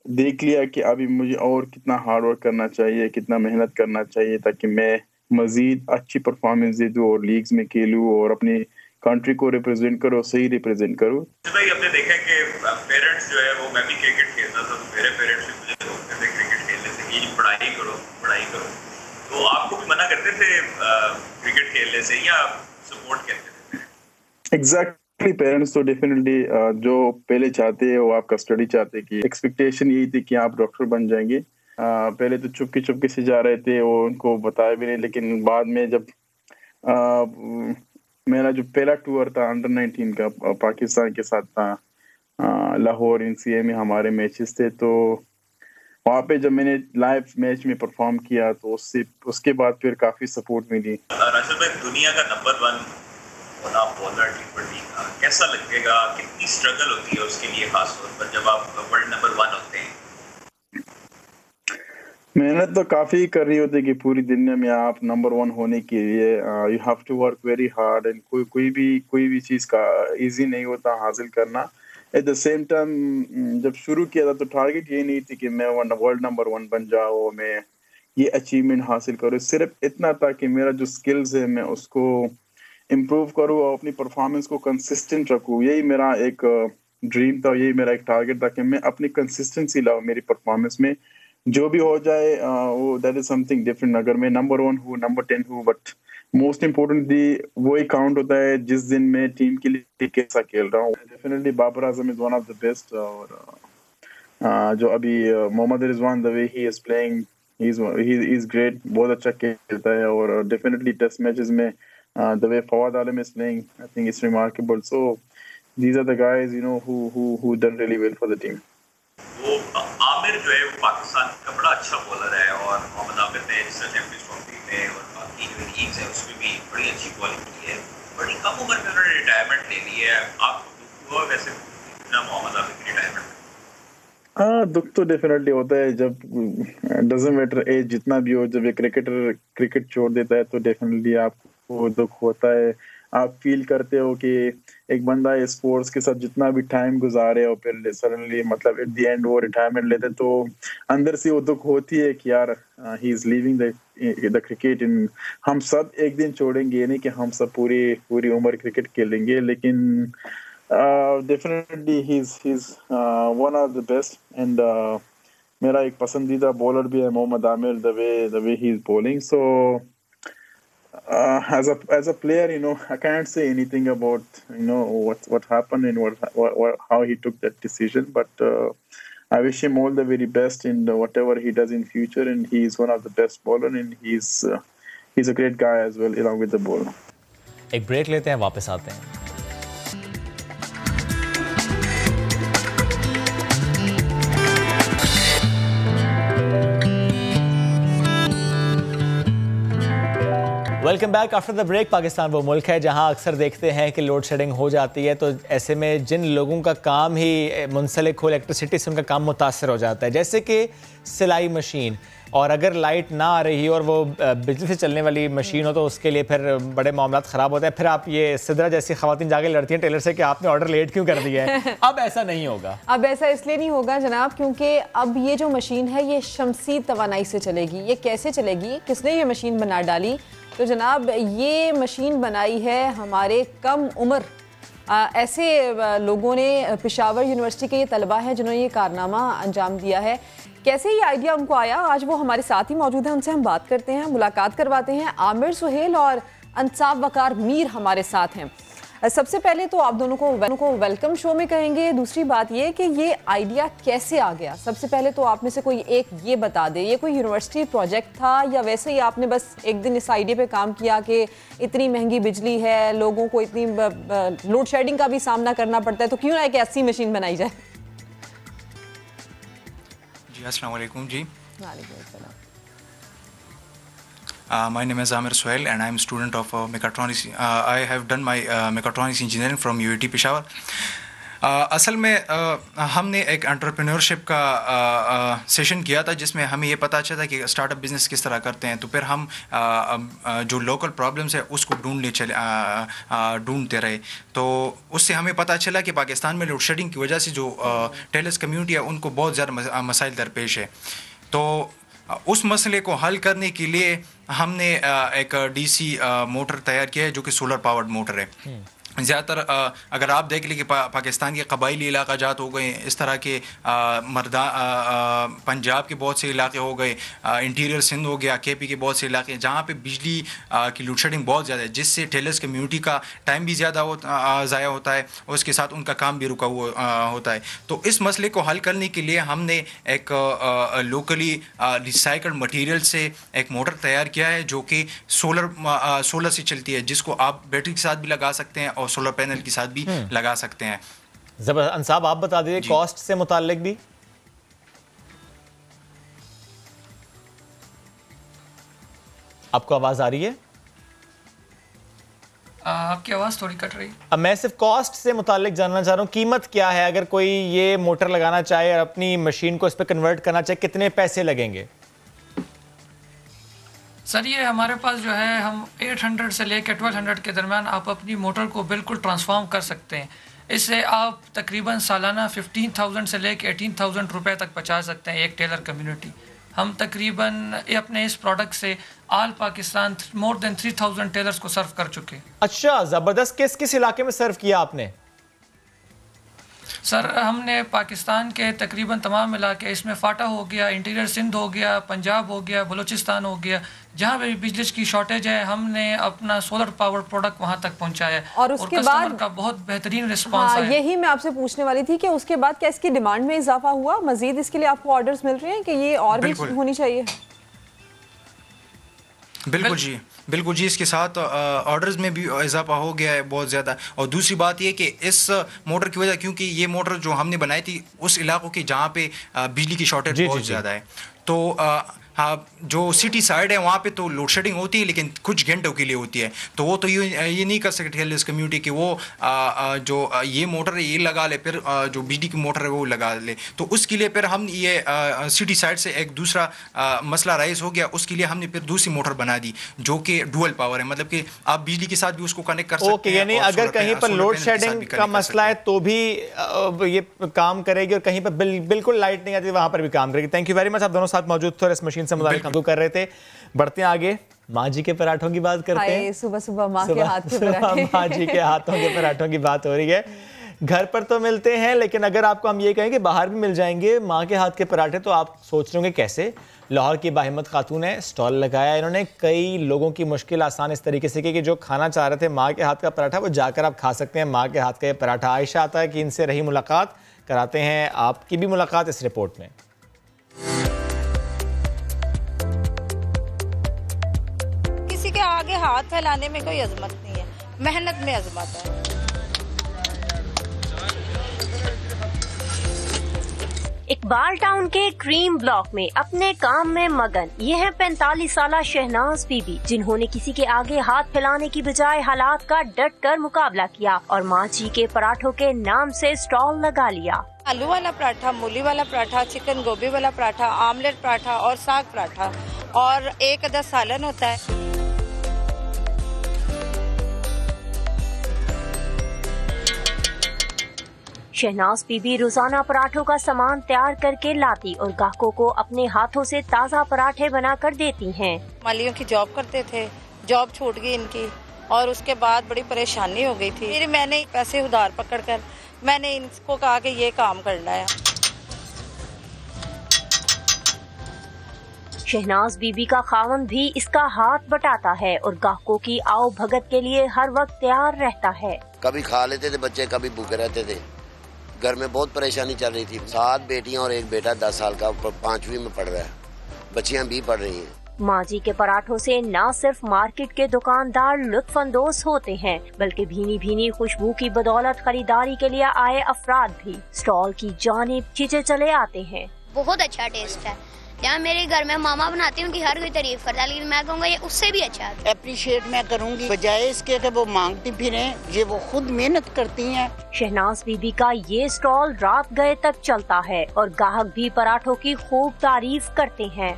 देख लिया कि अभी मुझे और कितना हार्ड वर्क करना चाहिए, कितना मेहनत करना चाहिए, ताकि मैं मजीद अच्छी परफॉर्मेंस दे दूँ और लीग्स में खेलूँ और अपनी कंट्री को रिप्रेजेंट करो, सही रिप्रेजेंट करो। भाई हमने देखा कि पेरेंट्स जो है वो, मैं भी क्रिकेट खेलता था तो मेरे पेरेंट्स भी मुझे रोकते थे क्रिकेट खेलने से कि पढ़ाई करो। तो आपको भी मना करते थे क्रिकेट खेलने से या सपोर्ट करते थे? एग्जैक्टली, पेरेंट्स तो डेफिनेटली जो पहले चाहते हैं वो आपका स्टडी चाहते हैं कि एक्सपेक्टेशन यही थी कि आप डॉक्टर बन जाएंगे। पहले तो चुपके से जा रहे थे, वो उनको बताया भी नहीं, लेकिन बाद में जब मेरा जो पहला टूर था अंडर 19 का पाकिस्तान के साथ था, लाहौर NCA में हमारे मैचेस थे, तो वहाँ पे जब मैंने लाइव मैच में परफॉर्म किया तो उसके बाद फिर काफी सपोर्ट मिली। राशिद भाई, दुनिया का नंबर 1 होना बॉलर T20 का कैसा लगेगा? कितनी स्ट्रगल होती है उसके लिए, खासतौर पर जब आप वर्ल्ड नंबर 1 होते हैं? मेहनत तो काफी करनी होती है कि पूरी दुनिया में आप नंबर 1 होने के लिए you have to work very hard, and कोई भी चीज का इजी नहीं होता हासिल करना। एट द सेम टाइम जब शुरू किया था तो टारगेट ये नहीं थी कि मैं वर्ल्ड नंबर 1 बन जाऊँ, मैं ये अचीवमेंट हासिल करूँ। सिर्फ इतना था कि मेरा जो स्किल्स है मैं उसको इम्प्रूव करूँ और अपनी परफॉर्मेंस को कंसिस्टेंट रखूँ। यही मेरा एक ड्रीम था, यही मेरा एक टारगेट था कि मैं अपनी कंसिस्टेंसी लाऊँ मेरी परफॉर्मेंस में। जो भी हो जाए वो दैट इज समथिंग डिफरेंट। अगर मैं नंबर 1 हूँ, नंबर 10 हूँ, बट मोस्ट इम्पोर्टेंटली वही काउंट होता है जिस दिन मैं टीम के लिए कैसा खेल रहा हूँ। Definitely Babar Azam is one of the best, और जो अभी Mohammad Rizwan the way he is playing, he is great, बहुत अच्छा खेलता है। और डेफिनेटली टेस्ट मैचेस में the way Fawad Alam is playing, I think it's remarkable. So these are the guys who done really well for the team. वो आमिर जो है वो पाकिस्तान का बड़ा अच्छा बॉलर है, और मोहम्मद आमिर ने चैंपियंस ट्रॉफी में और बाकी जो लीग्स है उसमें भी बड़ी अच्छी बॉलिंग की है। बड़ी कम उम्र में उन्होंने रिटायरमेंट ले ली है, आपको दुख हुआ वैसे इतना मोहम्मद आमिर की रिटायरमेंट? हाँ, दुख तो डेफिनेटली होता है। जब डजंट मैटर एज जितना भी हो, जब एक क्रिकेटर क्रिकेट छोड़ देता है तो डेफिनेटली आपको दुख होता है। आप फील करते हो कि एक बंदा स्पोर्ट्स के साथ जितना भी टाइम गुजारे और फिर सडनली मतलब एट द एंड वो रिटायरमेंट लेते, तो अंदर से वो दुख होती है कि यार he is leaving the cricket. इन हम सब एक दिन छोड़ेंगे, ये नहीं कि हम सब पूरी उम्र क्रिकेट खेलेंगे, लेकिन definitely he is one of the best. And मेरा एक पसंदीदा बॉलर भी है Mohammad Amir, the way he is bowling. So as a player, I can't say anything about what happened and how he took that decision, but I wish him all the very best in whatever he does in future, and he is one of the best bowler, and he's a great guy as well along with the ball. एक break लेते हैं, वापस आते हैं। Welcome back after the break. Pakistan वो मुल्क है जहां अक्सर देखते हैं कि लोड शेडिंग हो जाती है, तो ऐसे में जिन लोगों का काम ही मुंसलिक हो इलेक्ट्रिसिटी से, उनका काम मुतासर हो जाता है। जैसे कि सिलाई मशीन, और अगर लाइट ना आ रही हो और वो बिजली से चलने वाली मशीन हो तो उसके लिए फिर बड़े मामलात ख़राब होते हैं। फिर आप ये सिद्रा जैसी ख़वातीन जाके लड़ती हैं टेलर से कि आपने ऑर्डर लेट क्यों कर दिया है। अब ऐसा नहीं होगा। अब ऐसा इसलिए नहीं होगा जनाब क्योंकि अब ये जो मशीन है ये शमसी तवानाई से चलेगी। ये कैसे चलेगी, किसने ये मशीन बना डाली? तो जनाब ये मशीन बनाई है हमारे कम उम्र ऐसे लोगों ने। पेशावर यूनिवर्सिटी के ये तलबा हैं जिन्होंने ये कारनामा अंजाम दिया है। कैसे ये आइडिया उनको आया, आज वो हमारे साथ ही मौजूद हैं, उनसे हम बात करते हैं, मुलाकात करवाते हैं। आमिर सुहेल और अंसाफ वकार मीर हमारे साथ हैं। सबसे पहले तो आप दोनों को वेलकम शो में कहेंगे। दूसरी बात ये कि ये आइडिया कैसे आ गया, सबसे पहले तो आप में से कोई एक ये बता दे। ये कोई यूनिवर्सिटी प्रोजेक्ट था या वैसे ही आपने बस एक दिन इस आइडिया पे काम किया कि इतनी महंगी बिजली है, लोगों को इतनी लोड शेडिंग का भी सामना करना पड़ता है, तो क्यों ना एक ऐसी मशीन बनाई जाए? जी अस्सलाम वालेकुम जी। वालेकुम अस्सलाम। My name is Amir Suhail and I am a student of mechatronics. I have done my mechatronics engineering from UAT Peshawar. असल में हमने एक एंटरप्रेन्योरशिप का सेशन किया था जिसमें हमें ये पता चला कि स्टार्टअप बिजनेस किस तरह करते हैं। तो फिर हम जो लोकल प्रॉब्लम्स है उसको ढूंढते रहे। तो उससे हमें पता चला कि पाकिस्तान में लोड शेडिंग की वजह से जो टेलर्स कम्युनिटी है उनको बहुत ज़्यादा मसाइल दरपेश है। तो उस मसले को हल करने के लिए हमने एक डीसी मोटर तैयार किया है जो कि सोलर पावर्ड मोटर है। ज़्यादातर अगर आप देख लें कि पाकिस्तान के कबायली इलाका जात हो गए, इस तरह के पंजाब के बहुत से इलाके हो गए, इंटीरियर सिंध हो गया, KP के बहुत से इलाके जहाँ पे बिजली की लोड शेडिंग बहुत ज़्यादा है, जिससे टेलर्स कम्यूनिटी का टाइम भी ज़्यादा ज़ाया होता है और उसके साथ उनका काम भी रुका हुआ होता है। तो इस मसले को हल करने के लिए हमने एक लोकली रिसाइकल्ड मटेरियल से एक मोटर तैयार किया है जो कि सोलर से चलती है, जिसको आप बैटरी के साथ भी लगा सकते हैं और सोलर पैनल के साथ भी लगा सकते हैं। जबरदस्त। साहब आप बता दीजिए कॉस्ट से मुताल्लिक भी। आपको आवाज आ रही है? आपकी आवाज थोड़ी कट रही है। अब मैं सिर्फ कॉस्ट से मुताल्लिक जानना चाह रहा हूँ, कीमत क्या है अगर कोई ये मोटर लगाना चाहे और अपनी मशीन को इस पर कन्वर्ट करना चाहे, कितने पैसे लगेंगे? सर ये हमारे पास जो है हम 800 से लेकर 1200 के दरमियान आप अपनी मोटर को बिल्कुल ट्रांसफॉर्म कर सकते हैं। इससे आप तकरीबन सालाना 15,000 से लेकर 18,000 रुपए तक बचा सकते हैं एक टेलर कम्युनिटी। हम तकरीबन अपने इस प्रोडक्ट से all Pakistan more than 3,000 tailors को सर्व कर चुके। अच्छा, ज़बरदस्त। किस किस इलाके में सर्व किया आपने? सर हमने पाकिस्तान के तकरीबन तमाम इलाके, इसमें फाटा हो गया, इंटीरियर सिंध हो गया, पंजाब हो गया, बलूचिस्तान हो गया, जहाँ भी बिजली की शॉर्टेज है हमने अपना सोलर पावर प्रोडक्ट वहाँ तक पहुँचाया है और उसके बाद का बहुत बेहतरीन रिस्पांस आया। यही मैं आपसे पूछने वाली थी कि उसके बाद क्या इसकी डिमांड में इजाफा हुआ? मजीद इसके लिए आपको ऑर्डर्स मिल रहे हैं कि ये और भी होनी चाहिए? बिल्कुल जी, बिल्कुल जी। इसके साथ ऑर्डर्स में भी इजाफा हो गया है बहुत ज़्यादा। और दूसरी बात ये कि इस मोटर की वजह, क्योंकि ये मोटर जो हमने बनाई थी उस इलाकों की जहाँ पे बिजली की शॉर्टेज बहुत ज़्यादा है, तो हाँ जो सिटी साइड है वहाँ पे तो लोड शेडिंग होती है लेकिन कुछ घंटों के लिए होती है, तो वो तो ये नहीं कर सकते टेलर्स कम्युनिटी कि वो जो ये मोटर है ये लगा ले, फिर जो बिजली की मोटर है वो लगा ले। तो उसके लिए फिर हम ये सिटी साइड से एक दूसरा मसला राइज हो गया, उसके लिए हमने फिर दूसरी मोटर बना दी जो कि डुअल पावर है, मतलब कि आप बिजली के साथ भी उसको कनेक्ट कर सकते हैं। यानी अगर कहीं पर लोड शेडिंग का मसला है तो भी ये काम करेगी और कहीं पर बिल्कुल लाइट नहीं आती वहां पर भी काम करेगी। Thank you very much. आप दोनों साथ मौजूद थे और इस मशीन से मुताबिक हम कर रहे थे। बढ़ते हैं आगे, माँ जी के पराठों की बात करते हैं। सुबह सुबह माँ के हाथ के पराठे। माँ जी के हाथों के पराठों की बात हो रही है। घर पर तो मिलते हैं लेकिन अगर आपको हम ये कहें कि बाहर भी मिल जाएंगे माँ के हाथ के पराठे तो आप सोच रहे होंगे कैसे। लाहौर की बाहिम्मत खातून है, स्टॉल लगाया इन्होंने, कई लोगों की मुश्किल आसान इस तरीके से की कि जो खाना चाह रहे थे माँ के हाथ का पराठा वो जाकर आप खा सकते हैं माँ के हाथ का ये पराठा। आयशा आता है कि इनसे रही मुलाकात, कराते हैं आपकी भी मुलाकात इस रिपोर्ट में। किसी के आगे हाथ फैलाने में कोई अजमत नहीं है, मेहनत में अजमत है। इकबाल टाउन के क्रीम ब्लॉक में अपने काम में मगन ये है 45 साला शहनाज बीबी, जिन्होंने किसी के आगे हाथ फैलाने की बजाय हालात का डट कर मुकाबला किया और माँ जी के पराठों के नाम से स्टॉल लगा लिया। आलू वाला पराठा, मूली वाला पराठा, चिकन गोभी वाला पराठा, आमलेट पराठा और साग पराठा और एक आधा सालन होता है। शहनाज बीबी रोजाना पराठों का सामान तैयार करके लाती और ग्राहकों को अपने हाथों से ताज़ा पराठे बनाकर देती हैं। मालियों की जॉब करते थे, जॉब छूट गई इनकी और उसके बाद बड़ी परेशानी हो गई थी। फिर मैंने पैसे उधार पकड़कर मैंने इनको कहा कि ये काम करना है। शहनाज बीबी का खावन भी इसका हाथ बटाता है और ग्राहकों की आओ भगत के लिए हर वक्त तैयार रहता है। कभी खा लेते थे बच्चे, कभी भूखे रहते थे। घर में बहुत परेशानी चल रही थी। 7 बेटियां और एक बेटा 10 साल का 5वीं में पढ़ रहा है, बच्चियां भी पढ़ रही हैं। माँ जी के पराठों से न सिर्फ मार्केट के दुकानदार लुत्फानंदोज होते हैं बल्कि भीनी भीनी खुशबू की बदौलत खरीदारी के लिए आए अफराद भी स्टॉल की जानिब खींचे चले आते हैं। बहुत अच्छा टेस्ट है। यहाँ मेरे घर में मामा बनाती है, उनकी हर कोई तारीफ करता है, लेकिन मैं कहूँगा ये उससे भी अच्छा है। अप्रिशिएट मैं करूँगी, बजाय इसके कि वो मांगती फिरें, ये वो खुद मेहनत करती हैं। शहनाज बीबी का ये स्टॉल रात गए तक चलता है और ग्राहक भी पराठों की खूब तारीफ करते हैं।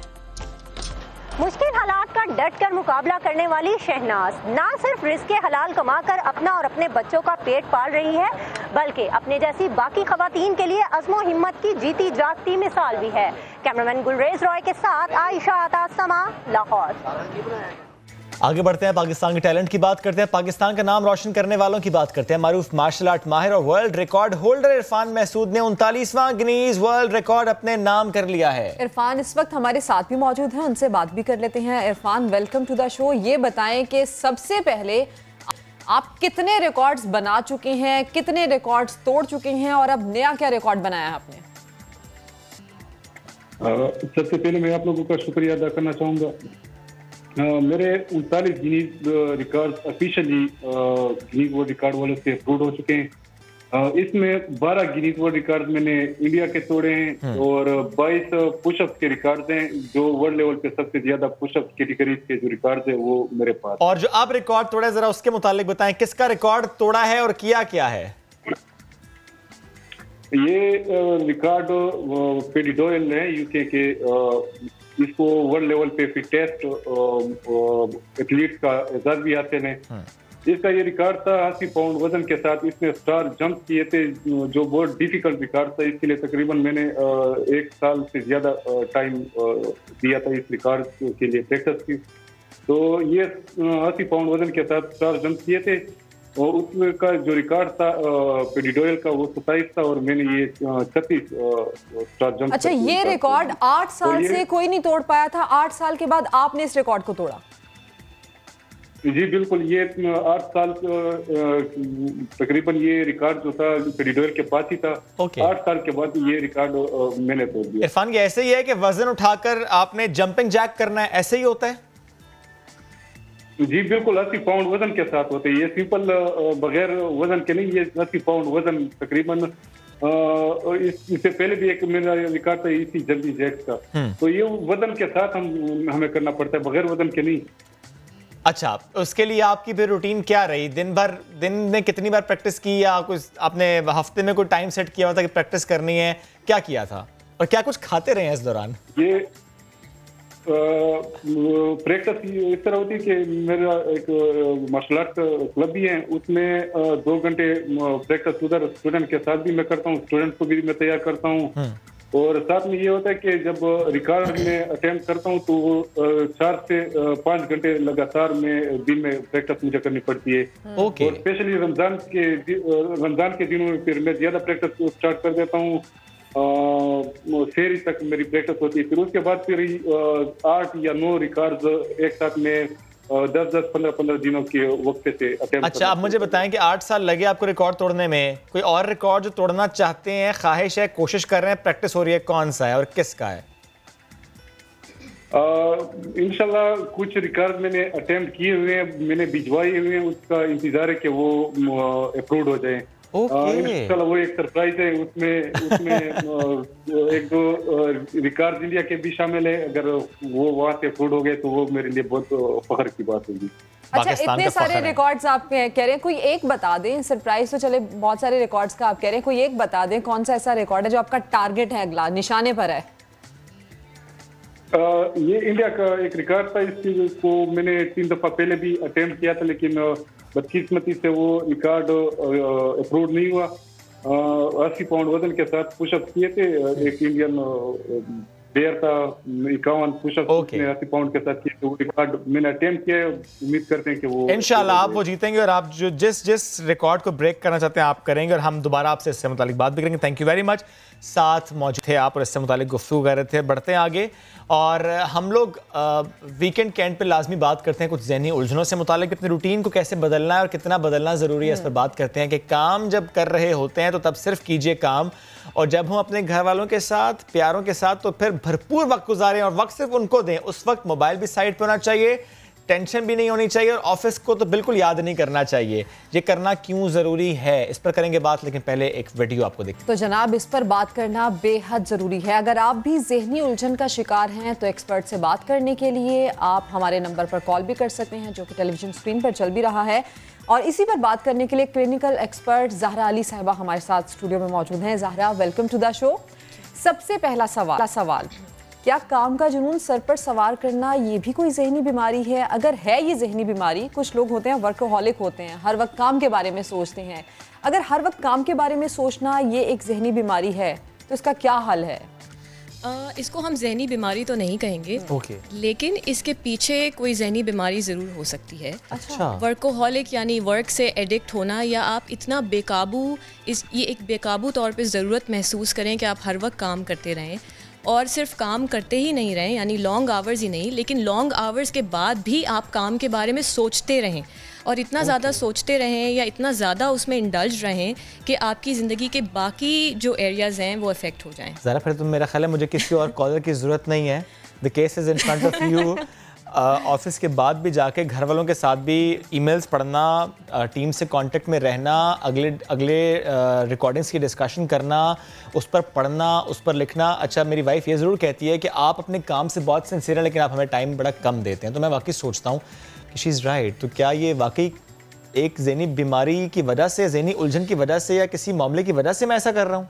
मुश्किल हालात का डट कर मुकाबला करने वाली शहनाज न सिर्फ रिज़्क़े हलाल कमाकर अपना और अपने बच्चों का पेट पाल रही है बल्कि अपने जैसी बाकी खवातीन के लिए अज़्मो हिम्मत की जीती जागती मिसाल भी है। कैमरामैन गुलरेज रॉय के साथ आयशा आता, समा, लाहौर। आगे बढ़ते हैं, पाकिस्तान के टैलेंट की बात करते हैं, पाकिस्तान का नाम रोशन करने वालों की बात करते हैं। मारूफ मार्शल आर्ट माहिर और world record holder Irfan Mehsud ने 39वां गिनीज वर्ल्ड रिकॉर्ड अपने नाम कर लिया है। इरफान इस वक्त हमारे साथ भी मौजूद हैं, उनसे बात भी कर लेते हैं। Irfan, welcome to the show. ये बताएं कि सबसे पहले आप कितने रिकॉर्ड्स बना चुके हैं, कितने रिकॉर्ड्स तोड़ चुके हैं और अब नया क्या रिकॉर्ड बनाया है आपने? सबसे पहले मैं आप लोगों का शुक्रिया अदा करना चाहूँगा। मेरे 39 Guinness record officially Guinness world record वालों से अप्रूव हो चुके हैं। इसमें 12 गिनीज वर्ल्ड रिकॉर्ड मैंने इंडिया के तोड़े हैं और 22 पुशअप के रिकॉर्ड हैं, जो वर्ल्ड लेवल पे सबसे ज्यादा पुशअप कैटेगरीज के जो रिकॉर्ड है वो मेरे पास। और जो आप रिकॉर्ड तोड़ा जरा उसके मुतालिक बताएं, किसका रिकॉर्ड तोड़ा है और किया क्या है? ये रिकॉर्ड पेडी डोयल है, यूके के। इसको वर्ल्ड लेवल पे फिटेस्ट एथलीट का एजाज भी हासिल है। इसका ये रिकॉर्ड था 80 पाउंड वजन के साथ। इसने स्टार जंप किए थे, जो बहुत डिफिकल्ट रिकॉर्ड था। इसके लिए तकरीबन मैंने 1 साल से ज्यादा टाइम दिया था इस रिकॉर्ड के लिए प्रैक्टिस की। तो ये 80 पाउंड वजन के साथ स्टार जंप किए थे और उसका जो रिकॉर्ड था पेडी डोयल का वो 27 था और मैंने ये 36 स्टार जंप। अच्छा, ये रिकॉर्ड 8 साल से कोई नहीं तोड़ पाया था, 8 साल के बाद आपने इस रिकॉर्ड को तोड़ा? जी बिल्कुल, ये 8 साल तकरीबन ये रिकॉर्ड जो था पेडी डोयल के पास ही था। 8 साल के बाद ये रिकॉर्ड मैंने तोड़ दिया। इरफान, ये ऐसे ही है कि वजन उठाकर आपने जंपिंग जैक करना है, ऐसे ही होता है? जी बिल्कुल, 80 पाउंड वजन के साथ होते हैं। ये सिंपल बगैर वजन के नहीं, ये 80 पाउंड वजन तकरीबन इससे पहले भी एक मेरा रिकॉर्ड था इसी जल्दी जैक का। तो ये वजन के साथ हमें करना पड़ता है, बगैर वजन के नहीं। अच्छा, उसके लिए आपकी फिर रूटीन क्या रही? दिन में कितनी बार प्रैक्टिस की, या कुछ आपने हफ्ते में कोई टाइम सेट किया हुआ था कि प्रैक्टिस करनी है? क्या किया था और क्या कुछ खाते रहे हैं इस दौरान? ये प्रैक्टिस इस तरह होती है कि मेरा एक मार्शल आर्ट क्लब भी है, उसमें 2 घंटे प्रैक्टिस उधर स्टूडेंट के साथ भी मैं करता हूँ, स्टूडेंट को भी मैं तैयार करता हूँ। और साथ में ये होता है कि जब रिकॉर्ड में अटेम्प्ट करता हूँ तो 4 से 5 घंटे लगातार में दिन में प्रैक्टिस मुझे करनी पड़ती है। और स्पेशली रमजान के दिनों में फिर मैं ज्यादा प्रैक्टिस स्टार्ट कर देता हूँ। शेरी तक मेरी प्रैक्टिस होती है। फिर उसके बाद फिर 8 या 9 रिकॉर्ड एक साथ में 10-10, 15-15 दिनों के वक्त से अटेम्प्ट। अच्छा, आप मुझे बताएं कि 8 साल लगे आपको रिकॉर्ड तोड़ने में, कोई और रिकॉर्ड जो तोड़ना चाहते हैं, ख्वाहिश है, कोशिश कर रहे हैं, प्रैक्टिस हो रही है, कौन सा है और किसका है? इंशाल्लाह कुछ रिकॉर्ड मैंने अटेम्प्ट किए हुए हैं, मैंने भिजवाए हुए हैं, उसका इंतजार है कि वो अप्रूव हो जाए। इंशाल्लाह वो एक सरप्राइज है, उसमें 1-2 रिकॉर्ड इंडिया के भी शामिल है। अगर वो वहाँ से अप्रूव हो गए तो वो मेरे लिए बहुत फख्र की बात होगी। अच्छा, इतने सारे रिकॉर्ड्स आप कह रहे हैं, कोई एक बता दें। सरप्राइज तो चले, बहुत सारे रिकॉर्ड्स का आप कह रहे हैं, कोई एक बता दें कौन सा ऐसा रिकॉर्ड है जो आपका टारगेट है, अगला निशाने पर है? ये इंडिया का एक रिकॉर्ड था, इसको मैंने 3 दफा पहले भी अटेम्प्ट किया था, लेकिन बदकिस्मती से वो रिकॉर्ड अप्रूव नहीं हुआ। 80 पाउंड वजन के साथ पुशअप किए थे। एक इंडियन प्लेयर था, 51 पुशअप 80 पाउंड के साथ किए थे। वो रिकॉर्ड मैंने अटेम्प्ट किया है, उम्मीद करते हैं कि वो इंशाल्लाह आप वो जीतेंगे और आप जो जिस रिकॉर्ड को ब्रेक करना चाहते हैं आप करेंगे, और हम दोबारा आपसे इससे मुतालिक बात भी करेंगे। Thank you very much. साथ मौजूद थे आप और इससे मुतालिक गुफ्तगू कर रहे थे। बढ़ते हैं आगे और हम लोग वीकेंड के एंड पे लाजमी बात करते हैं कुछ ज़हनी उलझनों से मुतालिक, अपनी रूटीन को कैसे बदलना है और कितना बदलना ज़रूरी है, इस पर बात करते हैं कि काम जब कर रहे होते हैं तो तब सिर्फ कीजिए काम, और जब हम अपने घर वालों के साथ, प्यारों के साथ, तो फिर भरपूर वक्त गुजारें और वक्त सिर्फ उनको दें। उस वक्त मोबाइल भी साइड पर होना चाहिए, टेंशन भी नहीं होनी चाहिए, और ऑफिस को तो बिल्कुल याद नहीं करना चाहिए। ये करना क्यों ज़रूरी है, इस पर करेंगे बात, लेकिन पहले एक वीडियो आपको देखते। तो जनाब, इस पर बात करना बेहद ज़रूरी है। अगर आप भी ज़हनी उलझन का शिकार हैं तो एक्सपर्ट से बात करने के लिए आप हमारे नंबर पर कॉल भी कर सकते हैं, जो कि टेलीविजन स्क्रीन पर चल भी रहा है। और इसी पर बात करने के लिए क्लिनिकल एक्सपर्ट ज़हरा अली साहिबा हमारे साथ स्टूडियो में मौजूद हैं। Zahra, welcome to the show. सबसे पहला सवाल, क्या काम का जुनून सर पर सवार करना ये भी कोई जहनी बीमारी है? अगर है ये जहनी बीमारी, कुछ लोग होते हैं वर्कोहॉलिक होते हैं, हर वक्त काम के बारे में सोचते हैं, अगर हर वक्त काम के बारे में सोचना ये एक जहनी बीमारी है तो इसका क्या हल है? इसको हम जहनी बीमारी तो नहीं कहेंगे, लेकिन इसके पीछे कोई जहनी बीमारी ज़रूर हो सकती है। अच्छा। वर्कोहॉलिक यानी वर्क से एडिक्ट होना, या आप इतना बेकाबू, ये एक बेकाबू तौर पे ज़रूरत महसूस करें कि आप हर वक्त काम करते रहें, और सिर्फ काम करते ही नहीं रहें, यानी लॉन्ग आवर्स ही नहीं, लेकिन लॉन्ग आवर्स के बाद भी आप काम के बारे में सोचते रहें, और इतना ज़्यादा सोचते रहें या इतना ज़्यादा उसमें इंडल्ज रहें कि आपकी ज़िंदगी के बाकी जो एरियाज़ हैं वो अफेक्ट हो जाएं। ज़रा फिर तो मेरा ख्याल है मुझे किसी और कॉलर की ज़रूरत नहीं है। The case is in front of you. Office के बाद भी जाके घर वालों के साथ भी ईमेल्स पढ़ना, टीम से कांटेक्ट में रहना, अगले रिकॉर्डिंग्स की डिस्कशन करना, उस पर पढ़ना, उस पर लिखना। अच्छा, मेरी वाइफ ये ज़रूर कहती है कि आप अपने काम से बहुत सिंसियर हैं, लेकिन आप हमें टाइम बड़ा कम देते हैं। तो मैं वाकई सोचता हूँ कि शी इज़ राइट। तो क्या ये वाकई एक ज़हनी बीमारी की वजह से, ज़हनी उलझन की वजह से, या किसी मामले की वजह से मैं ऐसा कर रहा हूँ?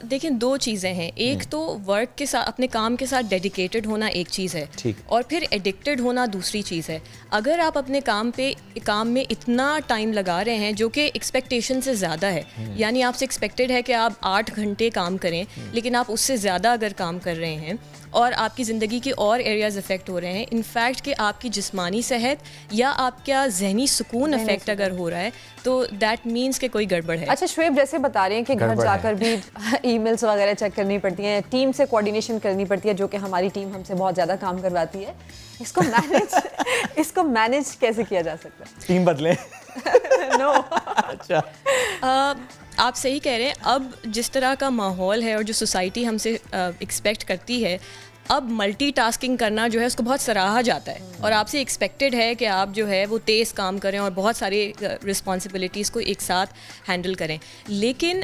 देखिए, दो चीज़ें हैं। एक तो वर्क के साथ, अपने काम के साथ डेडिकेटेड होना एक चीज़ है, और फिर एडिक्टेड होना दूसरी चीज़ है। अगर आप अपने काम में इतना टाइम लगा रहे हैं जो कि एक्सपेक्टेशन से ज़्यादा है, यानी आपसे एक्सपेक्टेड है कि आप 8 घंटे काम करें, लेकिन आप उससे ज़्यादा अगर काम कर रहे हैं और आपकी ज़िंदगी के और एरियाज़ अफेक्ट हो रहे हैं, इनफैक्ट कि आपकी जिस्मानी सेहत या आपका जहनी सुकून अफेक्ट अगर हो रहा है, तो दैट मीन्स कि कोई गड़बड़ है। अच्छा शुएब, जैसे बता रहे हैं कि घर जाकर भी ईमेल्स वगैरह चेक करनी पड़ती हैं, टीम से कोऑर्डिनेशन करनी पड़ती है, जो कि हमारी टीम हमसे बहुत ज़्यादा काम करवाती है। इसको मैनेज कैसे किया जा सकता है? टीम बदले। नो। अच्छा, आप सही कह रहे हैं। अब जिस तरह का माहौल है और जो सोसाइटी हमसे एक्सपेक्ट करती है, अब मल्टीटास्किंग करना जो है उसको बहुत सराहा जाता है, और आपसे एक्सपेक्टेड है कि आप जो है वो तेज़ काम करें और बहुत सारे रिस्पॉन्सिबिलिटीज़ को एक साथ हैंडल करें। लेकिन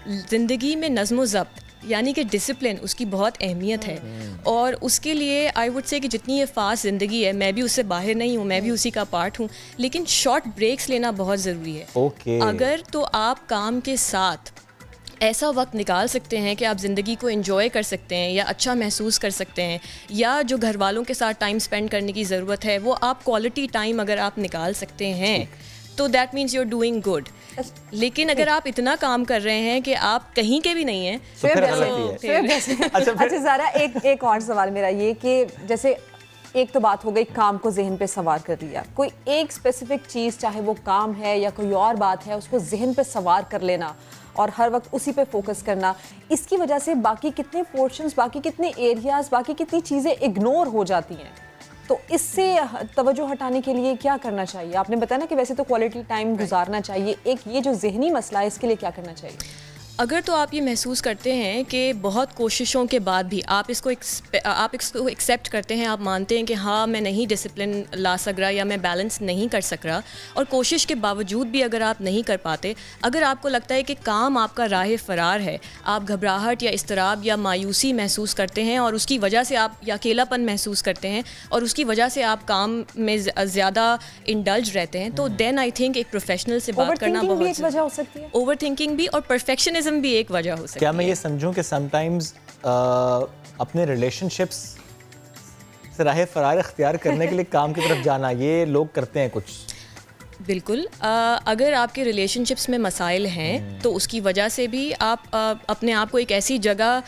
ज़िंदगी में नज़्म व ज़ब्त यानी कि डिसिप्लिन, उसकी बहुत अहमियत है, और उसके लिए आई वुड से कि जितनी ये फास्ट ज़िंदगी है, मैं भी उससे बाहर नहीं हूँ, मैं भी उसी का पार्ट हूँ, लेकिन शॉर्ट ब्रेक्स लेना बहुत ज़रूरी है। अगर तो आप काम के साथ ऐसा वक्त निकाल सकते हैं कि आप ज़िंदगी को एंजॉय कर सकते हैं या अच्छा महसूस कर सकते हैं, या जो घर वालों के साथ टाइम स्पेंड करने की ज़रूरत है वो आप क्वालिटी टाइम अगर आप निकाल सकते हैं, तो that means you are doing good. लेकिन अगर आप इतना काम कर रहे हैं कि आप कहीं के भी नहीं हैं, तो अच्छा ज़रा एक और सवाल मेरा ये कि जैसे एक तो बात हो गई काम को जहन पे सवार कर लिया, कोई एक स्पेसिफिक चीज़, चाहे वो काम है या कोई और बात है, उसको जहन पे सवार कर लेना और हर वक्त उसी पे फोकस करना, इसकी वजह से बाकी कितने पोर्शंस, बाकी कितने एरियाज, बाकी कितनी चीज़ें इग्नोर हो जाती हैं। तो इससे तवज्जो हटाने के लिए क्या करना चाहिए? आपने बताया ना कि वैसे तो क्वालिटी टाइम गुजारना चाहिए, एक ये जो जहनी मसला है इसके लिए क्या करना चाहिए? अगर तो आप ये महसूस करते हैं कि बहुत कोशिशों के बाद भी आप इसको एक्सेप्ट करते हैं, आप मानते हैं कि हाँ मैं नहीं डिसिप्लिन ला सक रहा या मैं बैलेंस नहीं कर सक रहा, और कोशिश के बावजूद भी अगर आप नहीं कर पाते, अगर आपको लगता है कि काम आपका राह फरार है, आप घबराहट या इस्तराब या मायूसी महसूस करते हैं और उसकी वजह से आप या अकेलापन महसूस करते हैं और उसकी वजह से आप काम में ज़्यादा इंडल्ज रहते हैं, तो देन आई थिंक एक प्रोफेशनल से बात करना बहुत वजह हो सकती है। ओवर थिंकिंग भी और परफेक्शनिज्म भी एक वजह हो सकती है। क्या मैं ये समझूं कि समटाइम्स अपने रिलेशनशिप्स से राह फरार इख्तियार करने के लिए काम की तरफ जाना, ये लोग करते हैं कुछ? बिल्कुल। अगर आपके रिलेशनशिप्स में मसाइल हैं तो उसकी वजह से भी आप अपने आप को एक ऐसी जगह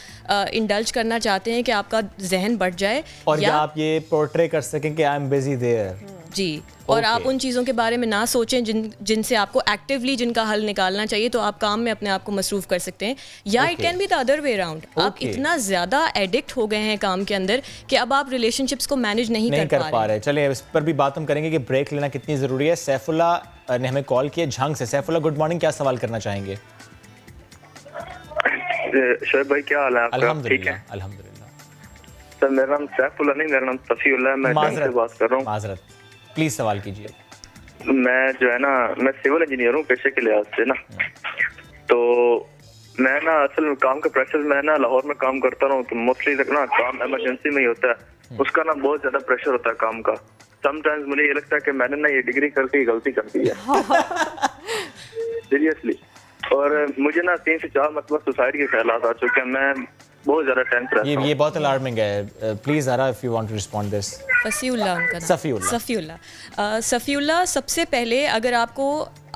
इंडल्ज करना चाहते हैं कि आपका जहन बढ़ जाए, और या आप ये पोर्ट्रे कर सकें कि आई एम बिजी देयर। जी, और आप उन चीज़ों के बारे में ना सोचें जिनसे आपको एक्टिवली जिनका हल निकालना चाहिए, तो आप काम में अपने आप को मसरूफ़ कर सकते हैं। या it can be the other way around, आप इतना ज़्यादा एडिक्ट हो गए हैं काम के अंदर कि अब आप रिलेशनशिप्स को मैनेज नहीं कर पा रहे। चलिए इस पर भी बात हम करेंगे कि ब्रेक लेना कितनी ज़रूरी है। सैफुल्लाह ने हमें कॉल किया झंग से। सैफुल्लाह गुड मॉर्निंग, क्या सवाल करना चाहेंगे? शोएब भाई क्या हाल है आपका? ठीक है अल्हम्दुलिल्लाह। सर मेरा नाम सैफुल्लाह नहीं, मेरा नाम सफीउल्लाह है, मैं झंग से बात कर रहा हूँ। माजरत, प्लीज सवाल कीजिए। मैं जो है ना, मैं सिविल इंजीनियर हूँ पेशे के लिहाज से ना, तो मैं ना असल में काम के प्रेशर में ना लाहौर में काम करता रहा हूँ, तो मोस्टली ना काम इमरजेंसी में ही होता है, उसका ना बहुत ज्यादा प्रेशर होता है काम का। समटाइम्स मुझे ये लगता है कि मैंने ना ये डिग्री करके गलती कर दी है सीरियसली। और मुझे ना 3 से 4 मतलब सुसाइड के ख्याल आ चुके हैं, मैं बहुत ज्यादा टेंस रहता हूं। ये बहुत अलार्मिंग है। प्लीज ज़रा if you want to respond this. Safiullah उनका नाम। सफीउल्लाह, सबसे पहले अगर आपको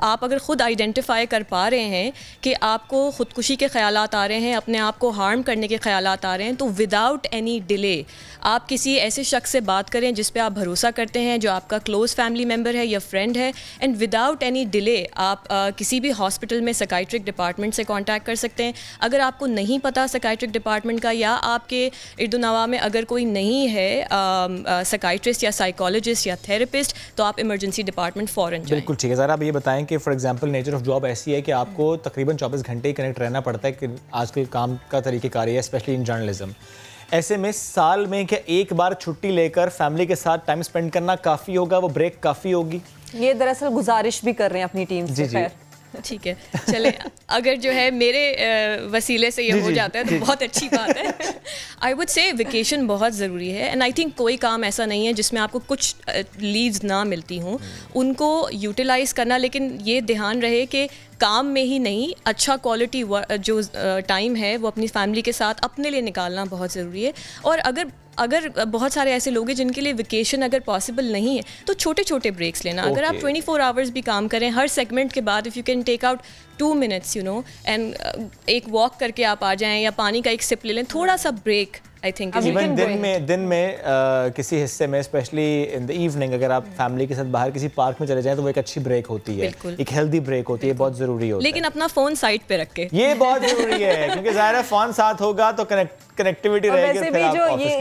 आप अगर ख़ुद आइडेंटिफाई कर पा रहे हैं कि आपको ख़ुदकुशी के ख़यालात आ रहे हैं, अपने आप को हार्म करने के ख़यालात आ रहे हैं, तो विदाउट एनी डिले आप किसी ऐसे शख्स से बात करें जिस पे आप भरोसा करते हैं, जो आपका क्लोज़ फैमिली मेम्बर है या फ्रेंड है, एंड विदाउट एनी डिले आप किसी भी हॉस्पिटल में साइकाइट्रिक डिपार्टमेंट से कांटेक्ट कर सकते हैं। अगर आपको नहीं पता साइकाइट्रिक डिपार्टमेंट का, या आपके इर्दुनवा में अगर कोई नहीं है साइकाइट्रिस्ट या साइकोलॉजिस्ट या थेरेपिस्ट, तो आप इमरजेंसी डिपार्टमेंट फ़ौरन जाएं। बिल्कुल ठीक है। ज़रा आप ये बताएं कि for example nature of job ऐसी है कि आपको तकरीबन 24 घंटे ही कनेक्ट रहना पड़ता है कि आजकल काम का तरीक़ेकार है, स्पेशली इन जर्नलिज्म। ऐसे में साल में क्या एक बार छुट्टी लेकर फैमिली के साथ टाइम स्पेंड करना काफ़ी होगा, वो ब्रेक काफ़ी होगी? ये दरअसल गुजारिश भी कर रहे हैं अपनी टीम से। जी। ठीक है, चले अगर जो है मेरे वसीले से ये हो जाता है तो बहुत अच्छी बात है। आई वुड से वेकेशन बहुत ज़रूरी है, एंड आई थिंक कोई काम ऐसा नहीं है जिसमें आपको कुछ लीव्स ना मिलती हों, उनको यूटिलाइज़ करना, लेकिन ये ध्यान रहे कि काम में ही नहीं, अच्छा क्वालिटी जो टाइम है वो अपनी फैमिली के साथ अपने लिए निकालना बहुत ज़रूरी है। और अगर बहुत सारे ऐसे लोग हैं जिनके लिए वेकेशन अगर पॉसिबल नहीं है, तो छोटे छोटे ब्रेक्स लेना। अगर आप 24 आवर्स भी काम करें, हर सेगमेंट के बाद if you can take out 2 minutes and एक वॉक करके आप आ जाएं, या पानी का एक सिप ले लें, थोड़ा सा ब्रेक आई थिंक। इवन दिन में किसी हिस्से में स्पेशली इन द इवनिंग अगर आप फैमिली के साथ बाहर किसी पार्क में चले जाएं तो वो एक अच्छी ब्रेक होती है, एक हेल्दी ब्रेक होती है, बहुत ज़रूरी होती है। लेकिन अपना फ़ोन साइड पे रख के, ये बहुत ज़रूरी है, क्योंकि ज़ाहिर है फ़ोन साथ होगा तो कनेक्टिविटी रहेगी। वैसे भी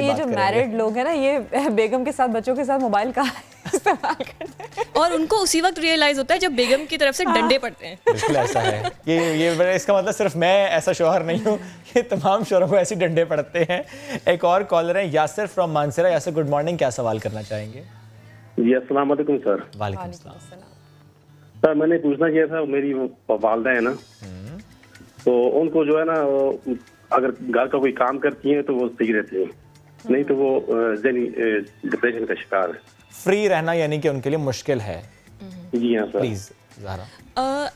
ये जो मैरिड लोग हैं ना, ये बेगम के साथ बच्चों के साथ मोबाइल का इस्तेमाल करते हैं, और उनको उसी वक्त रियलाइज होता है जब बेगम की तरफ से डंडे पड़ते हैं। बिल्कुल ऐसा है। ये इसका मतलब सिर्फ मैं ऐसा शौहर नहीं हूँ, ये तमाम शौहरों को ऐसे डंडे पड़ते हैं। एक और कॉलर है Yasir from Manasara. Yasir good morning, क्या सवाल करना चाहेंगे? जी अस्सलाम वालेकुम सर। वालेकुम सलाम सर, मैंने पूछना किया था, मेरी वालदा है ना, तो उनको जो है ना अगर घर का कोई काम करती हैं तो वो सही रहती हैं, नहीं तो वो डिप्रेशन का शिकार है। फ्री रहना यानी कि उनके लिए मुश्किल है। जी हाँ सर। प्लीज ज़ारा।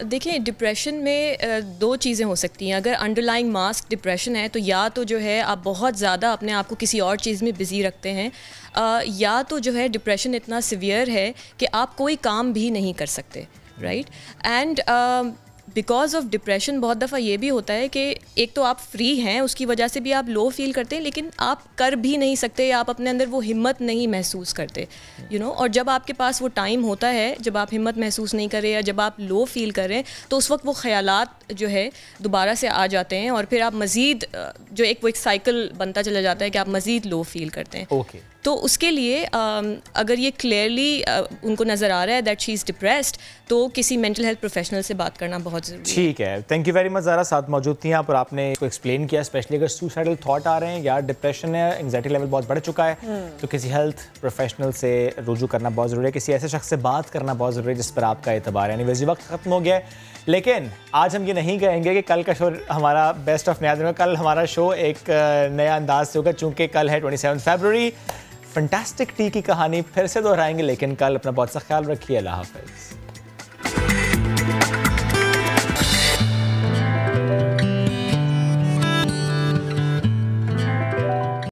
देखिए, डिप्रेशन में दो चीज़ें हो सकती हैं। अगर अंडरलाइंग मास्क डिप्रेशन है तो या तो जो है आप बहुत ज़्यादा अपने आप को किसी और चीज़ में बिज़ी रखते हैं, या तो जो है डिप्रेशन इतना सिवियर है कि आप कोई काम भी नहीं कर सकते, right. And because of depression बहुत दफ़ा ये भी होता है कि एक तो आप फ्री हैं, उसकी वजह से भी आप लो फील करते हैं, लेकिन आप कर भी नहीं सकते, आप अपने अंदर वो हिम्मत नहीं महसूस करते, और जब आपके पास वो टाइम होता है जब आप हिम्मत महसूस नहीं कर रहे या जब आप लो फील कर रहे हैं, तो उस वक्त वो ख्यालात जो है दोबारा से आ जाते हैं, और फिर आप मज़ीद जो वो एक साइकिल बनता चला जाता है कि आप मज़ीद लो फील करते हैं। तो उसके लिए अगर ये क्लियरली उनको नज़र आ रहा है दैट शी इज़ डिप्रेस्ड, तो किसी मेंटल हेल्थ प्रोफेशनल से बात करना बहुत ज़रूरी है। ठीक है, thank you very much Zara, साथ मौजूद थी आप और आपने इसको एक्सप्लेन किया। स्पेशली अगर सुसाइडल थॉट आ रहे हैं या डिप्रेशन है, एंग्जाइटी लेवल बहुत बढ़ चुका है, तो किसी हेल्थ प्रोफेशनल से रुजू करना बहुत ज़रूरी है, किसी ऐसे शख्स से बात करना बहुत ज़रूरी है जिस पर आपका एतबार है। वैसे वक्त ख़त्म हो गया है, लेकिन आज हम ये नहीं कहेंगे कि कल का शो हमारा बेस्ट ऑफ नया दिन होगा। कल हमारा शो एक नया अंदाज से होगा, चूँकि कल है 27 फरवरी। फैंटास्टिक टी की कहानी फिर से दोहराएंगे, लेकिन कल अपना बहुत सा ख्याल रखिए। अल्लाह हाफ़िज़।